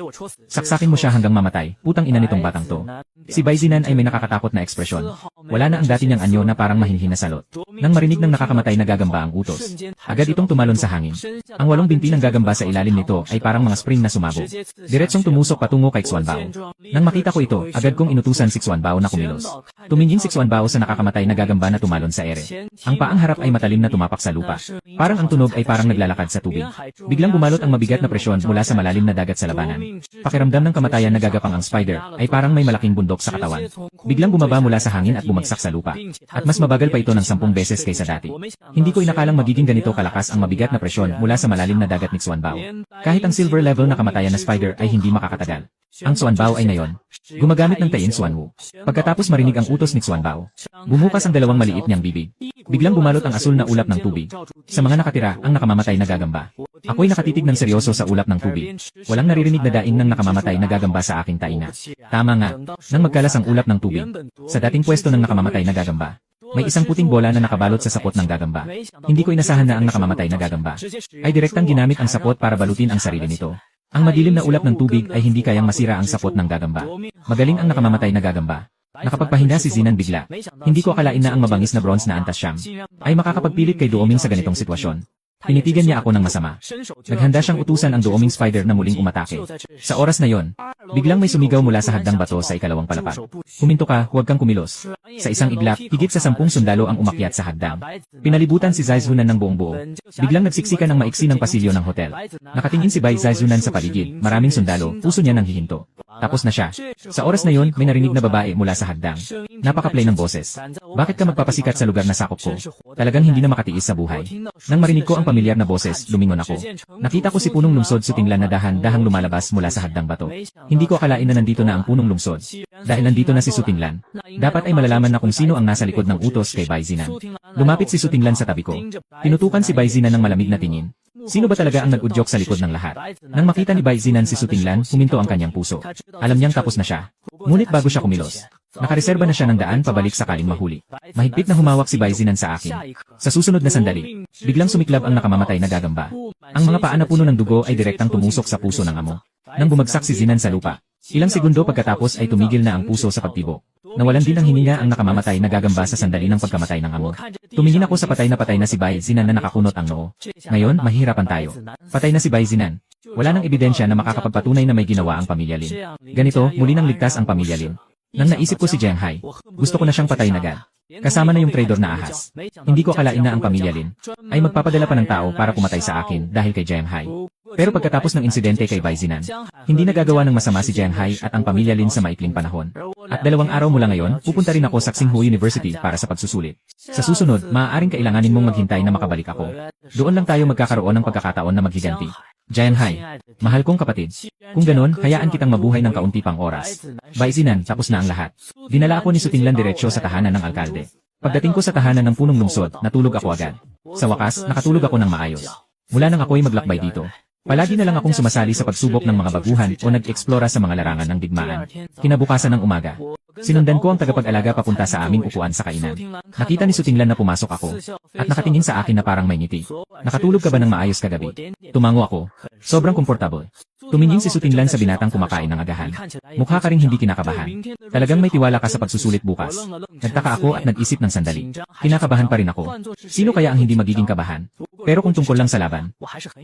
Saksakin mo siya hanggang mamatay, putang ina nitong batang to. Si Baizinan ay may nakakatakot na ekspresyon. Wala na ang dati niyang anyo na parang mahinhin na salot. Nang marinig ng nakakamatay na gagamba ang utos, agad itong tumalon sa hangin. Ang 8 binti ng gagamba sa ilalim nito ay parang mga spring na sumabog. Diretsong tumusok patungo kay Xuanbao. Nang makita ko ito, agad kong inutusan si Xuanbao na kumilos. Tumingin si Xuanbao sa nakakamatay na gagamba na tumalon sa ere. Ang paang harap ay matalim na tumapak sa lupa. Parang ang tunog ay parang naglalakad sa tubig. Biglang bumalot ang mabigat na presyon mula sa malalim na dagat sa labanan. Pakiramdam ng kamatayan na gagapang ang spider ay parang may malaking bundok sa katawan. Biglang bumaba mula sa hangin at bumagsak sa lupa. At mas mabagal pa ito ng 10 beses kaysa dati. Hindi ko inakalang magiging ganito kalakas ang mabigat na presyon mula sa malalim na dagat ni Xuanbao. Kahit ang silver level na kamatayan na spider ay hindi makakatagal. Ang Xuanbao ay nayon. Gumagamit ng tayin Xuanwu. Pagkatapos marinig ang utos ni Xuanbao, bumukas ang dalawang maliit niyang bibig. Biglang bumalot ang asul na ulap ng tubig. Sa mga nakatira, ang nakamamatay na gagamba. Ako'y nakatitig ng seryoso sa ulap ng tubig. Walang naririnig na daing ng nakamamatay na gagamba sa aking taina. Tama nga, nang magkalas ang ulap ng tubig. Sa dating pwesto ng nakamamatay na gagamba, may isang puting bola na nakabalot sa sapot ng gagamba. Hindi ko inasahan na ang nakamamatay na gagamba ay direktang ginamit ang sapot para balutin ang sarili nito. Ang madilim na ulap ng tubig ay hindi kayang masira ang sapot ng gagamba. Magaling ang nakamamatay na gagamba. Nakapagpahinga si Zinan bigla. Hindi ko akalain na ang mabangis na bronze na antas siyam ay makakapagpilit kay Duoming sa ganitong sitwasyon. Tinitigan niya ako ng masama. Naghanda siyang utusan ang Duoming Spider na muling umatake. Sa oras na yon, biglang may sumigaw mula sa hagdang bato sa ikalawang palapag. Huminto ka, huwag kang kumilos. Sa isang iglap, higit sa 10 sundalo ang umakyat sa hagdang. Pinalibutan si Zaizunan ng buong buo. Biglang nagsiksikan ng maiksi ng pasilyo ng hotel. Nakatingin si Bai Zaizunan sa paligid, maraming sundalo, puso niya nang hihinto. Tapos na siya. Sa oras na yon, may narinig na babae mula sa hagdang. Napaka-play ng boses. Bakit ka magpapasikat sa lugar na sakop ko? Talagang hindi na makatiis sa buhay. Nang marinig ko ang pamilyar na boses, lumingon ako. Nakita ko si punong lungsod Sutinglan na dahan-dahang lumalabas mula sa hagdang bato. Hindi ko akalain na nandito na ang punong lungsod. Dahil nandito na si Sutinglan, dapat ay malalaman na kung sino ang nasa likod ng utos kay Bai Zinan. Lumapit si Sutinglan sa tabi ko. Tinutukan si Bai Zinan ng malamig na tingin. Sino ba talaga ang nag-udyok sa likod ng lahat? Nang makita ni Bai Zinan si Sutinglan, huminto ang kanyang puso. Alam niyang tapos na siya. Ngunit bago siya kumilos, nakareserba na siya ng daan pabalik sakaling mahuli. Mahigpit na humawak si Bai Zinan sa akin. Sa susunod na sandali, biglang sumiklab ang nakamamatay na gagamba. Ang mga paa na puno ng dugo ay direktang tumusok sa puso ng amo. Nang bumagsak si Zinan sa lupa, ilang segundo pagkatapos ay tumigil na ang puso sa pagtibo. Nawalan din ng hininga ang nakamamatay na gagamba sa sandali ng pagkamatay ng amo. Tumingin ako sa patay na si Bai Zinan na nakakunot ang noo. Ngayon, mahihirapan tayo. Patay na si Bai Zinan. Wala nang ebidensya na makakapagpatunay na may ginawa ang pamilya Lin. Ganito, muli nang ligtas ang pamilya Lin. Nang naisip ko si Jiang Hai, gusto ko na siyang patayin agad. Kasama na yung traidor na ahas. Hindi ko akalain na ang pamilya Lin ay magpapadala pa ng tao para pumatay sa akin dahil kay Jiang Hai. Pero pagkatapos ng insidente kay Bai Zinan, hindi nagagawa ng masama si Jiang Hai at ang pamilya Lin sa maikling panahon. At 2 araw mula ngayon, pupunta rin ako sa Tsinghua University para sa pagsusulit. Sa susunod, maaaring kailanganin mong maghintay na makabalik ako. Doon lang tayo magkakaroon ng pagkakataon na maghiganti. Jiang Hai, mahal kong kapatid. Kung ganon, hayaan kitang mabuhay ng kaunti pang oras. Bai Zinan, tapos na ang lahat. Dinala ako ni Sutinglan diretsyo sa tahanan ng alkalde. Pagdating ko sa tahanan ng punong lungsod, natulog ako agad. Sa wakas, nakatulog ako ng maayos. Mula nang ako'y maglakbay dito, palagi na lang akong sumasali sa pagsubok ng mga baguhan o nag-eksplora sa mga larangan ng digmaan. Kinabukasan ng umaga, sinundan ko ang tagapag-alaga papunta sa aming upuan sa kainan. Nakita ni Sutinglan na pumasok ako, at nakatingin sa akin na parang may ngiti. Nakatulog ka ba ng maayos kagabi? Tumango ako. Sobrang komportable. Tumingin si Sutinglan sa binatang kumakain ng agahan. Mukha ka ring hindi kinakabahan. Talagang may tiwala ka sa pagsusulit bukas. Nagtaka ako at nag-isip ng sandali. Kinakabahan pa rin ako. Sino kaya ang hindi magiging kabahan? Pero kung tungkol lang sa laban,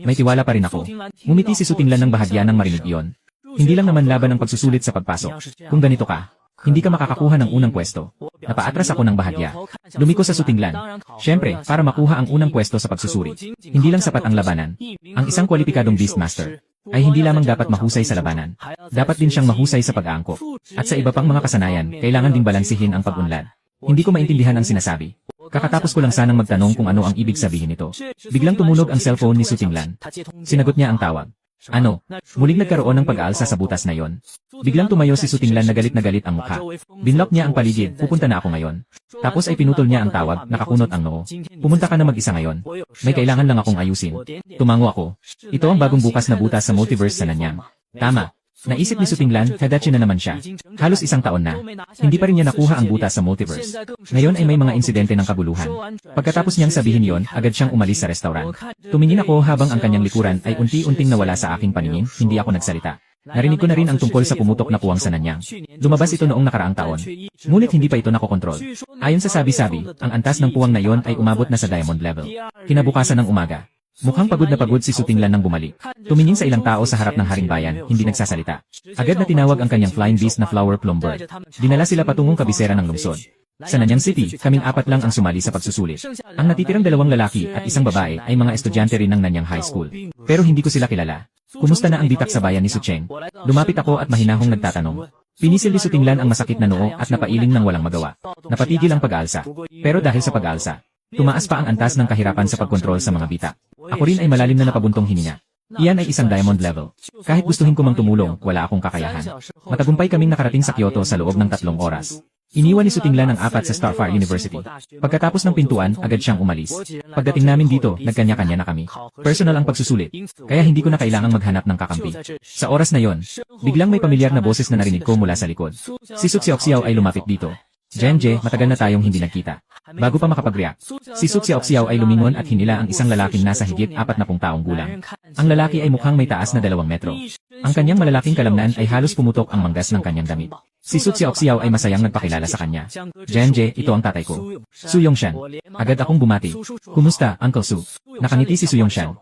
may tiwala pa rin ako. Ngumiti si Sutinglan ng bahagya nang marinig iyon. Hindi lang naman laban ang pagsusulit sa pagpasok. Kung ganito ka, hindi ka makakakuha ng unang pwesto. Napaatras ako ng bahagya. Lumiko sa Sutinglan. Siyempre, para makuha ang unang pwesto sa pagsusuri, hindi lang sapat ang labanan. Ang isang kwalipikadong Beastmaster ay hindi lamang dapat mahusay sa labanan. Dapat din siyang mahusay sa pag-aangkop. At sa iba pang mga kasanayan, kailangan ding balansihin ang pag-unlad. Hindi ko maintindihan ang sinasabi. Kakatapos ko lang sanang magtanong kung ano ang ibig sabihin nito. Biglang tumunog ang cellphone ni Sutinglan. Sinagot niya ang tawag. Ano? Muling nagkaroon ng pag-aalsa sa butas na yon. Biglang tumayo si Sutinglan na galit ang mukha. Binlock niya ang paligid, pupunta na ako ngayon. Tapos ay pinutol niya ang tawag, nakakunot ang noo. Pumunta ka na mag-isa ngayon. May kailangan lang akong ayusin. Tumango ako. Ito ang bagong bukas na butas sa multiverse sa Nanyang. Tama. Naisip ni Sutinglan, Hadachi na naman siya. Halos 1 taon na. Hindi pa rin niya nakuha ang butas sa multiverse. Ngayon ay may mga insidente ng kabuluhan. Pagkatapos niyang sabihin yon, agad siyang umalis sa restaurant. Tumingin ako habang ang kanyang likuran ay unti-unting nawala sa aking paningin, hindi ako nagsalita. Narinig ko na rin ang tungkol sa pumutok na puwang sa Nanyang. Lumabas ito noong nakaraang taon. Ngunit hindi pa ito nakokontrol. Ayon sa sabi-sabi, ang antas ng puwang na yon ay umabot na sa diamond level. Kinabukasan ng umaga, mukhang pagod na pagod si Sutinglan nang bumalik. Tumingin sa ilang tao sa harap ng Haring Bayan, hindi nagsasalita. Agad na tinawag ang kanyang flying beast na Flower Plume Bird. Dinala sila patungong kabisera ng lungsod. Sa Nanyang City, kaming 4 lang ang sumali sa pagsusulit. Ang natitirang 2 lalaki at 1 babae ay mga estudyante rin ng Nanyang High School. Pero hindi ko sila kilala. Kumusta na ang bitak sa bayan ni Sucheng? Lumapit ako at mahinahong nagtatanong. Pinisil ni Sutinglan ang masakit na noo at napailing ng walang magawa. Napatigil ang pag-aalsa. Pero dahil sa pag-aalsa, tumaas pa ang antas ng kahirapan sa pagkontrol sa mga bitak. Ako rin ay malalim na napabuntong hininga. Iyan ay isang diamond level. Kahit gustuhin ko mang tumulong, wala akong kakayahan. Matagumpay kaming nakarating sa Kyoto sa loob ng 3 oras. Iniwan ni Su Tinglan ang 4 sa Starfire University. Pagkatapos ng pintuan, agad siyang umalis. Pagdating namin dito, nagkanya-kanya na kami. Personal ang pagsusulit, kaya hindi ko na kailangang maghanap ng kakampi. Sa oras na yon, biglang may pamilyar na boses na narinig ko mula sa likod. Si Su Xiaoxiao ay lumapit dito. Jenje, matagal na tayong hindi nagkita. Bago pa makapag-react, si Su Xiaoxiao ay lumingon at hinila ang isang lalaking nasa higit 40 taong gulang. Ang lalaki ay mukhang may taas na 2 metro. Ang kanyang malalaking kalamnan ay halos pumutok ang manggas ng kanyang damit. Si Su Xiaoxiao ay masayang nagpakilala sa kanya. Jenje, ito ang tatay ko. Su Yongshan. Agad akong bumati. Kumusta, Uncle Su? Nakangiti si Su Yongshan.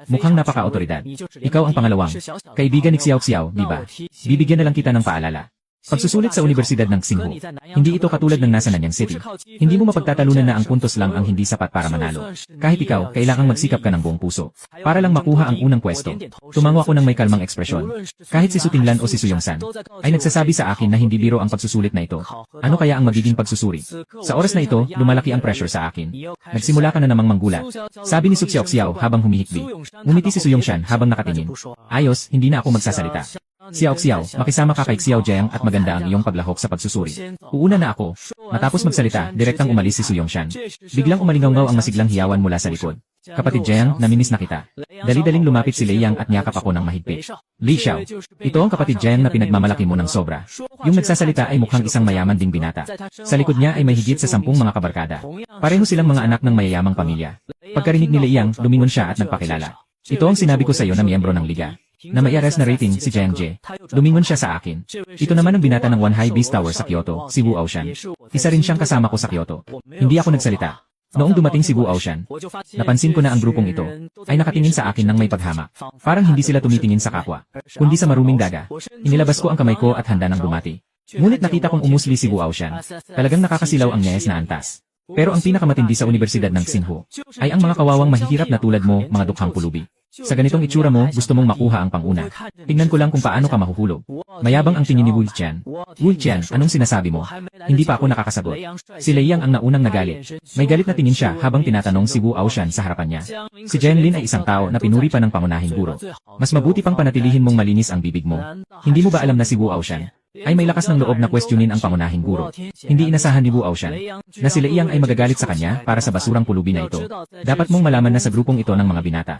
Mukhang napaka-autoridad. Ikaw ang pangalawang kaibigan ni Xiaoxiao, di ba? Bibigyan na lang kita ng paalala. Pagsusulit sa Universidad ng Xinghu, hindi ito katulad ng nasa Nanyang City. Hindi mo mapagtatalunan na ang puntos lang ang hindi sapat para manalo. Kahit ikaw, kailangang magsikap ka ng buong puso. Para lang makuha ang unang pwesto. Tumango ako ng may kalmang ekspresyon. Kahit si Su Tinglan o si Su Yongsan, ay nagsasabi sa akin na hindi biro ang pagsusulit na ito. Ano kaya ang magiging pagsusuri? Sa oras na ito, lumalaki ang pressure sa akin. Nagsimula ka na namang manggulat. Sabi ni Su Xiaoxiao habang humihikbi. Ngumiti si Su Yongshan habang nakatingin. Ayos, hindi na ako magsasalita. Xiaoxiao, makisama ka kay Xiao Jiang at maganda ang iyong paglahok sa pagsusuri. Uuna na ako. Matapos magsalita, direktang umalis si Su Yongshan. Biglang umalingaw-ngaw ang masiglang hiyawan mula sa likod. Kapatid Jiang, namimiss na kita. Dali-daling lumapit si Lei Yang at niyakap ako ng mahigpit. Li Xiao, ito ang kapatid Jiang na pinagmamalaki mo ng sobra. Yung nagsasalita ay mukhang isang mayaman ding binata. Sa likod niya ay may higit sa 10 mga kabarkada. Pareho silang mga anak ng mayayamang pamilya. Pagkarinig ni Lei Yang, lumingon siya at nagpakilala. Ito ang sinabi ko sa iyo na miyembro ng liga. Na may aras na rating si Jiang Jie. Lumingon siya sa akin. Ito naman ang binata ng One High Beast Tower sa Kyoto, si Wu Aoshan. Isa rin siyang kasama ko sa Kyoto. Hindi ako nagsalita. Noong dumating si Wu Aoshan, napansin ko na ang grupong ito ay nakatingin sa akin ng may paghamak. Parang hindi sila tumitingin sa kapwa, kundi sa maruming daga. Inilabas ko ang kamay ko at handa ng bumati. Ngunit nakita kong umusli si Wu Aoshan. Talagang nakakasilaw ang nyayas na antas. Pero ang pinakamatindi sa Universidad ng Xinghu ay ang mga kawawang mahihirap na tulad mo, mga dukhang pulubi. Sa ganitong itsura mo, gusto mong makuha ang panguna. Tingnan ko lang kung paano ka mahuhulog. Mayabang ang tingin ni Wu Qian. Wu Qian, anong sinasabi mo? Hindi pa ako nakakasagot. Si Lei Yang ang naunang nagalit. May galit na tingin siya habang tinatanong si Wu Aoshan sa harapan niya. Si Jiang Lin ay isang tao na pinuri pa ng pangunahing guro. Mas mabuti pang panatilihin mong malinis ang bibig mo. Hindi mo ba alam na si Wu Aoshan ay may lakas ng loob na questionin ang pangunahing guro? Hindi inasahan ni Wu Aoshan na si Lei Yang ay magagalit sa kanya para sa basurang pulubi na ito. Dapat mong malaman na sa grupong ito ng mga binata,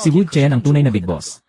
si Wu Qian ang tunay na big boss.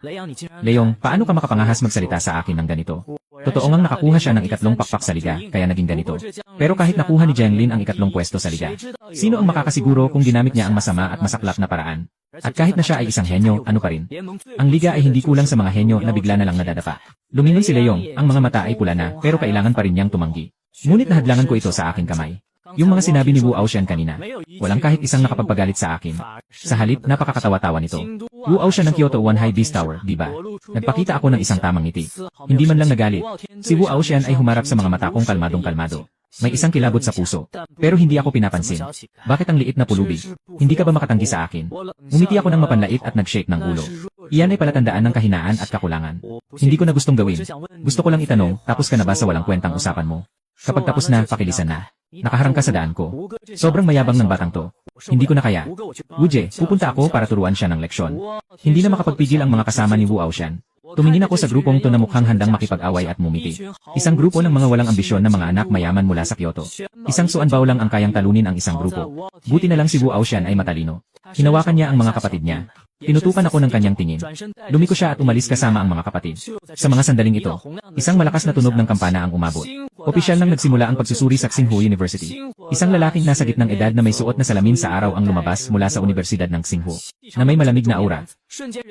Leong, paano ka makapangahas magsalita sa akin ng ganito? Totoo ngang nakakuha siya ng ikatlong pakpak sa liga, kaya naging ganito. Pero kahit nakuha ni Jiang Lin ang ikatlong pwesto sa liga, sino ang makakasiguro kung ginamit niya ang masama at masaklap na paraan? At kahit na siya ay isang henyo, ano pa rin? Ang liga ay hindi kulang sa mga henyo na bigla na lang nadadapa. Lumingon si Leong, ang mga mata ay pula na, pero kailangan pa rin niyang tumanggi. Ngunit nahadlangan ko ito sa aking kamay. Yung mga sinabi ni Wu Aoshan kanina, walang kahit isang nakapagpagalit sa akin. Sa halip, napakakatawa-tawa nito. Wu Aoshan ng Kyoto One High Beast Tower, di ba? Nagpakita ako ng isang tamang ngiti. Hindi man lang nagalit. Si Wu Aoshan ay humarap sa mga mata kong kalmadong-kalmado. May isang kilabot sa puso. Pero hindi ako pinapansin. Bakit ang liit na pulubi? Hindi ka ba makatanggi sa akin? Ngumiti ako ng mapanlait at nag-shake ng ulo. Iyan ay palatandaan ng kahinaan at kakulangan. Hindi ko na gustong gawin. Gusto ko lang itanong, tapos ka na ba sa walang kwentang usapan mo? Kapag tapos na, pakilisan na. Nakaharang ka sa daan ko. Sobrang mayabang ng batang to. Hindi ko na kaya. Wuje, pupunta ako para turuan siya ng leksyon. Hindi na makapagpigil ang mga kasama ni Wu Aoshan. Tumingin ako sa grupong to na mukhang handang makipag-away at mumiti. Isang grupo ng mga walang ambisyon na mga anak mayaman mula sa Kyoto. Isang suanbaw lang ang kayang talunin ang isang grupo. Buti na lang si Wu Aoshan ay matalino. Hinawakan niya ang mga kapatid niya. Tinutukan ako ng kanyang tingin. Lumiko siya at umalis kasama ang mga kapatid. Sa mga sandaling ito, isang malakas na tunog ng kampana ang umabot. Opisyal nang nagsimula ang pagsusuri sa Xinghu University. Isang lalaking nasa gitnang edad na may suot na salamin sa araw ang lumabas mula sa Universidad ng Xinghu, na may malamig na aura.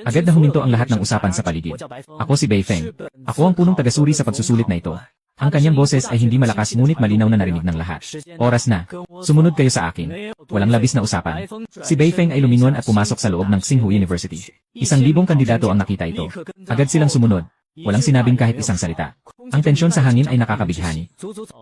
Agad na huminto ang lahat ng usapan sa paligid. Ako si Bei Feng. Ako ang punong tagasuri sa pagsusulit na ito. Ang kanyang boses ay hindi malakas ngunit malinaw na narinig ng lahat. Oras na. Sumunod kayo sa akin. Walang labis na usapan. Si Bei Feng ay lumingon at pumasok sa loob ng Xinghu University. 1,000 kandidato ang nakita ito. Agad silang sumunod. Walang sinabing kahit isang salita. Ang tensyon sa hangin ay nakakabighani.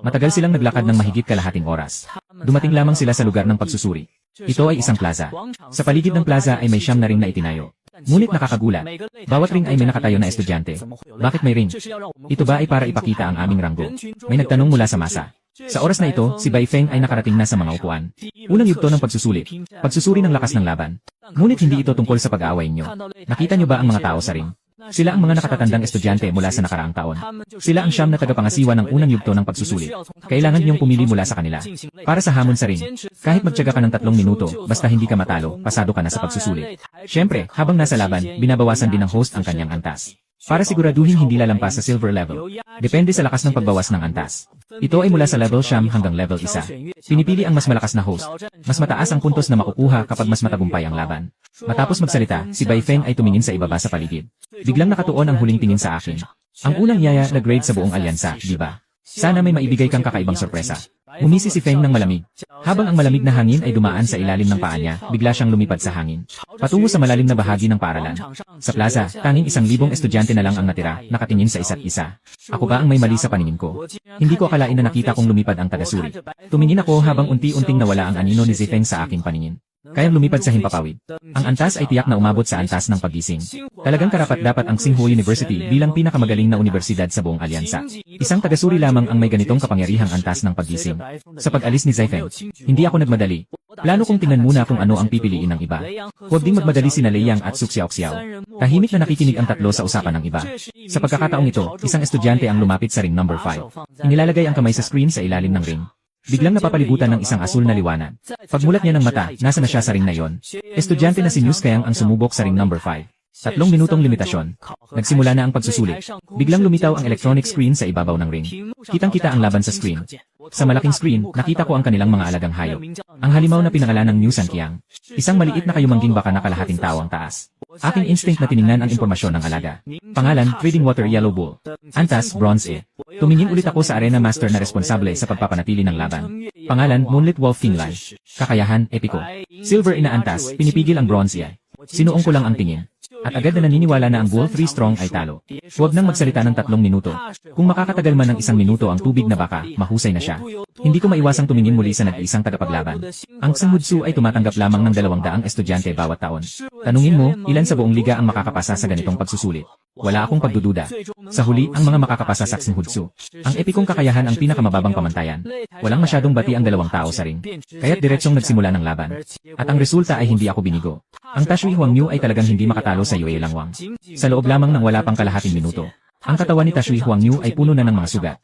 Matagal silang naglakad ng mahigit kalahating oras. Dumating lamang sila sa lugar ng pagsusuri. Ito ay isang plaza. Sa paligid ng plaza ay may siyam na ring na itinayo. Ngunit nakakagulat. Bawat ring ay may nakatayo na estudyante. Bakit may ring? Ito ba ay para ipakita ang aming ranggo? May nagtanong mula sa masa. Sa oras na ito, si Bai Feng ay nakarating na sa mga upuan. Unang yugto ng pagsusulit. Pagsusuri ng lakas ng laban. Ngunit hindi ito tungkol sa pag-aaway nyo. Nakita nyo ba ang mga tao sa ring? Sila ang mga nakatatandang estudyante mula sa nakaraang taon. Sila ang siyam na tagapangasiwa ng unang yugto ng pagsusulit. Kailangan niyong pumili mula sa kanila. Para sa hamon sa ring, kahit magtiyaga ka ng 3 minuto, basta hindi ka matalo, pasado ka na sa pagsusulit. Siyempre, habang nasa laban, binabawasan din ng host ang kanyang antas. Para siguraduhin hindi lalampas sa silver level. Depende sa lakas ng pagbawas ng antas. Ito ay mula sa level siyam hanggang level 1. Pinipili ang mas malakas na host. Mas mataas ang puntos na makukuha kapag mas matagumpay ang laban. Matapos magsalita, si Bai Feng ay tumingin sa ibaba sa paligid. Biglang nakatuon ang huling tingin sa akin. Ang unang yaya na grade sa buong alyansa, di ba? Sana may maibigay kang kakaibang sorpresa. Umisi si Feng ng malamig. Habang ang malamig na hangin ay dumaan sa ilalim ng paa niya, bigla siyang lumipad sa hangin. Patungo sa malalim na bahagi ng paaralan. Sa plaza, tanging 1,000 estudyante na lang ang natira, nakatingin sa isa't isa. Ako ba ang may mali sa paningin ko? Hindi ko akalain na nakita kong lumipad ang tagasuri. Tumingin ako habang unti-unting nawala ang anino ni si Feng sa aking paningin. Kayang lumipad sa himpapawid. Ang antas ay tiyak na umabot sa antas ng paggising. Talagang karapat-dapat ang Tsinghua University bilang pinakamagaling na universidad sa buong alyansa. Isang tagasuri lamang ang may ganitong kapangyarihang antas ng paggising. Sa pag-alis ni Zaifeng, hindi ako nagmadali. Plano kong tingnan muna kung ano ang pipiliin ng iba. Huwag ding magmadali sina Lei Yang at Su Xiaoxiao. Tahimik na nakikinig ang tatlo sa usapan ng iba. Sa pagkakataong ito, isang estudyante ang lumapit sa ring number 5. Inilalagay ang kamay sa screen sa ilalim ng ring. Biglang napapalibutan ng isang asul na liwanag. Pagmulat niya ng mata, nasa na siya sa ring na yon. Estudyante na si News Kayang ang sumubok sa ring number 5. 3 minutong limitasyon. Nagsimula na ang pagsusulit. Biglang lumitaw ang electronic screen sa ibabaw ng ring. Kitang-kita ang laban sa screen. Sa malaking screen, nakita ko ang kanilang mga alagang hayop. Ang halimaw na pinangalan ng News Kiang. Isang maliit na kayumangging baka na kalahating tao ang taas. Aking instinct na tiningnan ang impormasyon ng alaga. Pangalan, Trading Water Yellow Bull. Antas, Bronze E. Tumingin ulit ako sa arena master na responsable sa pagpapanatili ng laban. Pangalan, Moonlit Wolf Kinglan. Kakayahan, epiko. Silver E na antas, pinipigil ang Bronze E. Sinuong ko lang ang tingin. At agad na naniniwala na ang Bull 3 Strong ay talo. Huwag nang magsalita ng 3 minuto. Kung makakatagal man ng 1 minuto ang tubig na baka, mahusay na siya. Hindi ko maiwasang tumingin muli sa nag-iisang tagapaglaban. Ang Tsinghua ay tumatanggap lamang ng 200 estudyante bawat taon. Tanungin mo, ilan sa buong liga ang makakapasa sa ganitong pagsusulit? Wala akong pagdududa. Sa huli, ang mga makakapasa sa Tsinghua. Ang epikong kakayahan ang pinakamababang pamantayan. Walang masyadong bati ang 2 tao sa ring. Kaya't diretsong nagsimula ng laban. At ang resulta ay hindi ako binigo. Ang Tashui Huangyu ay talagang hindi makatalo sa Yue Langwang. Sa loob lamang ng wala pang kalahating minuto, ang katawan ni Tashui Huangyu ay puno na ng mga sugat.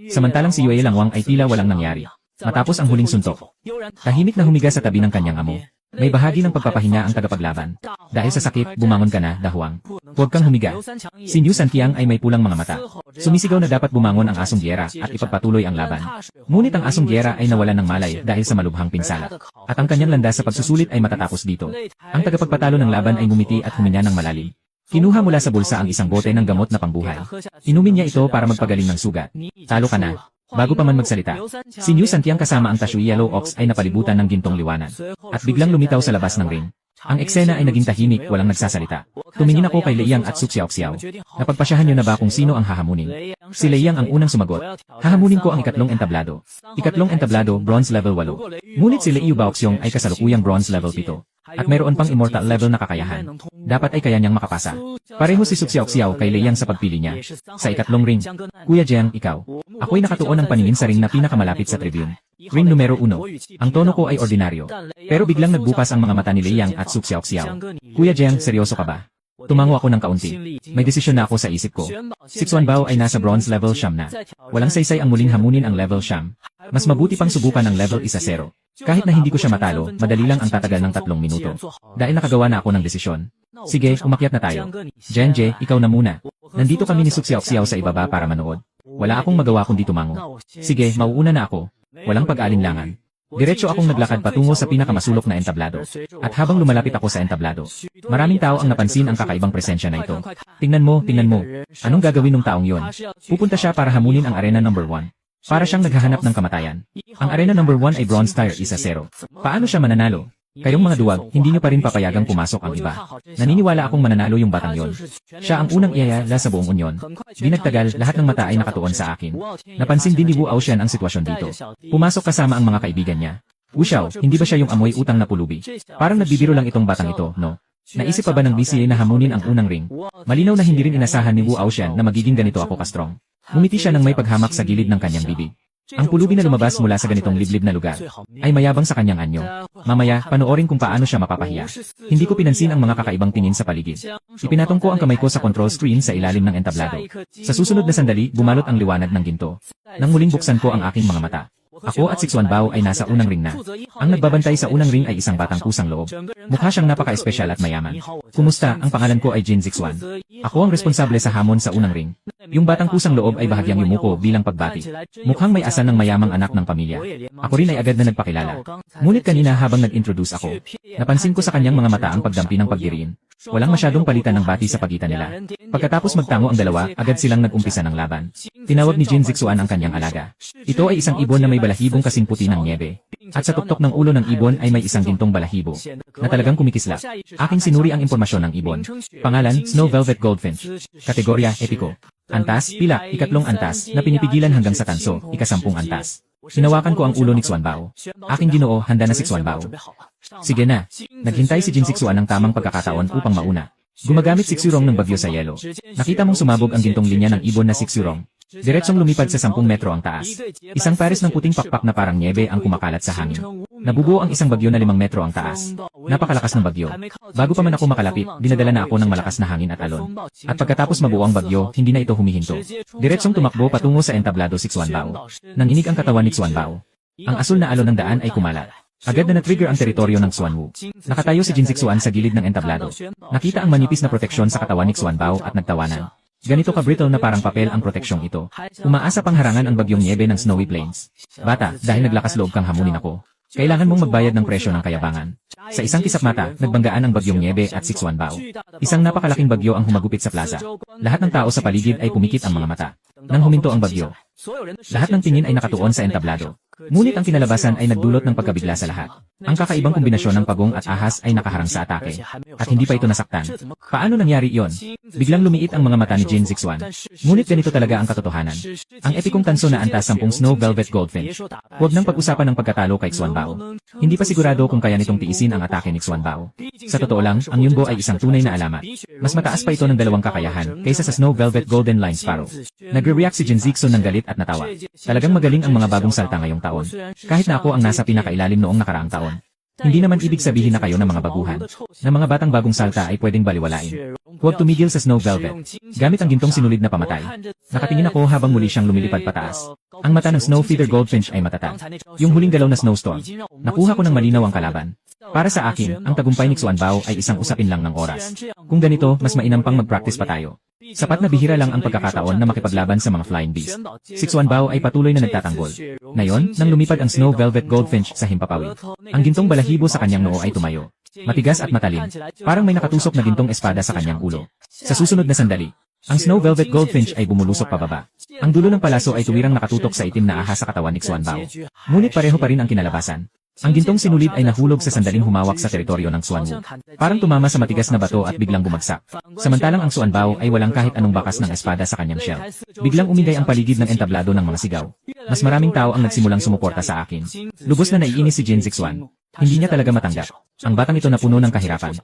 Samantalang si Yue Langwang ay tila walang nangyari. Matapos ang huling suntok, tahimik na humiga sa tabi ng kanyang amo. May bahagi ng pagpapahinga ang tagapaglaban. Dahil sa sakit, bumangon ka na, Dahuang. Huwag kang humiga. Si Niu Sanqiang ay may pulang mga mata. Sumisigaw na dapat bumangon ang asong gyera at ipagpatuloy ang laban. Ngunit ang asong gyera ay nawalan ng malay dahil sa malubhang pinsala. At ang kanyang landas sa pagsusulit ay matatapos dito. Ang tagapagpatalo ng laban ay ngumiti at huminga ng malalim. Kinuha mula sa bulsa ang isang bote ng gamot na pangbuhay. Inumin niya ito para magpagaling ng sugat. Talo ka na. Bago pa man magsalita, si Niu Sanqiang kasama ang Tashui Yellow Ox ay napalibutan ng gintong liwanag. At biglang lumitaw sa labas ng ring. Ang eksena ay naging tahimik, walang nagsasalita. Tumingin ako kay Lei Yang at Su Xiaoxiao. Napagpasyahan niyo na ba kung sino ang hahamunin? Si Lei Yang ang unang sumagot. Hahamunin ko ang ikatlong entablado. Ikatlong entablado, bronze level 8. Ngunit si Lei Yu Baoxiong ay kasalukuyang bronze level 7. At mayroon pang immortal level na kakayahan. Dapat ay kaya niyang makapasa. Pareho si Su Xiaoxiao kay Lei Yang sa pagpili niya. Sa ikatlong ring, Kuya Jiang, ikaw. Ako'y nakatuon ng paningin sa ring na pinakamalapit sa tribune. Ring numero 1. Ang tono ko ay ordinaryo. Pero biglang nagbukas ang mga mata ni Lei Yang at Su Xiaoxiao. Kuya Jiang, seryoso ka ba? Tumango ako ng kaunti. May desisyon na ako sa isip ko. Si Xuan Bao ay nasa bronze level siyam na. Walang saysay ang muling hamunin ang level siyam. Mas mabuti pang subukan ang level 1-0. Kahit na hindi ko siya matalo, madali lang ang tatagal ng 3 minuto. Dahil nakagawa na ako ng desisyon. Sige, umakyat na tayo. Jenje, ikaw na muna. Nandito kami ni Su Xiaoxiao sa ibaba para manood. Wala akong magawa kundi tumango. Sige, mauuna na ako. Walang pag-alinlangan. Diretso akong naglakad patungo sa pinakamasulok na entablado. At habang lumalapit ako sa entablado, maraming tao ang napansin ang kakaibang presensya na ito. Tingnan mo. Anong gagawin ng taong yon? Pupunta siya para hamunin ang arena number 1. Para siyang naghahanap ng kamatayan. Ang arena number 1 ay bronze tier 1-0. Paano siya mananalo? Kayong mga duwag, hindi niyo pa rin papayagang pumasok ang iba. Naniniwala akong mananalo yung batang yon. Siya ang unang iyayala sa buong unyon. Di nagtagal, lahat ng mata ay nakatuon sa akin. Napansin din ni Wu Aoshan ang sitwasyon dito. Pumasok kasama ang mga kaibigan niya. Wu Xiao, hindi ba siya yung amoy utang na pulubi? Parang nagbibiro lang itong batang ito, no? Naisip pa ba ng BCA na hamunin ang unang ring? Malinaw na hindi rin inasahan ni Wu Aoshan na magiging ganito ako ka-strong. Ngumiti siya ng may paghamak sa gilid ng kanyang bibig. Ang pulubi na lumabas mula sa ganitong liblib na lugar ay mayabang sa kanyang anyo. Mamaya, panoorin kung paano siya mapapahiya. Hindi ko pinansin ang mga kakaibang tingin sa paligid. Ipinatong ko ang kamay ko sa control screen sa ilalim ng entablado. Sa susunod na sandali, bumalot ang liwanag ng ginto. Nang muling buksan ko ang aking mga mata. Ako at si Xuan Bao ay nasa unang ring na. Ang nagbabantay sa unang ring ay isang batang kusang loob. Mukha siyang napaka-espesyal at mayaman. Kumusta, ang pangalan ko ay Jin Zixuan. Ako ang responsable sa hamon sa unang ring. Yung batang kusang loob ay bahagyang yumuko bilang pagbati. Mukhang may asan ng mayamang anak ng pamilya. Ako rin ay agad na nagpakilala. Ngunit kanina habang nag-introduce ako, napansin ko sa kanyang mga mata ang pagdampi ng pagdiriin. Walang masyadong palitan ng bati sa pagitan nila. Pagkatapos magtango ang dalawa, agad silang nag-umpisa ng laban. Tinawag ni Jin Zixuan ang kanyang alaga. Ito ay isang ibon na may balahibong kasing puti ng niebe. At sa tuktok ng ulo ng ibon ay may isang gintong balahibo na talagang kumikislap. Aking sinuri ang impormasyon ng ibon. Pangalan, Snow Velvet Goldfinch. Kategorya, epiko. Antas, pila, ikatlong antas, na pinipigilan hanggang sa tanso, ikasampung antas. Hinawakan ko ang ulo ni Xuan Bao. Aking Ginoo, handa na si Xuan Bao. Sige na. Naghintay si Jin Zixuan ng tamang pagkakataon upang mauna. Gumagamit si Xurong ng bagyo sa yelo. Nakita mong sumabog ang gintong linya ng ibon na si Xurong. Diretsong lumipad sa 10 metro ang taas. Isang pares ng puting pakpak na parang niebe ang kumakalat sa hangin. Nabubuo ang isang bagyo na 5 metro ang taas. Napakalakas ng bagyo. Bago pa man ako makalapit, dinadala na ako ng malakas na hangin at alon. At pagkatapos mabuo ang bagyo, hindi na ito humihinto. Diretsong tumakbo patungo sa entablado si Xuan Bao. Nanginig ang katawan ni Xuan Bao. Ang asul na alon ng daan ay kumalat. Agad na na-trigger ang teritoryo ng Xuan Wu. Nakatayo si Jin Zixuan sa gilid ng entablado. Nakita ang manipis na proteksyon sa katawan ni Xuan Bao at nagtawanan. Ganito ka-brittle na parang papel ang proteksyong ito. Umaasa pang harangan ang bagyong niebe ng Snowy Plains. Bata, dahil naglakas loob kang hamunin ako, kailangan mong magbayad ng presyo ng kayabangan. Sa isang kisap mata, nagbanggaan ang bagyong niebe at si Xuan Bao. Isang napakalaking bagyo ang humagupit sa plaza. Lahat ng tao sa paligid ay pumikit ang mga mata. Nang huminto ang bagyo, lahat ng tingin ay nakatuon sa entablado. Ngunit ang kinalabasan ay nagdulot ng pagkabigla sa lahat. Ang kakaibang kombinasyon ng pagong at ahas ay nakaharang sa atake. At hindi pa ito nasaktan. Paano nangyari iyon? Biglang lumiit ang mga mata ni Jin Zixuan. Ngunit ganito talaga ang katotohanan. Ang epikong tanso na antas 10 Snow Velvet Goldfinch. Huwag nang pag-usapan ng pagkatalo kay Xuan Bao. Hindi pa sigurado kung kaya nitong tiisin ang atake ni Xuan Bao. Sa totoo lang, ang Yunbo ay isang tunay na alamat. Mas mataas pa ito ng 2 kakayahan kaysa sa Snow Velvet Golden Line Sparrow. Nagre-react si Jin Zixuan ng galit at natawa. Talagang magaling ang mga bagong salta ngayong taon. Kahit na ako ang nasa pinakailalim noong nakaraang taon. Hindi naman ibig sabihin na kayo ng mga baguhan, na mga batang bagong salta ay pwedeng baliwalain. Huwag tumigil sa Snow Velvet. Gamit ang gintong sinulid na pamatay. Nakatingin ako habang muli siyang lumilipad pataas. Ang mata ng Snow Feather Goldfinch ay matatag. Yung huling galaw na snowstorm. Nakuha ko ng malinaw ang kalaban. Para sa akin, ang tagumpay ni Xuan Bao ay isang usapin lang ng oras. Kung ganito, mas mainam pang mag-practice pa tayo. Sapat na bihira lang ang pagkakataon na makipaglaban sa mga flying beast. Si Xuan Bao ay patuloy na nagtatanggol. Ngayon, nang lumipad ang Snow Velvet Goldfinch sa himpapawid, ang gintong balahibo sa kanyang noo ay tumayo. Matigas at matalim. Parang may nakatusok na gintong espada sa kanyang ulo. Sa susunod na sandali, ang Snow Velvet Goldfinch ay bumulusok pababa. Ang dulo ng palaso ay tuwirang nakatutok sa itim na ahas sa katawan ni Xuan Bao. Ngunit pareho pa rin ang kinalabasan. Ang gintong sinulid ay nahulog sa sandaling humawak sa teritoryo ng Xuan Wu. Parang tumama sa matigas na bato at biglang bumagsak. Samantalang ang Xuan Bao ay walang kahit anong bakas ng espada sa kanyang shell. Biglang umigay ang paligid ng entablado ng mga sigaw. Mas maraming tao ang nagsimulang sumuporta sa akin. Lubos na naiinis si Jin Zixuan. Hindi niya talaga matanggap. Ang batang ito na puno ng kahirapan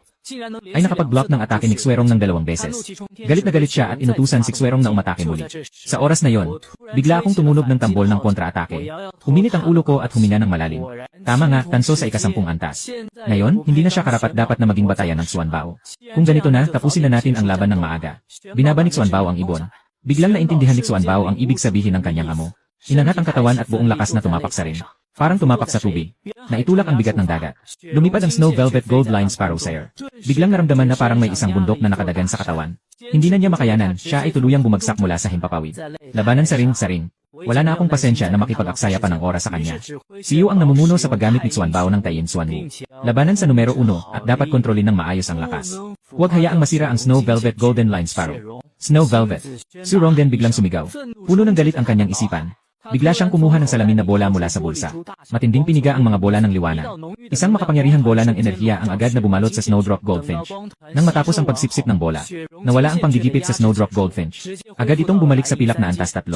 ay nakapag-block ng atake ni Xwerong ng 2 beses. Galit na galit siya at inutusan si Xwerong na umatake muli. Sa oras na yon, bigla akong tumunog ng tambol ng kontra-atake. Huminit ang ulo ko at humina ng malalim. Tama nga, tanso sa ika-10 antas. Ngayon, hindi na siya karapat-dapat na maging batayan ng Xuan Bao. Kung ganito na, tapusin na natin ang laban ng maaga. Binaba ni Xuan Bao ang ibon. Biglang naintindihan ni Xuan Bao ang ibig sabihin ng kanyang amo. Inangat ang katawan at buong lakas na tumapak sa rin. Parang tumapak sa tubig. Naitulak ang bigat ng dagat. Lumipad ang Snow Velvet Gold Line Sparrow sa air. Biglang naramdaman na parang may isang bundok na nakadagan sa katawan. Hindi na niya makayanan, siya ay tuluyang bumagsak mula sa himpapawid. Labanan sa ring. Wala na akong pasensya na makipag-aksaya pa ng oras sa kanya. Si Yu ang namumuno sa paggamit ni Xuan Bao ng Taiyin Xuan Wu. Labanan sa numero 1 at dapat kontrolin ng maayos ang lakas. Huwag hayaang masira ang Snow Velvet Golden Line Sparrow. Snow Velvet. Su Rongden biglang sumigaw. Puno ng galit ang kanyang isipan. Bigla siyang kumuha ng salamin na bola mula sa bulsa. Matinding piniga ang mga bola ng liwanag. Isang makapangyarihang bola ng enerhiya ang agad na bumalot sa Snowdrop Goldfinch. Nang matapos ang pagsipsip ng bola, nawala ang panggigipit sa Snowdrop Goldfinch. Agad itong bumalik sa pilak na antas 3.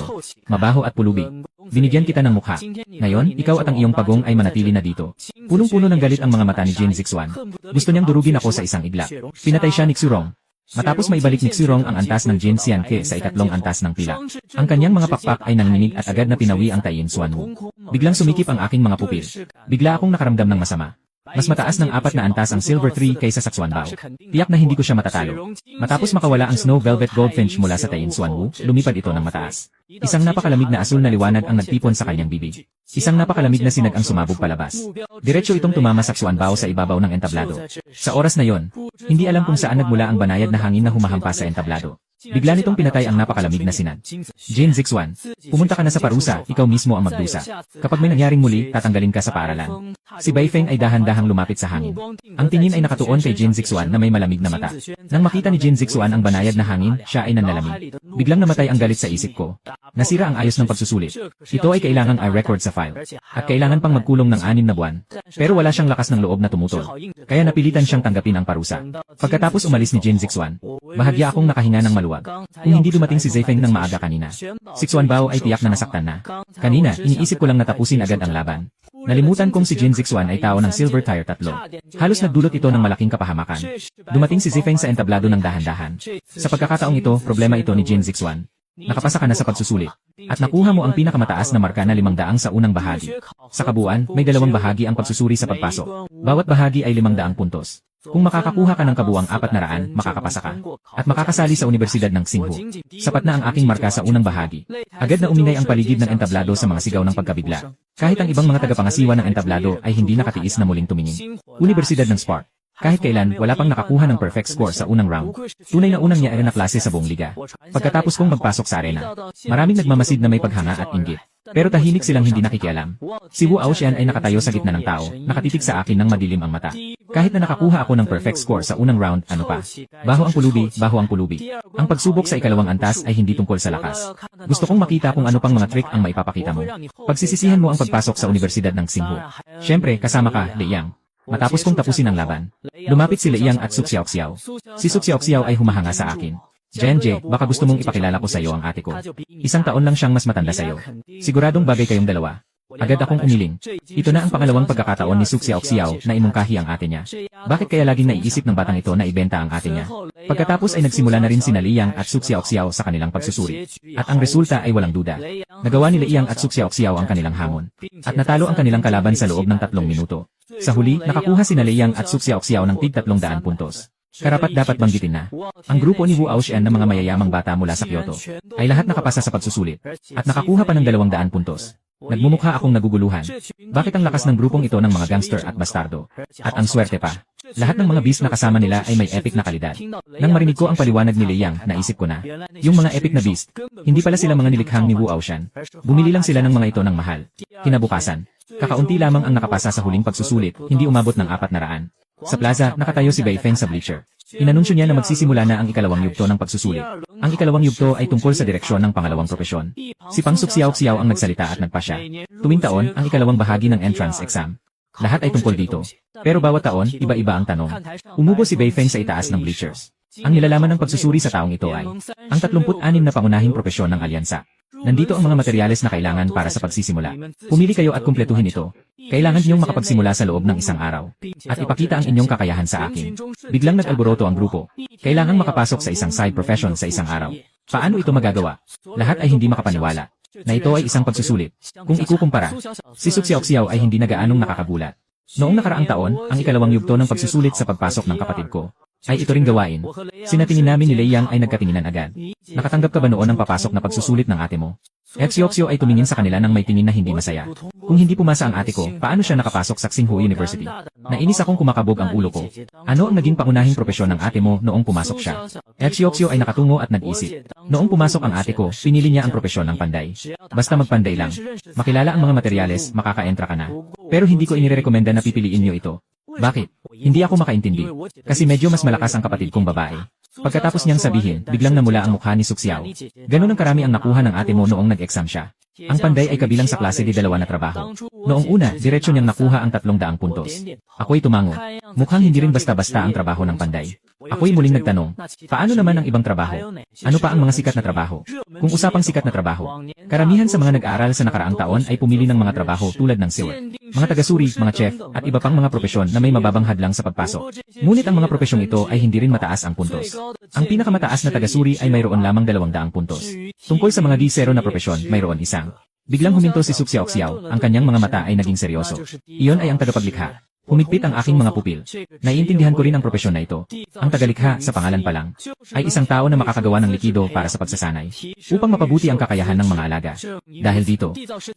Mabaho at pulubi. Binigyan kita ng mukha. Ngayon, ikaw at ang iyong pagong ay manatili na dito. Punong-puno ng galit ang mga mata ni Jin Zixuan. Gusto niyang durugin ako sa isang iglap. Pinatay siya ni Xurong. Matapos maibalik ni Xurong ang antas ng Jin Xianke sa ikatlong antas ng pila, ang kanyang mga pakpak ay nanginginig at agad na pinawi ang Taiyin Xuanwu. Biglang sumikip ang aking mga pupil. Bigla akong nakaramdam ng masama. Mas mataas ng 4 na antas ang Silver 3 kaysa sa Xuanbao. Tiyak na hindi ko siya matatalo. Matapos makawala ang Snow Velvet Goldfinch mula sa Taiyin Xuanwu, lumipad ito ng mataas. Isang napakalamig na asul na liwanag ang nagtipon sa kanyang bibig. Isang napakalamig na sinag ang sumabog palabas. Diretso itong tumama sa Xuanbao sa ibabaw ng entablado. Sa oras na yon, hindi alam kung saan nagmula ang banayad na hangin na humahampas sa entablado. Bigla nitong pinatay ang napakalamig na sinag. Jin Zixuan, pumunta ka na sa parusa, ikaw mismo ang magdusa. Kapag may nangyaring muli, tatanggalin ka sa paaralan. Si Baifeng ay dahan-dahang lumapit sa hangin. Ang tingin ay nakatuon kay Jin Zixuan na may malamig na mata. Nang makita ni Jin Zixuan ang banayad na hangin, siya ay nanlalamig. Biglang namatay ang galit sa isip ko. Nasira ang ayos ng pagsusulit. Ito ay kailangang i-record sa file. At kailangan pang magkulong ng 6 na buwan. Pero wala siyang lakas ng loob na tumutol. Kaya napilitan siyang tanggapin ang parusa. Pagkatapos umalis ni Jin Zixuan, bahagya akong nakahinga ng maluwag. Kung hindi dumating si Zaifeng ng maaga kanina, si Xuanbao ay tiyak na nasaktan na. Kanina, iniisip ko lang na tapusin agad ang laban. Nalimutan kong si Jin Zixuan ay tao ng Silver Tier 3. Halos nagdulot ito ng malaking kapahamakan. Dumating si Zaifeng sa entablado ng dahan-dahan. Sa pagkakataong ito, problema ito ni Jin Zixuan. Nakapasa ka na sa pagsusulit. At nakuha mo ang pinakamataas na marka na 500 sa unang bahagi. Sa kabuuan, may 2 bahagi ang pagsusuri sa pagpasok. Bawat bahagi ay 500 puntos. Kung makakakuha ka ng kabuwang 400, makakapasa ka. At makakasali sa Universidad ng Xinghu. Sapat na ang aking marka sa unang bahagi. Agad na uminay ang paligid ng entablado sa mga sigaw ng pagkabigla. Kahit ang ibang mga tagapangasiwa ng entablado ay hindi nakatiis na muling tumingin. Universidad ng Spark. Kahit kailan, wala pang nakakuha ng perfect score sa unang round. Tunay na unang niya na klase sa buong liga. Pagkatapos kong magpasok sa arena, maraming nagmamasid na may paghanga at inggit. Pero tahimik silang hindi nakikialam. Si Wu Aoxian ay nakatayo sa gitna ng tao, nakatitig sa akin ng madilim ang mata. Kahit na nakakuha ako ng perfect score sa unang round, ano pa? Baho ang pulubi, baho ang pulubi. Ang pagsubok sa ikalawang antas ay hindi tungkol sa lakas. Gusto kong makita kung ano pang mga trick ang maipapakita mo. Pagsisisihan mo ang pagpasok sa Universidad ng Xinghu. Siyempre, kasama ka, Liang. Matapos kong tapusin ang laban, lumapit si Liang at Su Xiaoxiao. Si Su Xiaoxiao ay humahanga sa akin. Jenje, baka gusto mong ipakilala ko sa iyo ang ate ko. 1 taon lang siyang mas matanda sa iyo. Siguradong bagay kayong dalawa. Agad akong umiling. Ito na ang pangalawang pagkakataon ni Su Xiaoxiao na imungkahi ang ate niya. Bakit kaya laging naiisip ng batang ito na ibenta ang ate niya? Pagkatapos ay nagsimula na rin sina Liang at Su Xiaoxiao sa kanilang pagsusuri. At ang resulta ay walang duda. Nagawa ni Liang at Su Xiaoxiao ang kanilang hamon. At natalo ang kanilang kalaban sa loob ng 3 minuto. Sa huli, nakakuha sina Liang at Su Xiaoxiao ng tig 300 puntos. Karapat dapat banggitin na, ang grupo ni Wu Aoxian na mga mayayamang bata mula sa Kyoto, ay lahat nakapasa sa pagsusulit, at nakakuha pa ng 200 puntos. Nagmumukha akong naguguluhan. Bakit ang lakas ng grupong ito ng mga gangster at bastardo? At ang swerte pa. Lahat ng mga beast na kasama nila ay may epic na kalidad. Nang marinig ko ang paliwanag ni Liang, naisip ko na, yung mga epic na beast, hindi pala sila mga nilikhang ni Wu Aoxian. Bumili lang sila ng mga ito ng mahal. Kinabukasan, kakaunti lamang ang nakapasa sa huling pagsusulit, hindi umabot ng 400. Sa plaza, nakatayo si Baifeng sa bleacher. Inanunsyo niya na magsisimula na ang ikalawang yugto ng pagsusulit. Ang ikalawang yugto ay tungkol sa direksyon ng pangalawang propesyon. Si Pang Su Xiaoxiao ang nagsalita at nagpasya. Tuwing taon, ang ikalawang bahagi ng entrance exam. Lahat ay tungkol dito. Pero bawat taon, iba-iba ang tanong. Umubo si Baifeng sa itaas ng bleachers. Ang nilalaman ng pagsusuri sa taong ito ay ang 36 na pangunahing propesyon ng alyansa. Nandito ang mga materyales na kailangan para sa pagsisimula. Pumili kayo at kumpletuhin ito. Kailangan niyong makapagsimula sa loob ng 1 araw. At ipakita ang inyong kakayahan sa akin. Biglang nag-alboroto ang grupo. Kailangang makapasok sa isang side profession sa 1 araw. Paano ito magagawa? Lahat ay hindi makapaniwala na ito ay isang pagsusulit. Kung ikukumpara, si Su Xiaoxiao ay hindi na gaanong nakakagulat. Noong nakaraang taon, ang ikalawang yugto ng pagsusulit sa pagpasok ng kapatid ko ay ito ring gawain. Sinatingin namin ni Liang ay nagkatinginan agad. Nakatanggap ka ba noon ng papasok na pagsusulit ng ate mo? Xiaoxiao ay tumingin sa kanila nang may tingin na hindi masaya. Kung hindi pumasa ang ate ko, paano siya nakapasok sa Xinghu University? Nainis akong kumakabog ang ulo ko. Ano ang naging pangunahing propesyon ng ate mo noong pumasok siya? Xiaoxiao ay nakatungo at nag-isip. Noong pumasok ang ate ko, pinili niya ang propesyon ng panday. Basta magpanday lang. Makilala ang mga materyales, makaka-entra ka na. Pero hindi ko inirekomenda na pipiliin niyo ito. Bakit? Hindi ako makaintindi. Kasi medyo mas malakas ang kapatid kong babae. Pagkatapos niyang sabihin, biglang namula ang mukha ni Su Xiao. Ganun ang karami ang nakuha ng ate mo noong nag-exam siya. Ang panday ay kabilang sa klase di 2 na trabaho. Noong una, diretsyo niyang nakuha ang 300 puntos. Ako'y tumango. Mukhang hindi rin basta-basta ang trabaho ng panday. Ako'y muling nagtanong, paano naman ang ibang trabaho? Ano pa ang mga sikat na trabaho? Kung usapang sikat na trabaho, karamihan sa mga nag-aaral sa nakaraang taon ay pumili ng mga trabaho tulad ng steward, mga taga-suri, mga chef, at iba pang mga propesyon na may mababang hadlang sa pagpasok. Ngunit ang mga propesyong ito ay hindi rin mataas ang puntos. Ang pinakamataas na tagasuri ay mayroon lamang 200 puntos. Tungkol sa mga D0 na propesyon, mayroon isang. Biglang huminto si Su Xiaoxiao, ang kanyang mga mata ay naging seryoso. Iyon ay ang tagapaglikha. Humigpit ang aking mga pupil. Naiintindihan ko rin ang propesyon na ito. Ang tagalikha, sa pangalan pa lang, ay isang tao na makakagawa ng likido para sa pagsasanay, upang mapabuti ang kakayahan ng mga alaga. Dahil dito,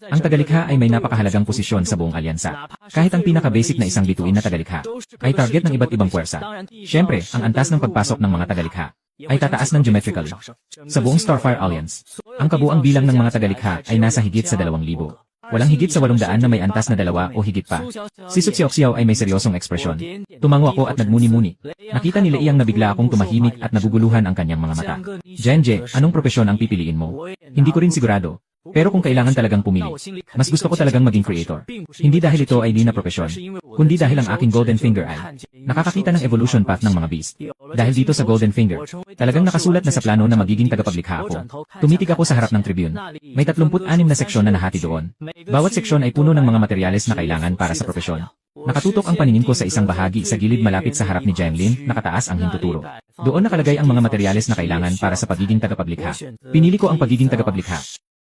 ang tagalikha ay may napakahalagang posisyon sa buong alyansa. Kahit ang pinaka-basic na isang bituin na tagalikha, ay target ng iba't ibang puwersa. Siyempre, ang antas ng pagpasok ng mga tagalikha ay tataas ng geometrically. Sa buong Starfire Alliance, ang kabuang bilang ng mga tagalikha ay nasa higit sa 2,000. Walang higit sa 800 na may antas na 2 o higit pa. Si Su Xiaoxiao ay may seryosong ekspresyon. Tumango ako at nagmuni-muni. Nakita ni Leiyang na bigla akong tumahimik at naguguluhan ang kanyang mga mata. Genje, anong propesyon ang pipiliin mo? Hindi ko rin sigurado. Pero kung kailangan talagang pumili, mas gusto ko talagang maging creator. Hindi dahil ito ay di na propesyon, kundi dahil ang aking Golden Finger ay nakakakita ng evolution path ng mga beast. Dahil dito sa Golden Finger, talagang nakasulat na sa plano na magiging tagapaglikha ako. Tumitig ako sa harap ng tribune. May 36 na seksyon na nahati doon. Bawat seksyon ay puno ng mga materyales na kailangan para sa propesyon. Nakatutok ang paningin ko sa isang bahagi sa gilid malapit sa harap ni Jianlin, nakataas ang hintuturo. Doon nakalagay ang mga materyales na kailangan para sa pagiging tagapaglikha. Pinili ko ang pagiging tagapaglikha.